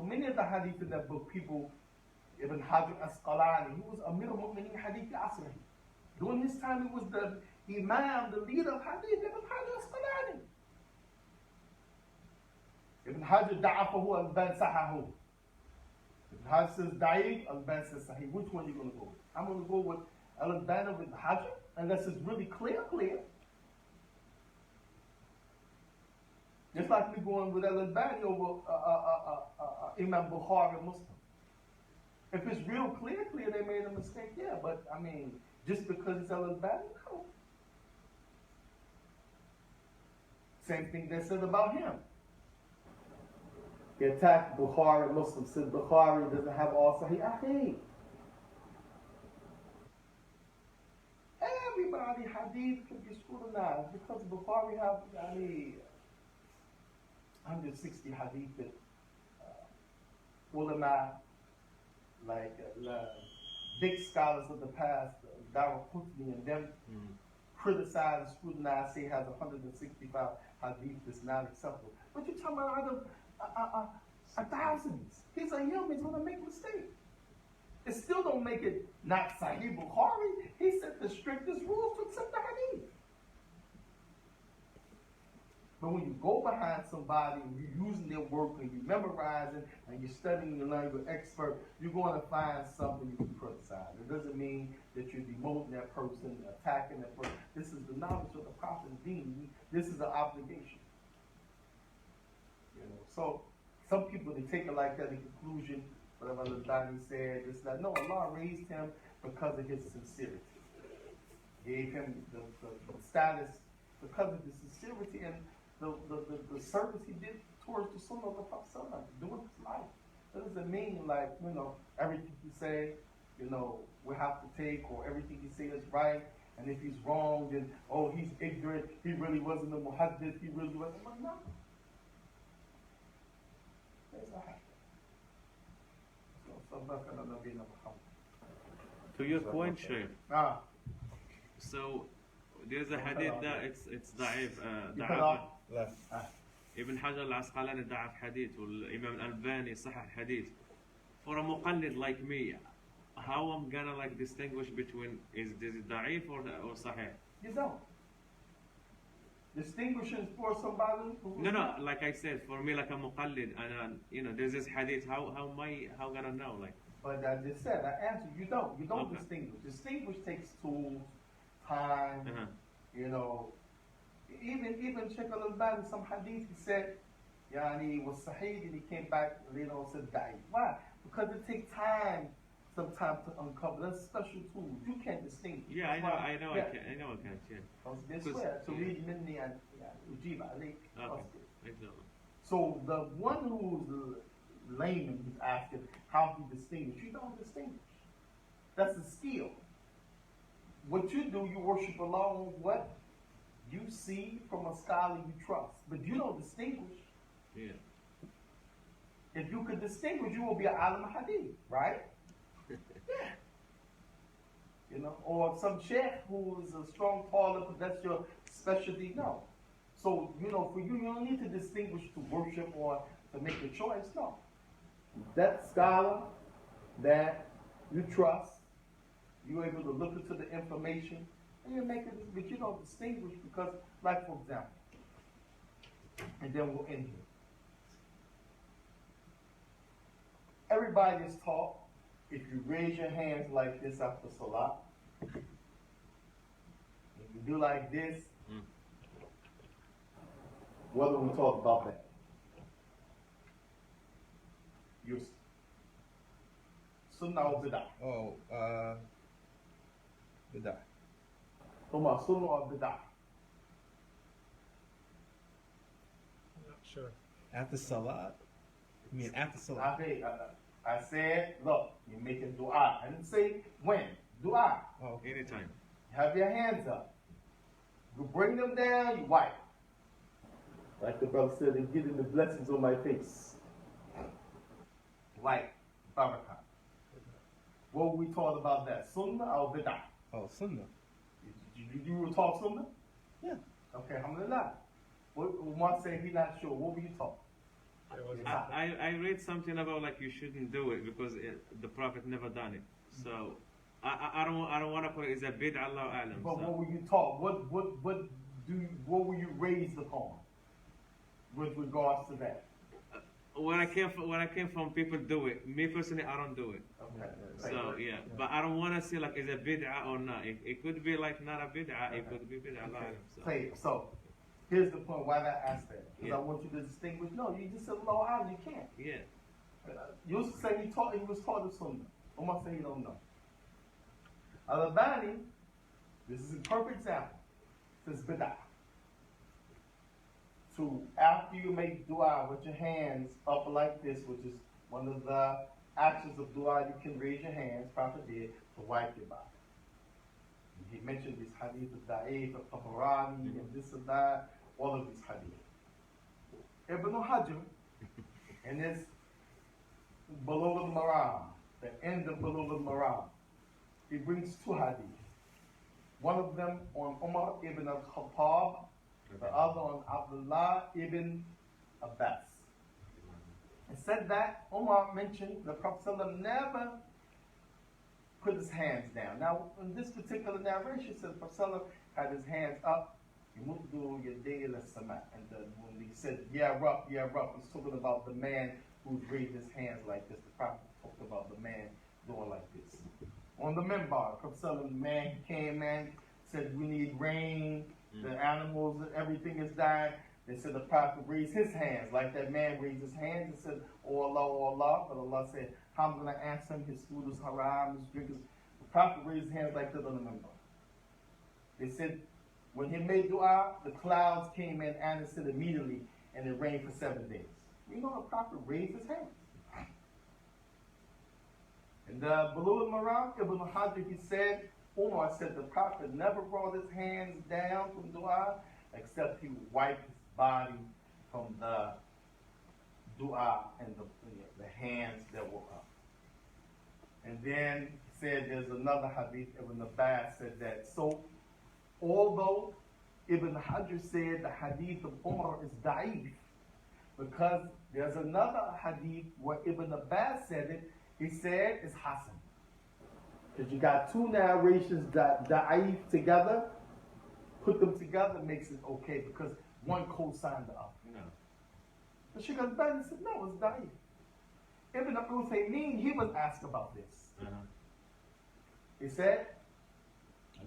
Many of the hadith in that book, people, Ibn Hajar Asqalani, he was Amir al-Mu'mineen Hadith Asri. During his time, he was the Imam, the leader of Hadith, Ibn Hajar Asqalani. Ibn Hajar da'afahu al-Ban sahahu. Ibn Hajar says da'if, al-Ban says sahih. Which one are you going to go with? I'm going to go with al-Ban of Ibn Hajar, unless it's really clear. Just like we're going with Al-Albani over Imam Bukhari Muslim. If it's real clear, they made a mistake, yeah. But, I mean, just because it's Al-Albani, no. Same thing they said about him. He attacked Bukhari Muslim, said Bukhari doesn't have all Sahih. Ahid. Everybody, hadith can be scrutinized because Bukhari have, 160 hadith that ulama, like big scholars of the past, Daraqutni and them, criticize and scrutinize, say has 165 hadith that's not acceptable. But you're talking about out of thousands. He's a human, he's going to make mistakes. It still don't make it not Sahih Bukhari. He set the strictest rules to accept the hadith. But when you go behind somebody and you're using their work and you're memorizing and you're studying the language expert, you're going to find something you can criticize. It doesn't mean that you're demoting that person, attacking that person. This is the knowledge of the Prophet's deen. This is an obligation. So some people, they take it like that in conclusion, whatever Al-Albani said, it's like, no, Allah raised him because of his sincerity. Gave him the status because of the sincerity and the service he did towards the Sunnah of the Prophet, doing his life. That doesn't mean everything he say, we have to take, or everything he say is right, and if he's wrong, then, he's ignorant, he really wasn't a muhaddith, he really wasn't, no. To your point, Shaykh. So there's a hadith that it's da'if. Left. Ibn Hajar al-Asqalani da'af hadith, Imam al-Albani sahih hadith. For a muqallid like me, how I'm gonna distinguish between is this da'if or sahih? You don't. distinguishing for somebody who No, like I said, for me, like a muqallid, and there's this hadith. How gonna know? Like, But I just said, I answered, you don't Okay. distinguish. Distinguish takes tools, time, Uh-huh. you know. Even Shaykh al-Albani, some hadith, he said, yani, was sahih, and he came back, said da'i. Why? Because it takes time, sometimes, to uncover. That's special tools. You can't distinguish. yeah, I That's know, why- I know, yeah. I know, I can't. Yeah. This Because- way, to yeah. read minni and ujib alayk. Okay. Exactly. So the one who's the layman who's asking how he distinguish, you don't distinguish. That's a skill. What you do, you worship Allah on what you see from a scholar you trust, but you don't distinguish. Yeah. If you could distinguish, you will be an alim hadith, right? Yeah. Or some sheikh who is a strong talib, but that's your specialty. No. So, for you don't need to distinguish to worship or to make a choice. No. That scholar that you trust, you're able to look into the information, and you make it, but you don't distinguish because, like for example, and then we'll end here. Everybody is taught, if you raise your hands like this after salah, if you do like this, what do we talk about that? You sunnah or bid'ah? Oh, Bidah. Sunnah or bid'ah? I'm not sure. After Salat? You mean after Salat? Okay, I said, look, you're making dua. I didn't say when. Dua. Oh, okay. Anytime. Have your hands up. You bring them down, you wipe. Like the brother said, they're getting the blessings on my face. Wipe. Barakah. What we taught about that? Sunnah or bid'ah? Oh, Sunnah. You were taught sunnah? Yeah. Okay, alhamdulillah. Umar said he not sure. What were you taught? There was I read something about like you shouldn't do it because the Prophet never done it. So I don't want to put it as a bid'ah, Allah a'lam. But So, what were you taught? What were you raised upon with regards to that? when I came from people do it. Me personally, I don't do it. Okay. So yeah, but I don't want to say like is a bid'ah or not. It could be like not a bid'ah. It could be bid'ah. Allah a'lam. Say it. So here's the point why that asked that. Because Yeah. I want you to distinguish. No, you just said low out. You can't. Yeah. You used to say he was taught the sunnah. Umar said he don't know. Al-Albani, this is a perfect example. Says bid'ah. To after you make dua with your hands up like this, which is one of the actions of dua, you can raise your hands, Prophet did, to wipe your body. He mentioned this hadith of Da'if, of Tabarani, and this and that, all of these hadith. Ibn Hajar, and this Bulugh al-Maram, the end of Bulugh al-Maram, he brings two hadith. One of them on Umar ibn al-Khattab, the other on Abdullah ibn Abbas. It said that Umar mentioned the Prophet ﷺ never put his hands down. Now, in this particular narration, it says the Prophet ﷺ had his hands up. Yamuddu yadayhi ila sama. And when he said, yeah, Rab, he's talking about the man who raised his hands like this. The Prophet talked about the man doing like this. On the minbar, the Prophet ﷺ, man, he came, said, we need rain. The animals, everything is dying. They said the Prophet raised his hands, like that man raised his hands and said, oh Allah. But Allah said, how I'm going to answer him? His food is haram, his drink is. The Prophet raised his hands like that on the minbar. They said, when he made dua, the clouds came in and answered immediately, and it rained for 7 days. You know, the Prophet raised his hands. And the Bulugh al-Maram, Ibn Hajar, he said, Umar said the Prophet never brought his hands down from dua except he would wipe his body from the dua and the hands that were up. And then he said there's another hadith, Ibn Abbas said that. So although Ibn Hajar said the hadith of Umar is da'if, because there's another hadith where Ibn Abbas said it, he said it's Hasan. Because you got two narrations that da'if together, put them together makes it okay because one co-signed the other. No. The Shaykh al-Albani said, no, it's da'if. Ibn Uthaymeen, he was asked about this. He said,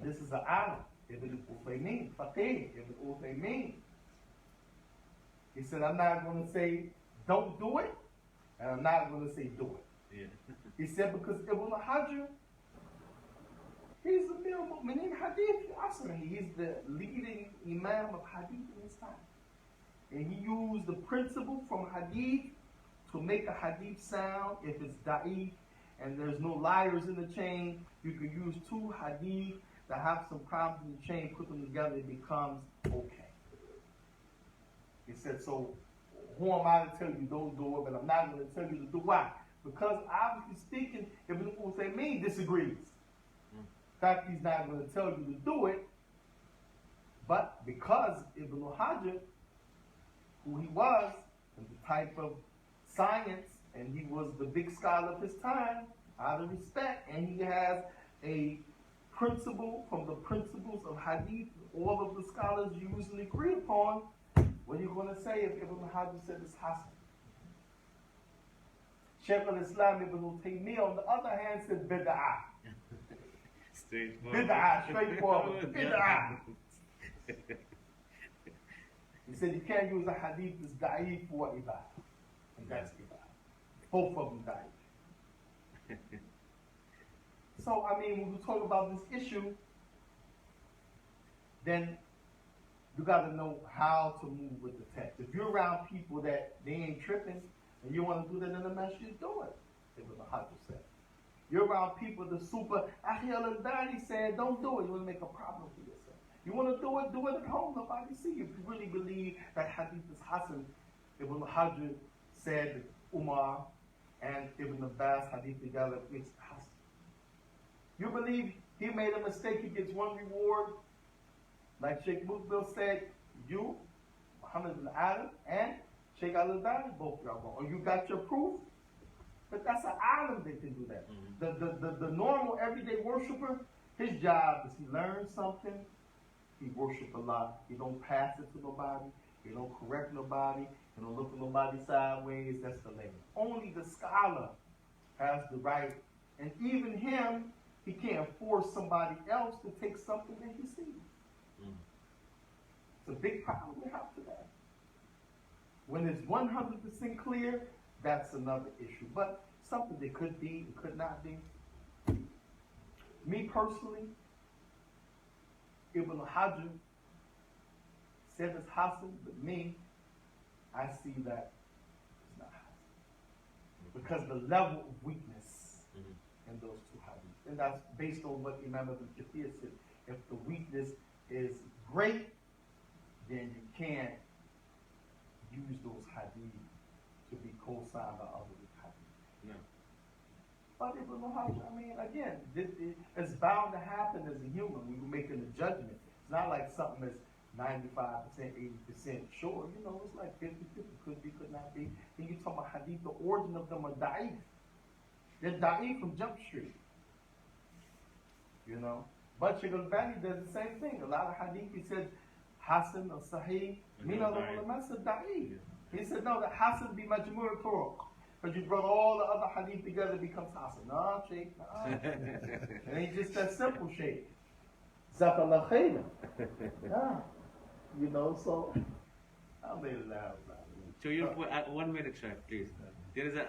this is an alim, Ibn Uthaymeen, Faqih, Ibn Uthaymeen. He said, I'm not going to say don't do it, and I'm not going to say do it. Yeah. He said, because Ibn Hajar, he's the Mu'minin Hadith Asr. He's the leading Imam of Hadith in his time. And he used the principle from Hadith to make a Hadith sound if it's da'if and there's no liars in the chain. You can use two Hadith that have some problems in the chain, put them together, it becomes okay. He said, so who am I to tell you don't do it, but I'm not going to tell you to do why? Because obviously speaking, Ibn Uthaymeen disagrees. In fact, he's not going to tell you to do it, but because Ibn Hajar, who he was, and the type of science, and he was the big scholar of his time, out of respect, and he has a principle from the principles of Hadith, all of the scholars usually agree upon. What are you going to say if Ibn Hajar said it's Hasan? Shaykh al-Islam Ibn Taymiyyah, on the other hand, said bid'ah. Straightforward. Bid'ah, straightforward. Bid'ah. He said you can't use a hadith that's da'if for ibadah. And that's ibadah. Both of them da'if. So, I mean, when we talk about this issue, then you got to know how to move with the text. If you're around people that they ain't tripping, and you want to do that in the masjid, do it. It was a Hajar said. You're around people that super, Akhi al-Albani said, don't do it. You want to make a problem for yourself. You want to do it at home. Nobody see you. If you really believe that hadith is Hasan, Ibn Hajar said that Umar and Ibn Abbas hadith together makes it Hasan. You believe he made a mistake, he gets one reward. Like Sheikh Mukbil said, you, Muhammad bin Adam, and Sheikh al-Albani, both y'all wrong. Or you got your proof? But that's an alim that can do that. The normal everyday worshiper, his job is he learns something, he worship Allah. He don't pass it to nobody, he don't correct nobody, he don't look at nobody sideways, that's the limit. Only the scholar has the right, and even him, he can't force somebody else to take something that he sees. It's a big problem we have today. When it's 100% clear, that's another issue. But something that could be, it could not be. Me personally, Ibn Hajar said it's Hasan, but me, I see that it's not Hasan. Because the level of weakness in those two hadiths. And that's based on what Imam Ibn Kathir said. If the weakness is great, then you can't use those hadith to be co-signed by other hadith. No. But Ibn Hajar, I mean, again, it's bound to happen as a human when you're making a judgment. It's not like something that's 95%, 80% sure. You know, it's like 50-50. Could be, could not be. Then you talk about hadith, the origin of them are da'if. They're da'if from Jump Street. You know? But Shaykh al-Albani does the same thing. A lot of hadith, he said, Hasan or Sahih. Mina the ulama said da'if. He said, no, the Hasan be majmur turuq. But you brought all the other hadith together, it becomes Hasan. No, Shaykh, no. It ain't just that simple, Shaykh. Zakallah khayna. Yeah. You know, so, alhamdulillah. To your point, 1 minute, Shaykh, please.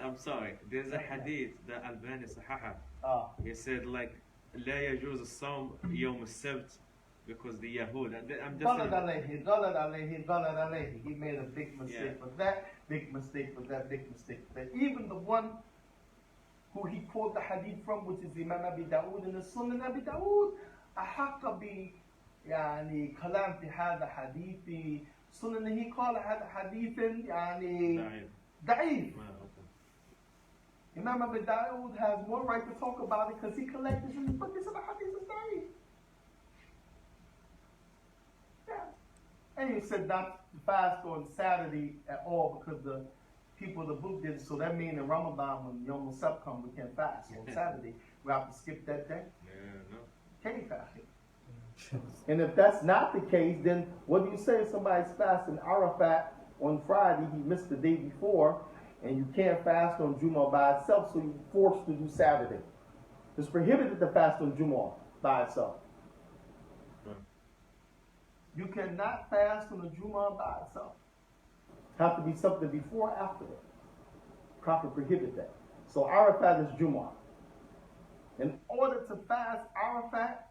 I'm sorry, there's a hadith that Albani Sahaha. He said, like, لا يجوز الصوم يوم السبت because the Yahud. I'm just he made a big mistake for that, big mistake for that, big mistake for that. Even the one who he quoted the hadith from, which is Imam Abi Dawood and the Sunan Abi Dawood, أحق ب يعني كلام في هذا حديث سنن he called هذا حديث يعني ضعيف. Imam Abi Dawood has more right to talk about it because he collected his book. This is a hadith of ضعيف. Yeah. And he said not to fast on Saturday at all because the people of the book did it. So that means in Ramadan when Yom Sab comes, we can't fast. So on Saturday, we have to skip that day. Yeah, no. Can't fast. And if that's not the case, then what do you say if somebody's fasting Arafat on Friday, he missed the day before, and you can't fast on Jumu'ah by itself, so you're forced to do Saturday. It's prohibited to fast on Jumu'ah by itself. You cannot fast on the Jumu'ah by itself. Have to be something before or after it. Prophet prohibit that. So Arafat is Jumu'ah. In order to fast Arafat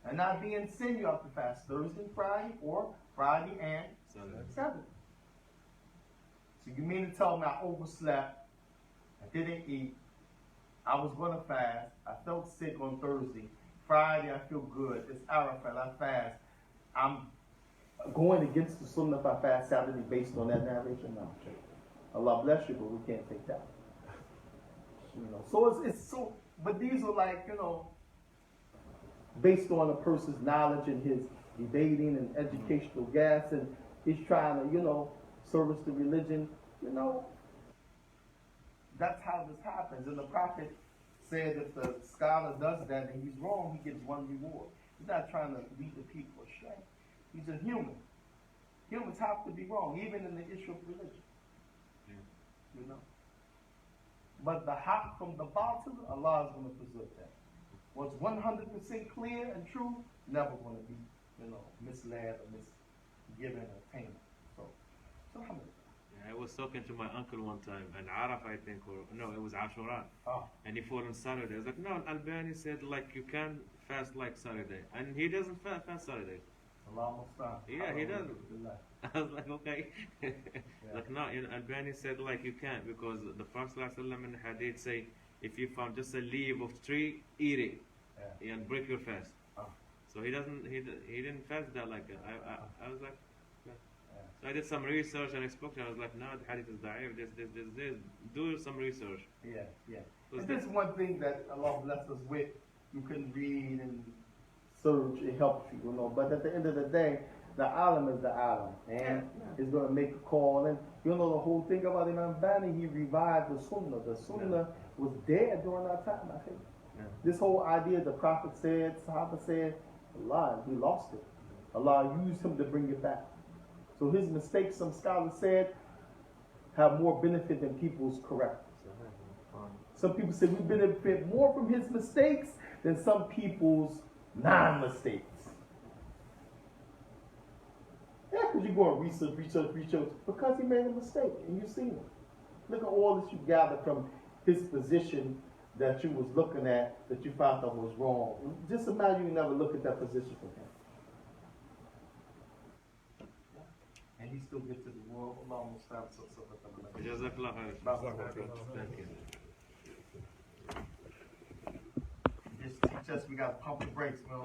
and not be in sin, you have to fast Thursday, Friday, or Friday and Saturday. So you mean to tell me I overslept, I didn't eat, I was going to fast, I felt sick on Thursday, Friday I feel good, it's Arafat, I fast, I'm going against the Sunnah if I fast Saturday based on that narration? No. Allah bless you, but we can't take that. You know, so it's so, but these are like, you know, based on a person's knowledge and his debating and educational gas, and he's trying to, you know, service the religion, you know. That's how this happens. And the Prophet said if the scholar does that and he's wrong, he gets one reward. He's not trying to lead the people astray. He's a human. Humans have to be wrong, even in the issue of religion. You know. But the haq from the batil, Allah is going to preserve that. What's 100% clear and true, never going to be, you know, misled or misgiven or tainted. So alhamdulillah. I was talking to my uncle one time, and Araf, I think, or no, it was Ashura, and he fought on Saturday. I was like, no, Albani said like you can fast like Saturday, and he doesn't fast Saturday. Yeah, he doesn't. I was like, okay. Like, no, Albani said like you can't, because the Prophet ﷺ in the Hadith say, if you found just a leaf of tree, eat it, and break your fast. So he didn't fast that like that. I was like, so I did some research and I spoke to him. I was like, no, the hadith is da'if, this. Do some research. Yeah. And this is one thing that Allah bless us with. You can read and search, it helps you, you know. But at the end of the day, the alim is the alim. And he's going to make a call. And you know the whole thing about Imam Bani, he revived the sunnah. The sunnah was dead during our time, I think. This whole idea, the Prophet said, Sahaba said, Allah, he lost it. Allah used him to bring it back. So his mistakes, some scholars said, have more benefit than people's corrections. Some people say we benefit more from his mistakes than some people's non-mistakes. Yeah, because you go and research, because he made a mistake and you've seen it. Look at all that you gathered from his position that you was looking at, that you found that was wrong. Just imagine you never look at that position from him. And he still gets to the world. Allah will stop. Jazakallah khair. Thank you. Just teach us, we got to pump the brakes, man.